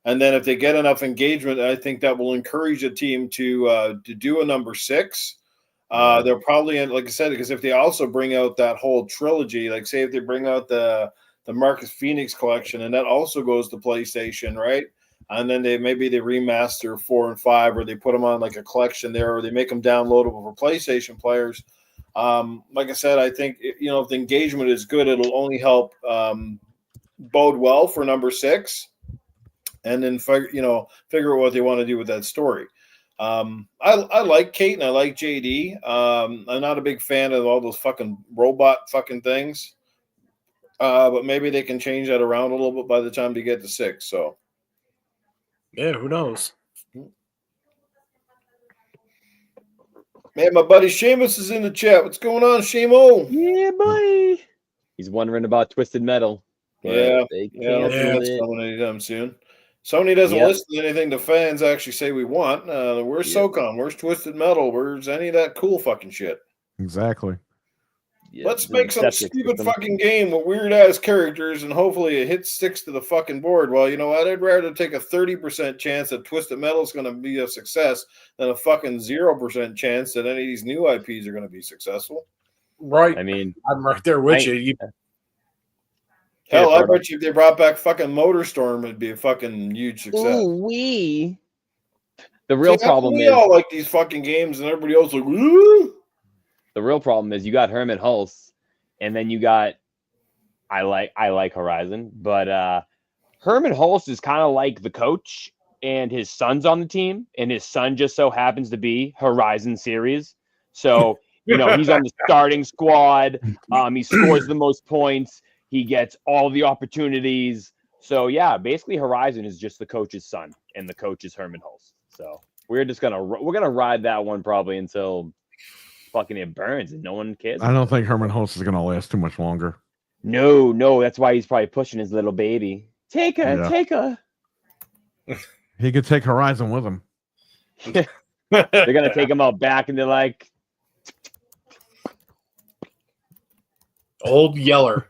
And then if they get enough engagement, I think that will encourage a team to do a number 6. They'll probably, like I said, because if they also bring out that whole trilogy, like say if they bring out the Marcus Phoenix collection, and that also goes to PlayStation, right? And then they remaster 4 and 5, or they put them on like a collection there, or they make them downloadable for PlayStation players. Like I said, I think if the engagement is good, it'll only help bode well for number 6, and then figure out what they want to do with that story. I like Kate and I like JD. I'm not a big fan of all those fucking robot fucking things. But maybe they can change that around a little bit by the time they get to 6. So, yeah, who knows? Man, my buddy Seamus is in the chat. What's going on, Shamo? Yeah, buddy. He's wondering about Twisted Metal. Yeah, they canceled it. coming anytime soon. Sony doesn't listen to anything the fans actually say we want. Where's SOCOM? Where's Twisted Metal? Where's any of that cool fucking shit? Exactly. Let's make some stupid fucking game with weird ass characters, and hopefully it sticks to the fucking board. Well, you know what? I'd rather take a 30% chance that Twisted Metal is going to be a success than a fucking 0% chance that any of these new IPs are going to be successful. Right. I mean, I'm right there with you. Hell, I bet you if they brought back fucking MotorStorm, it'd be a fucking huge success. Ooh-wee. The real problem we is all like these fucking games, and everybody else like, woo! The real problem is you got Herman Hulse, and then you got I like Horizon, but Herman Hulse is kind of like the coach, and his son's on the team, and his son just so happens to be Horizon series. So he's on the starting squad. He scores the most points. He gets all the opportunities. So yeah, basically Horizon is just the coach's son, and the coach is Herman Hulse. So we're gonna ride that one probably until fucking it burns and no one cares. I don't think Herman Hulse is going to last too much longer. No, that's why he's probably pushing his little baby. Take her. He could take Horizon with him. They're gonna take him out back, and they're like, Old Yeller.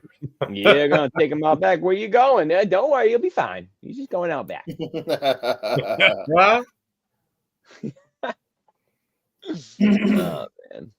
"Yeah, they're gonna take him out back. Where you going? Don't worry, you'll be fine. He's just going out back." Huh? Oh, man.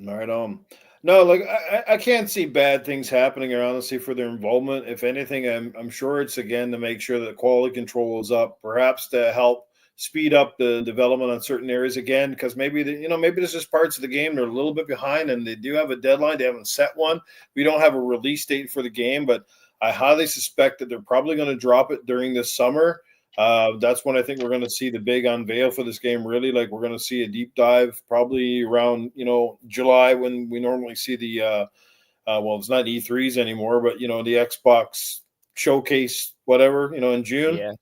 Right on. No, like I can't see bad things happening here, honestly, for their involvement. If anything, I'm sure it's again to make sure that quality control is up, perhaps to help speed up the development on certain areas again, because maybe there's just parts of the game they're a little bit behind, and they do have a deadline. They haven't set one. We don't have a release date for the game, but I highly suspect that they're probably going to drop it during this summer. That's when I think we're going to see the big unveil for this game. Really, like we're going to see a deep dive probably around July, when we normally see the well, it's not E3s anymore, but the Xbox showcase, whatever, in June. Yeah.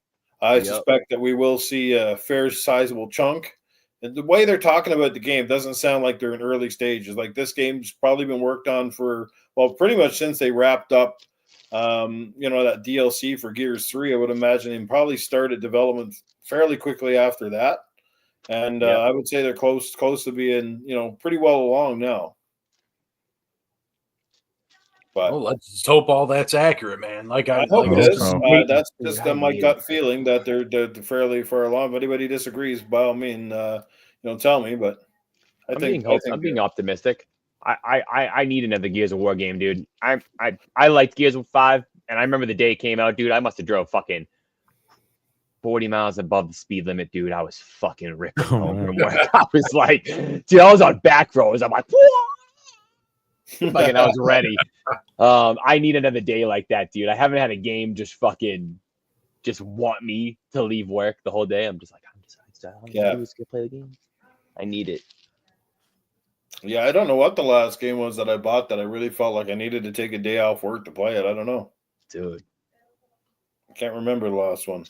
I suspect that we will see a fair sizable chunk. And the way they're talking about the game doesn't sound like they're in early stages. Like this game's probably been worked on for pretty much since they wrapped up that DLC for Gears 3. I would imagine they probably started development fairly quickly after that. And I would say they're close to being, pretty well along now. But let's just hope all that's accurate, man. Like I hope it is. so. That's just my gut feeling that they're fairly far along. If anybody disagrees, by all means, tell me. But I'm being optimistic. I need another Gears of War game, dude. I liked Gears of 5, and I remember the day it came out, dude. I must have drove fucking 40 miles above the speed limit, dude. I was fucking ripping home from work. I was like, dude, I was on back rows. I'm like, fucking, I was ready. I need another day like that, dude. I haven't had a game just fucking just want me to leave work the whole day. I'm just like, I'm just gonna play the game. I need it. Yeah, I don't know what the last game was that I bought that I really felt like I needed to take a day off work to play it. I don't know. Dude. I can't remember the last one.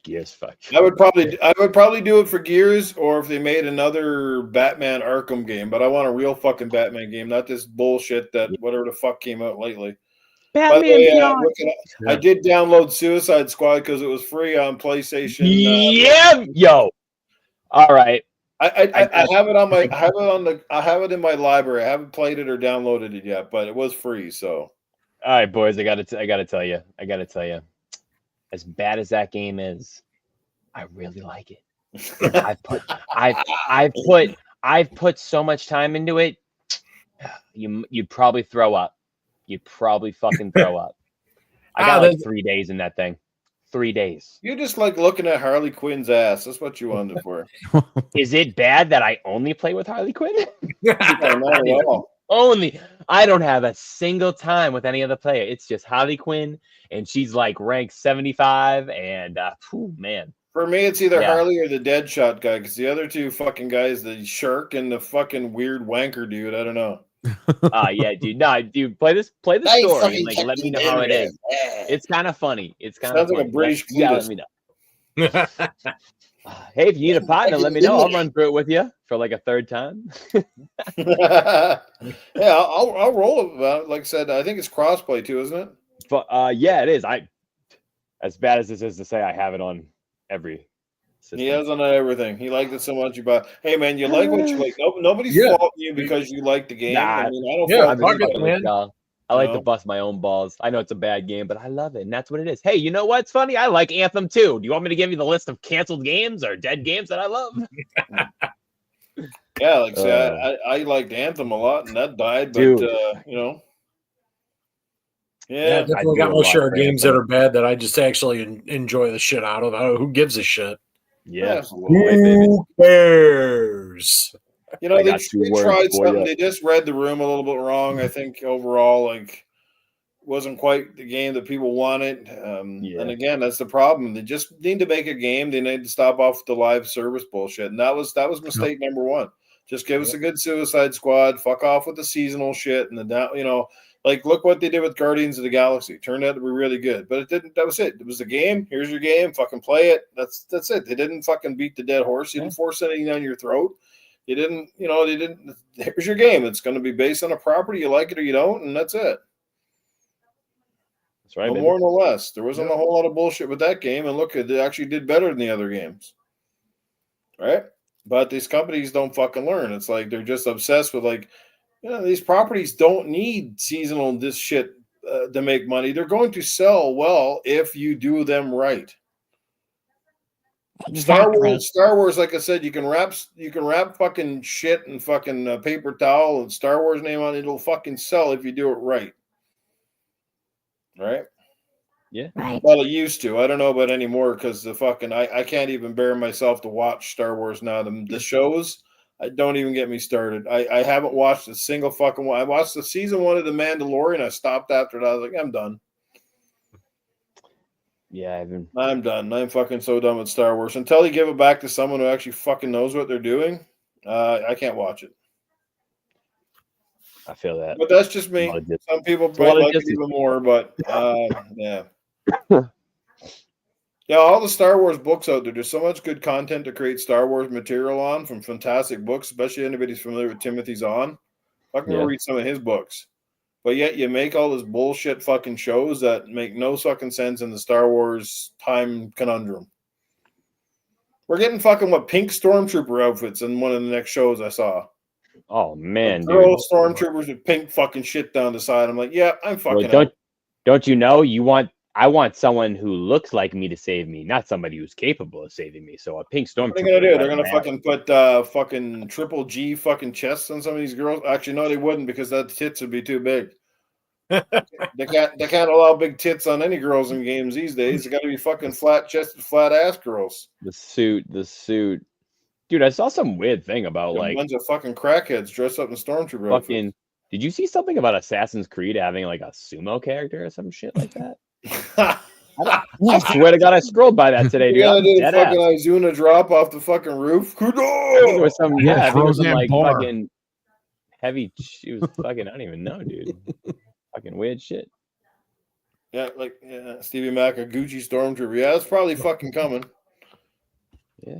Gears, fuck. I would probably do it for Gears, or if they made another Batman Arkham game. But I want a real fucking Batman game, not this bullshit that whatever the fuck came out lately. Batman Beyond. I did download Suicide Squad because it was free on PlayStation. Yo. All right. I have it on my I have it in my library. I haven't played it or downloaded it yet, but it was free. So, all right, boys, I gotta tell you, as bad as that game is, I really like it. I've put so much time into it. You'd probably throw up. You'd probably fucking throw up. I got like 3 days in that thing. 3 days. You just like looking at Harley Quinn's ass. That's what you wanted for. Is it bad that I only play with Harley Quinn? Not at all. Only. I don't have a single time with any other player. It's just Harley Quinn, and she's like ranked 75. And man. For me, it's either Harley or the Deadshot guy, because the other two fucking guys, the Shark and the fucking weird wanker dude, I don't know. Yeah, dude. No, dude, play the story and like let me know how it is. It's kind of funny. It's kind of like a British. Yeah, let me know. Hey, if you need a partner, let me know. I'll run through it with you for like a third time. Yeah, I'll roll it. Like I said, I think it's crossplay too, isn't it? But yeah, it is. As bad as this is to say, I have it on every system. He has on everything. He liked it so much. You buy. Hey man, you like what you like. Nobody's faulting you because you like the game. Nah, I mean, I don't fault you, man. I like to bust my own balls. I know it's a bad game, but I love it, and that's what it is. Hey, you know what's funny? I like Anthem too. Do you want me to give you the list of canceled games or dead games that I love? Yeah, like say, I liked Anthem a lot, and that died. But you know, I definitely got my share of games that are bad that I just actually enjoy the shit out of. Who gives a shit? Yeah, who cares? You know, they tried something. They just read the room a little bit wrong. I think overall, like, wasn't quite the game that people wanted. And again, that's the problem. They just need to make a game. They need to stop off the live service bullshit. And that was mistake number one. Just give us a good Suicide Squad. Fuck off with the seasonal shit. And like, look what they did with Guardians of the Galaxy. Turned out to be really good. But it didn't. That was it. It was the game. Here's your game. Fucking play it. That's it. They didn't fucking beat the dead horse. You didn't force anything down your throat. You didn't, they didn't. Here's your game. It's going to be based on a property. You like it or you don't, and that's it. That's right. No more, no less. There wasn't a whole lot of bullshit with that game, and look, it actually did better than the other games. Right? But these companies don't fucking learn. It's like they're just obsessed with, like, these properties don't need seasonal this shit to make money. They're going to sell well if you do them right. Exactly. Star Wars, like I said, you can wrap fucking shit and fucking paper towel and Star Wars name on it. It'll fucking sell if you do it right. Right? Yeah. Right. Well, it used to. I don't know about anymore because the fucking I can't even bear myself to watch Star Wars now. The shows, don't even get me started. I haven't watched a single fucking one. I watched the season 1 of The Mandalorian. I stopped after that. I was like, I'm done. Yeah, I'm done. I'm fucking so done with Star Wars. Until you give it back to someone who actually fucking knows what they're doing, I can't watch it. I feel that. But that's just me. Some people might like it even more, but yeah. Yeah, all the Star Wars books out there, there's so much good content to create Star Wars material on from fantastic books, especially anybody's familiar with Timothy Zahn. I can go read some of his books. But yet you make all this bullshit fucking shows that make no fucking sense in the Star Wars time conundrum. We're getting fucking pink stormtrooper outfits in one of the next shows I saw. Oh man, girl stormtroopers with pink fucking shit down the side. I'm like, yeah, I'm fucking. Well, don't you know I want someone who looks like me to save me, not somebody who's capable of saving me. So a pink stormtrooper. What are they gonna do? They're gonna fucking put fucking triple G fucking chests on some of these girls. Actually, no, they wouldn't because that tits would be too big. They can't allow big tits on any girls in games these days. They got to be fucking flat chested, flat ass girls. The suit, dude. I saw some weird thing about a bunch of fucking crackheads dressed up in stormtrooper outfits. Did you see something about Assassin's Creed having like a sumo character or some shit like that? I swear to God, I scrolled by that today, dude. Yeah, I I'm did a dead fucking ass. Izuna drop off the fucking roof. I think there was some, Yeah, I it's think it was some Roseanne like Barr. fucking heavy. She was fucking. I don't even know, dude. Fucking weird shit. Yeah, Stevie Mac, a Gucci stormtrooper. Yeah, that's probably fucking coming. Yeah.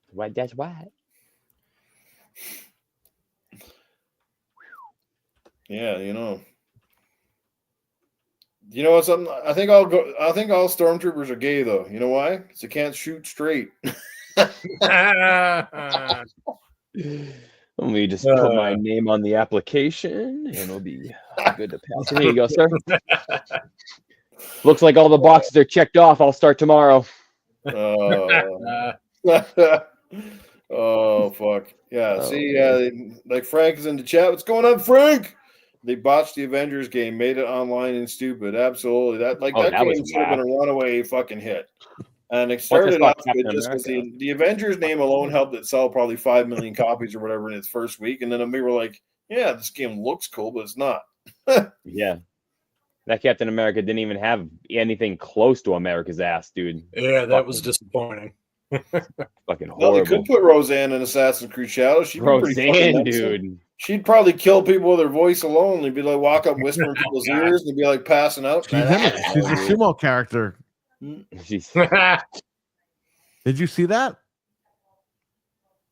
White. That's white. Yeah, you know. You know what? Something I think all stormtroopers are gay though. You know why? Because they can't shoot straight. Let me just put my name on the application, and we'll be good to pass. Here you go, sir. Looks like all the boxes are checked off. I'll start tomorrow. Oh fuck. Yeah. See, like Frank is in the chat. What's going on, Frank? They botched the Avengers game, made it online and stupid. Absolutely. That game should have been a runaway fucking hit. And it started off good just because the Avengers name alone helped it sell probably 5 million copies or whatever in its first week. And then we were like, yeah, this game looks cool, but it's not. Yeah. That Captain America didn't even have anything close to America's ass, dude. Yeah, that was disappointing. Fucking horrible. Well, they could put Roseanne in Assassin's Creed Shadows. Roseanne, dude. She'd probably kill people with her voice alone. They'd be like, walk up, whispering people's ears, and they'd be like passing out. She's a sumo character. Did you see that?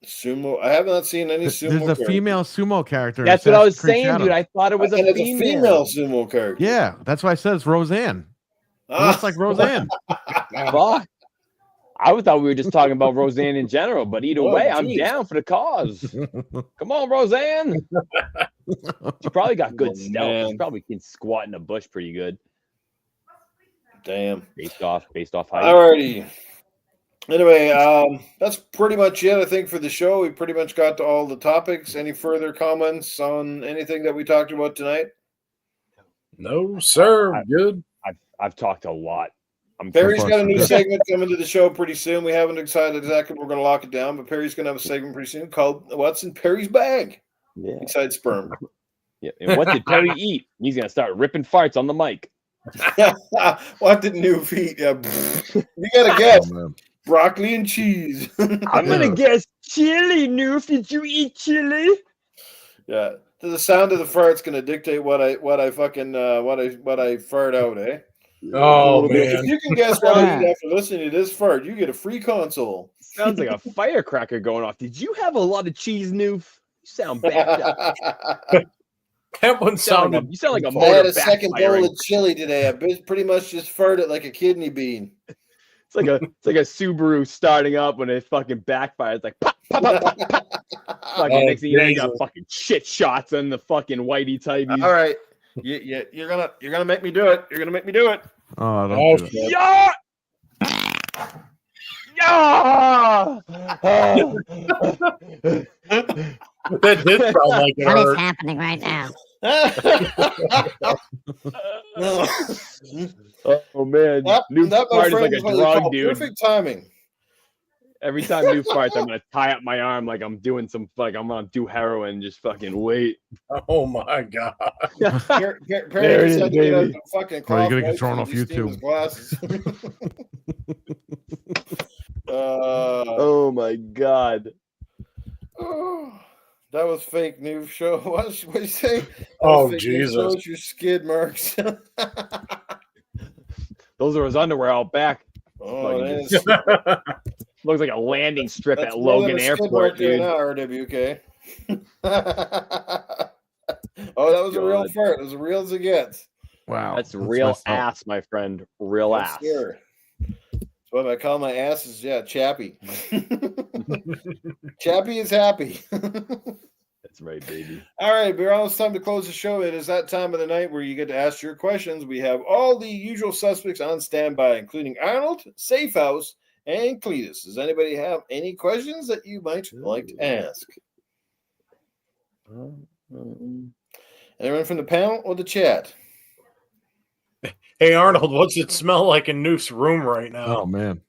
Sumo. I have not seen any sumo. There's a female sumo character. That's what I was saying, dude. I thought it was a female sumo character. Yeah, that's why I said it's Roseanne. It looks like Roseanne. Fuck. I thought we were just talking about Roseanne in general, but either way, I'm down for the cause. Come on, Roseanne. She probably got good stealth. Man. She probably can squat in a bush pretty good. Damn. Based off height. Alrighty. Anyway, that's pretty much it, I think, for the show. We pretty much got to all the topics. Any further comments on anything that we talked about tonight? No, sir. Good. I've talked a lot. Perry's got a new segment coming to the show pretty soon. We haven't decided exactly we're going to lock it down, but Perry's going to have a segment pretty soon called "What's in Perry's Bag?" Yeah. Besides sperm. Yeah. And what did Perry eat? He's going to start ripping farts on the mic. What did Noof eat? Yeah. You got to guess. Broccoli and cheese. I'm going to guess chili, Noof. Did you eat chili? Yeah. The sound of the fart's going to dictate what I fart out, eh? Oh, man. If you can guess what I eat after listening to this fart, you get a free console. Sounds like a firecracker going off. Did you have a lot of cheese, Noof? You sound backed up. That one sounded. You sound like a motor. I had a second bowl of chili today. I pretty much just farted like a kidney bean. It's like a Subaru starting up when it fucking backfires. It's like pop, pop, pop, pop, pop. Fucking next thing you know, you got fucking shit shots on the fucking whitey tighties. All right. Yeah, you're gonna make me do it. You're gonna make me do it. Oh, don't do it. Yeah! Yeah! That did sound like it What is hurt. happening right now? Oh man, new fart is like a drug, dude. Perfect timing. Every time new farts, I'm gonna tie up my arm like I'm doing I'm gonna do heroin. Just fucking wait. Oh my god! Perry There it is, baby. Fucking Or you're gonna get thrown off YouTube. Oh my god. That was fake news show. What did you say? Oh Jesus! Shows your skid marks. Those are his underwear out back. Oh, Looks like a landing strip that's at Logan Airport, right dude. now, RWK. Oh, that was a real fart. It was as real as it gets. Wow. That's real ass, my friend. Real ass. Sure. That's what I call my asses. Yeah, Chappy. Chappy is happy. That's right, baby. All right, we're almost time to close the show. It is that time of the night where you get to ask your questions. We have all the usual suspects on standby, including Arnold, Safehouse, and Cletus. Does anybody have any questions that you might like to ask? Anyone from the panel or the chat? Hey Arnold, what's it smell like in Noof's room right now? Oh man.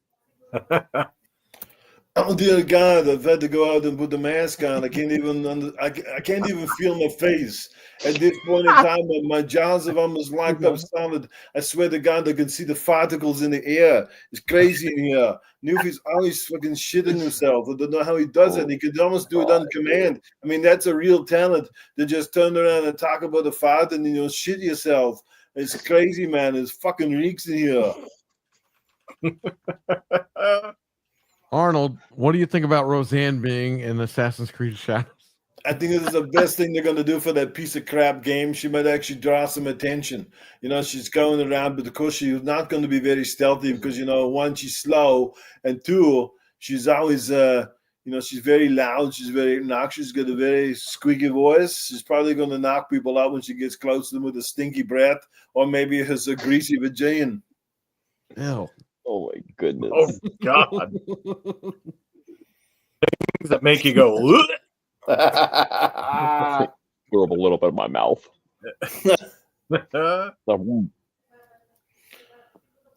Oh dear God! I've had to go out and put the mask on. I can't even. I can't even feel my face at this point in time. My jaws have almost locked up solid. I swear to God, I can see the particles in the air. It's crazy in here. Newfie's always fucking shitting himself. I don't know how he does it. He could almost do it on command. I mean, that's a real talent to just turn around and talk about the fart and shit yourself. It's crazy, man. It's fucking reeks in here. Arnold, what do you think about Roseanne being in Assassin's Creed Shadows? I think this is the best thing they're going to do for that piece of crap game. She might actually draw some attention. She's going around, but of course she's not going to be very stealthy because, one, she's slow, and two, she's always, she's very loud. She's very obnoxious. She's got a very squeaky voice. She's probably going to knock people out when she gets close to them with a stinky breath, or maybe has a greasy vagina. Ew. Oh my goodness. Oh God. Things that make you go Threw up a little bit in my mouth.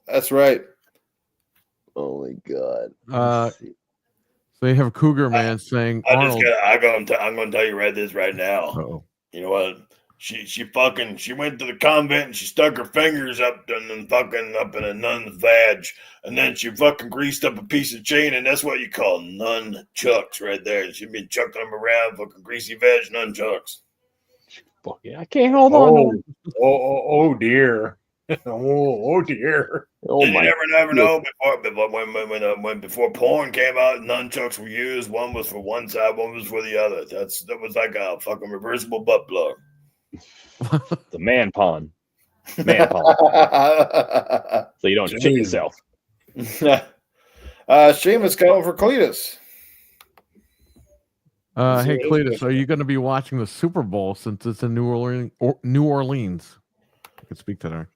That's right. Oh my God. So you have Cougar Man saying, Arnold. I'm going to tell you this right now. Uh-oh. You know what? She went to the convent and she stuck her fingers up in a nun's vag, and then she fucking greased up a piece of chain, and that's what you call nunchucks right there. She'd been chucking them around, fucking greasy vag nunchucks. Fuck yeah, I can't hold on. Oh dear. Oh dear. Oh and my. You never know. Before porn came out, nunchucks were used. One was for one side, one was for the other. That was like a fucking reversible butt plug. The man pawn. Man pawn. So you don't shit yourself. Seamus calling for Cletus. Hey Cletus, are you going to be watching the Super Bowl since it's in New Orleans? I can speak to that.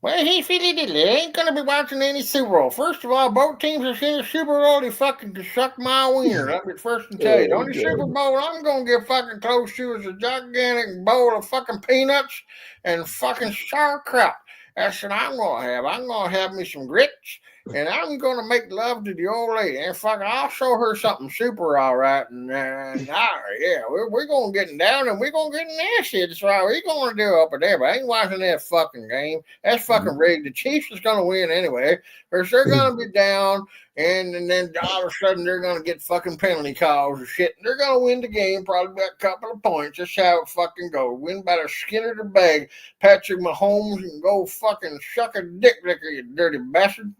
Well, he ain't gonna be watching any Super Bowl. First of all, both teams are in the Super Bowl. They fucking can suck my wiener. Let me first tell you. The only Super Bowl I'm gonna get fucking close to is a gigantic bowl of fucking peanuts and fucking sauerkraut. That's what I'm gonna have. I'm gonna have me some grits, and I'm gonna make love to the old lady. And fucking, I'll show her something super all right. And we're gonna get down and we're gonna get nasty. That's right. We're gonna do up there. But I ain't watching that fucking game. That's fucking rigged. The Chiefs is gonna win anyway, because they're gonna be down. And then all of a sudden they're going to get fucking penalty calls and shit. They're going to win the game probably by a couple of points. That's how it fucking goes. Win by the skin of the bag. Patrick Mahomes and go fucking suck a dick licker, you dirty bastard.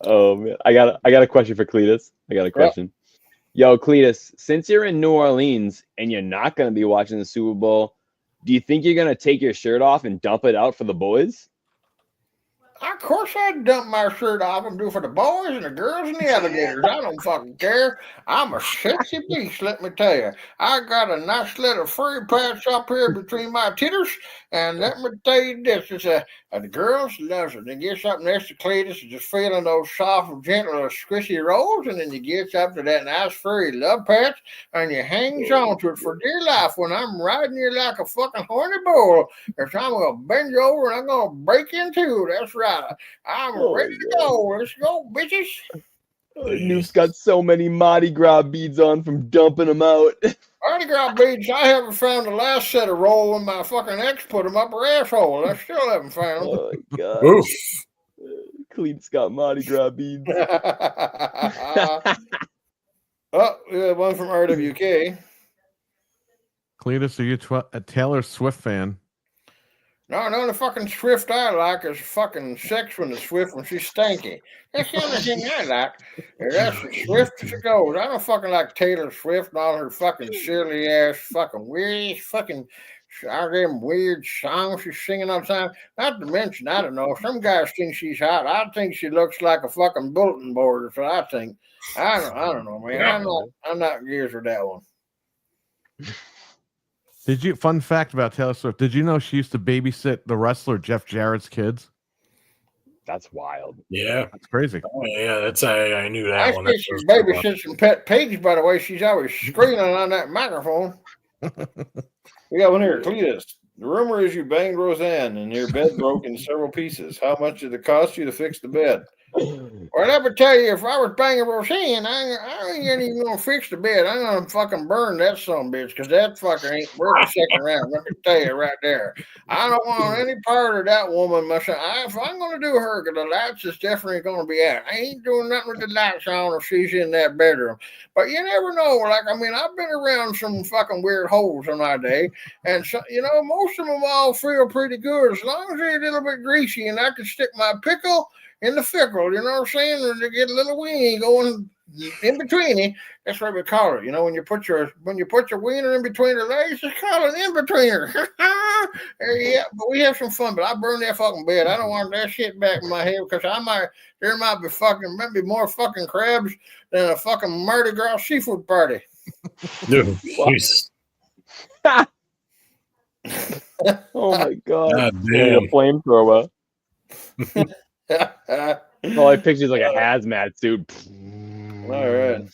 Oh man, I got a question for Cletus. I got a question. Yo, Cletus, since you're in New Orleans and you're not going to be watching the Super Bowl, do you think you're going to take your shirt off and dump it out for the boys? Of course I'd dump my shirt off and do it for the boys and the girls and the alligators. I don't fucking care. I'm a sexy beast, let me tell you. I got a nice little furry patch up here between my titters, and let me tell you this. The girls love it. They get something next to Cletus and just feeling those soft, gentle, squishy rolls, and then you get up to that nice furry love patch, and you hangs on to it for dear life when I'm riding you like a fucking horny bull. Because I'm going to bend you over and I'm going to break in two. That's right. I'm ready to go. Let's go, bitches. Noof's got so many Mardi Gras beads on from dumping them out. Mardi Gras beads, I haven't found the last set of roll when my fucking ex put them up her asshole. I still haven't found them. Oh, my God. Cletus got Mardi Gras beads. Oh, we have one from RWK. Cletus, are you a Taylor Swift fan? No, the only fucking Swift I like is fucking sex when the Swift when she's stanky. That's the only thing I like. And that's the Swift as it goes. I don't fucking like Taylor Swift and all her fucking silly ass fucking weird fucking all them weird songs she's singing all the time. Not to mention, I don't know, some guys think she's hot. I think she looks like a fucking bulletin board. That's what I think. I don't know, man. I'm not gears with that one. Fun fact about Taylor Swift, did you know she used to babysit the wrestler Jeff Jarrett's kids? That's wild. Yeah. That's crazy. Oh, yeah, I knew that one. She's babysits some pet pigs, by the way. She's always screaming on that microphone. We got one here, Cletus. The rumor is you banged Roseanne and your bed broke in several pieces. How much did it cost you to fix the bed? Well, let me tell you, if I was banging Roseanne, I ain't even gonna fix the bed. I'm gonna fucking burn that son of a bitch because that fucker ain't worth the second round. Let me tell you right there. I don't want any part of that woman myself. If I'm gonna do her, because the lights is definitely gonna be out. I ain't doing nothing with the lights on if she's in that bedroom. But you never know. Like, I mean, I've been around some fucking weird holes in my day, and so, you know, most of them all feel pretty good as long as they're a little bit greasy, and I can stick my pickle in the fickle, you know what I'm saying? And they get a little weenie going in between it. That's what we call it. You know, when you put your wiener in between the legs, just call it in betweener. Yeah, but we have some fun. But I burned that fucking bed. I don't want that shit back in my head because there might be more fucking crabs than a fucking Mardi Gras seafood party. Dude, jeez. Oh my god! God A damn. flamethrower. All I picture is like a hazmat suit. All right.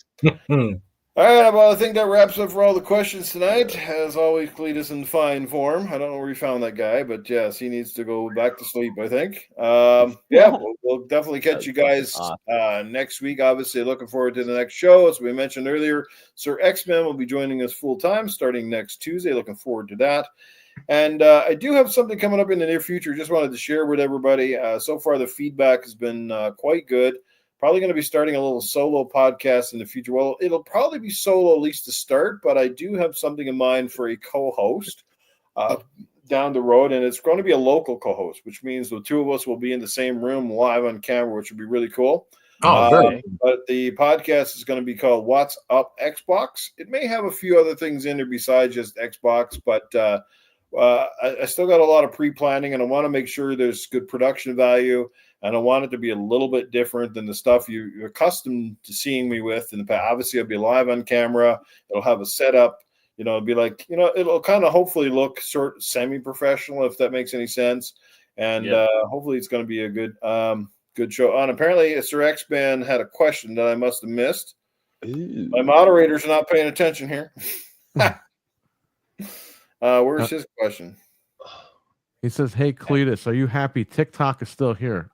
All right, well, I think that wraps up for all the questions tonight. As always, Cletus in fine form. I don't know where you found that guy, but yes, he needs to go back to sleep, I think. Yeah, we'll definitely catch you guys next week. Obviously, looking forward to the next show. As we mentioned earlier, Sir X-Men will be joining us full-time starting next Tuesday. Looking forward to that. And I do have something coming up in the near future. Just wanted to share with everybody. So far, the feedback has been quite good. Probably going to be starting a little solo podcast in the future. Well, it'll probably be solo at least to start, but I do have something in mind for a co-host down the road, and it's going to be a local co-host, which means the two of us will be in the same room live on camera, which would be really cool. Very. But the podcast is going to be called What's Up Xbox. It may have a few other things in there besides just Xbox, but I still got a lot of pre-planning, and I want to make sure there's good production value. And I want it to be a little bit different than the stuff you're accustomed to seeing me with in the past. Obviously, I'll be live on camera. It'll have a setup. You know, it'll be like, you know, it'll kind of hopefully look sort of semi-professional, if that makes any sense. And hopefully it's going to be a good show. And apparently, Sir X-Man had a question that I must have missed. Ooh. My moderators are not paying attention here. Where's his question? He says, "Hey, Cletus, are you happy TikTok is still here?"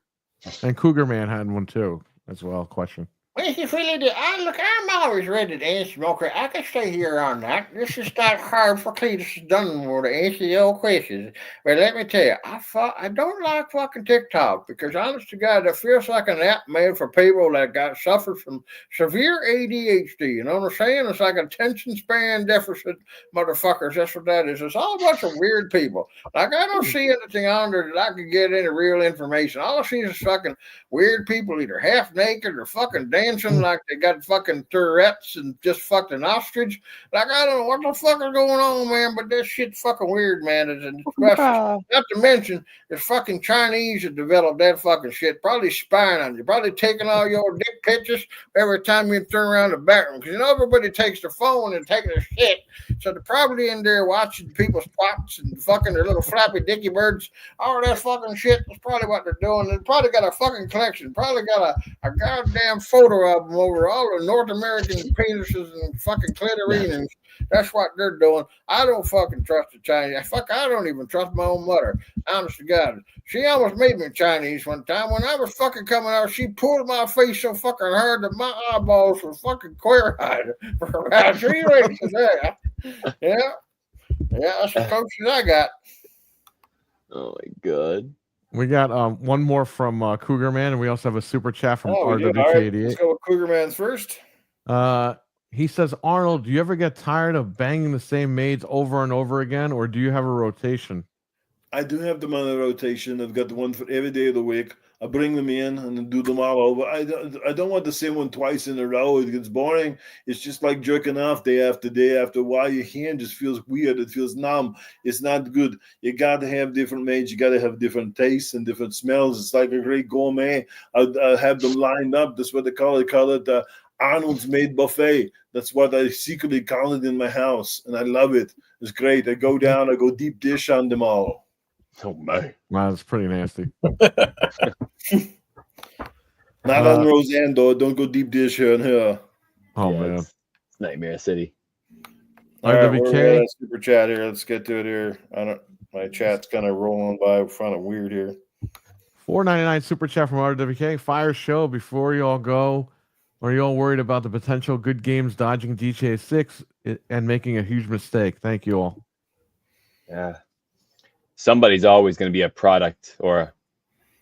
And Cougar Man had one too, as well. Question. Well, if you really do, look, I'm always ready to answer. Okay, I can stay here on that. This is not hard for Cletus Dunmore to answer your questions. But let me tell you, I don't like fucking TikTok because, honest to God, it feels like an app made for people that suffer from severe ADHD. You know what I'm saying? It's like attention span deficit motherfuckers. That's what that is. It's all a bunch of weird people. Like, I don't see anything on there that I can get any real information. All I see is fucking weird people either half naked or fucking dancing like they got fucking Tourette's and just fucked an ostrich. Like, I don't know what the fuck is going on, man, but this shit's fucking weird, man. Not to mention, it's fucking Chinese that developed that fucking shit, probably spying on you, probably taking all your dick pictures every time you turn around the bathroom. Because, you know, everybody takes their phone and taking their shit. So they're probably in there watching people's twats and fucking their little flappy dicky birds. All that fucking shit is probably what they're doing. They probably got a fucking collection, probably got a goddamn photo album over all the North American penises and fucking clitorians. That's what they're doing. I don't fucking trust the Chinese. I don't even trust my own mother. Honest to God. She almost made me Chinese one time. When I was fucking coming out, she pulled my face so fucking hard that my eyeballs were fucking queer-eyed for about 3 weeks a day. Yeah, that's the coaches I got. Oh my God. We got one more from Cougar Man, and we also have a super chat from RWK88. Right, let's go with Cougar Man's first. He says, "Arnold, do you ever get tired of banging the same maids over and over again, or do you have a rotation?" I do have them on a rotation. I've got the one for every day of the week. I bring them in and do them all over. I don't want the same one twice in a row. It gets boring. It's just like jerking off day after day. After a while, your hand just feels weird. It feels numb. It's not good. You got to have different maids. You got to have different tastes and different smells. It's like a great gourmet. I have them lined up. That's what they call it. Call it Arnold's Maid Buffet. That's what I secretly call it in my house, and I love it. It's great. I go down. I go deep dish on them all. Oh my! Wow, that's pretty nasty. Not on Roseanne though. Don't go deep dish here and here. Oh man, it's Nightmare City. All right, we're super chat here. Let's get to it here. My chat's kind of rolling by, front of weird here. $4.99 super chat from RWK. Fire show before you all go. Are you all worried about the potential good games dodging GTA 6 and making a huge mistake? Thank you all. Yeah. Somebody's always going to be a product or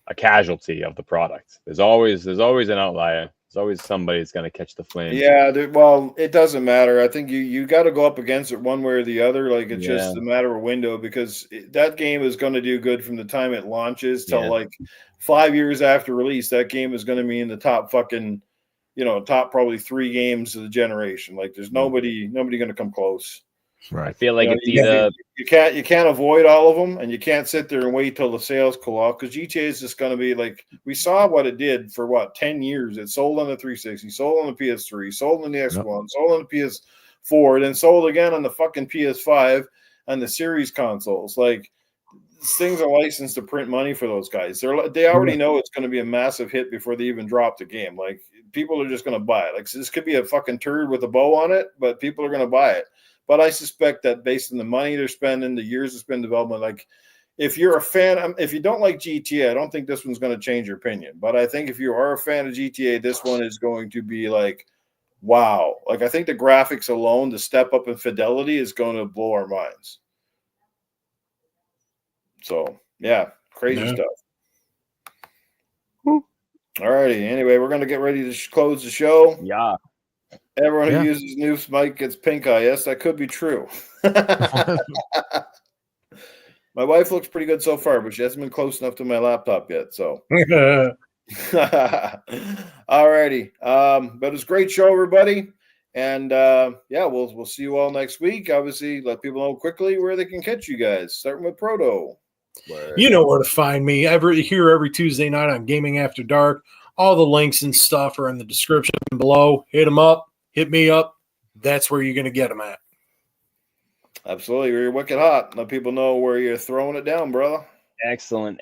a casualty of the product. There's always an outlier. There's always somebody that's going to catch the flame. Yeah, well, it doesn't matter. I think you got to go up against it one way or the other. Like it's just a matter of window because that game is going to do good from the time it launches till like 5 years after release. That game is going to be in the top fucking, top probably 3 games of the generation. Like there's nobody going to come close. Right. I feel like it's you can't avoid all of them, and you can't sit there and wait till the sales cool off because GTA is just going to be like we saw what it did for 10 years. It sold on the 360, sold on the PS3, sold on the Xbox, sold on the PS4, then sold again on the fucking PS5 and the series consoles. Like things are licensed to print money for those guys. They already know it's going to be a massive hit before they even drop the game. Like people are just going to buy it. Like this could be a fucking turd with a bow on it, but people are going to buy it. But I suspect that based on the money they're spending, the years it's been development, like if you're a fan, if you don't like GTA, I don't think this one's going to change your opinion. But I think if you are a fan of GTA, this one is going to be like, wow. Like I think the graphics alone, the step up in fidelity is going to blow our minds. So, yeah, crazy stuff. All righty. Anyway, we're going to get ready to close the show. Yeah. Everyone who uses Noof's mic gets pink eye. Yes, that could be true. My wife looks pretty good so far, but she hasn't been close enough to my laptop yet. So, all righty. But it was a great show, everybody. And we'll see you all next week. Obviously, let people know quickly where they can catch you guys. Starting with Proto. You know where to find me. Every Tuesday night on Gaming After Dark. All the links and stuff are in the description below. Hit them up. Hit me up. That's where you're going to get them at. Absolutely. You're wicked hot. Let people know where you're throwing it down, brother. Excellent.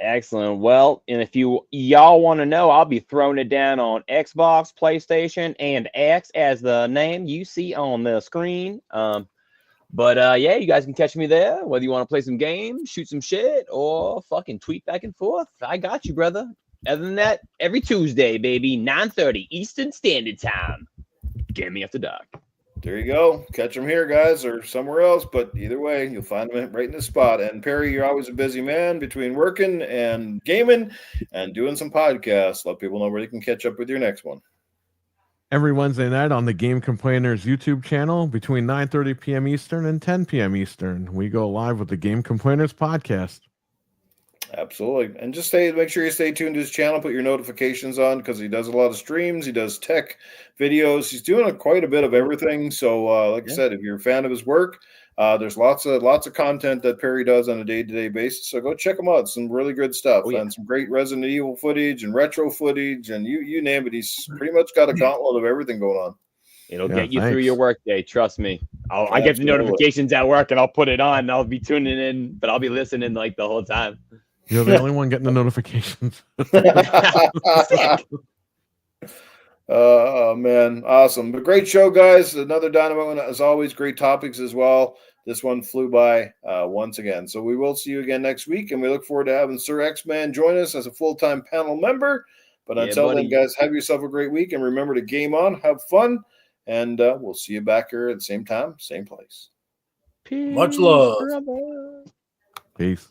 Well, and if y'all want to know, I'll be throwing it down on Xbox, PlayStation, and X as the name you see on the screen. But you guys can catch me there, whether you want to play some games, shoot some shit, or fucking tweet back and forth. I got you, brother. Other than that, every Tuesday, baby, 9:30 Eastern Standard Time. Gaming After Dark. There you go. Catch them here, guys, or somewhere else. But either way, you'll find them right in the spot. And Perry, you're always a busy man between working and gaming and doing some podcasts. Let people know where they can catch up with your next one. Every Wednesday night on the Game Complainers YouTube channel between 9:30 p.m. Eastern and 10 p.m. Eastern. We go live with the Game Complainers podcast. Absolutely. And just make sure you stay tuned to his channel, put your notifications on because he does a lot of streams. He does tech videos. He's doing quite a bit of everything. So I said, if you're a fan of his work, there's lots of content that Perry does on a day-to-day basis. So go check him out. Some really good stuff and some great Resident Evil footage and retro footage and you name it. He's pretty much got a gauntlet of everything going on. It'll get you through your work day. Trust me. I get the notifications at work and I'll put it on. I'll be tuning in, but I'll be listening like the whole time. You're the only one getting the notifications. Oh, man. Awesome. But great show, guys. Another dynamite one. As always, great topics as well. This one flew by once again. So we will see you again next week, and we look forward to having Sir X-Man join us as a full-time panel member. But until then, guys, have yourself a great week, and remember to game on, have fun, and we'll see you back here at the same time, same place. Peace, much love. Peace.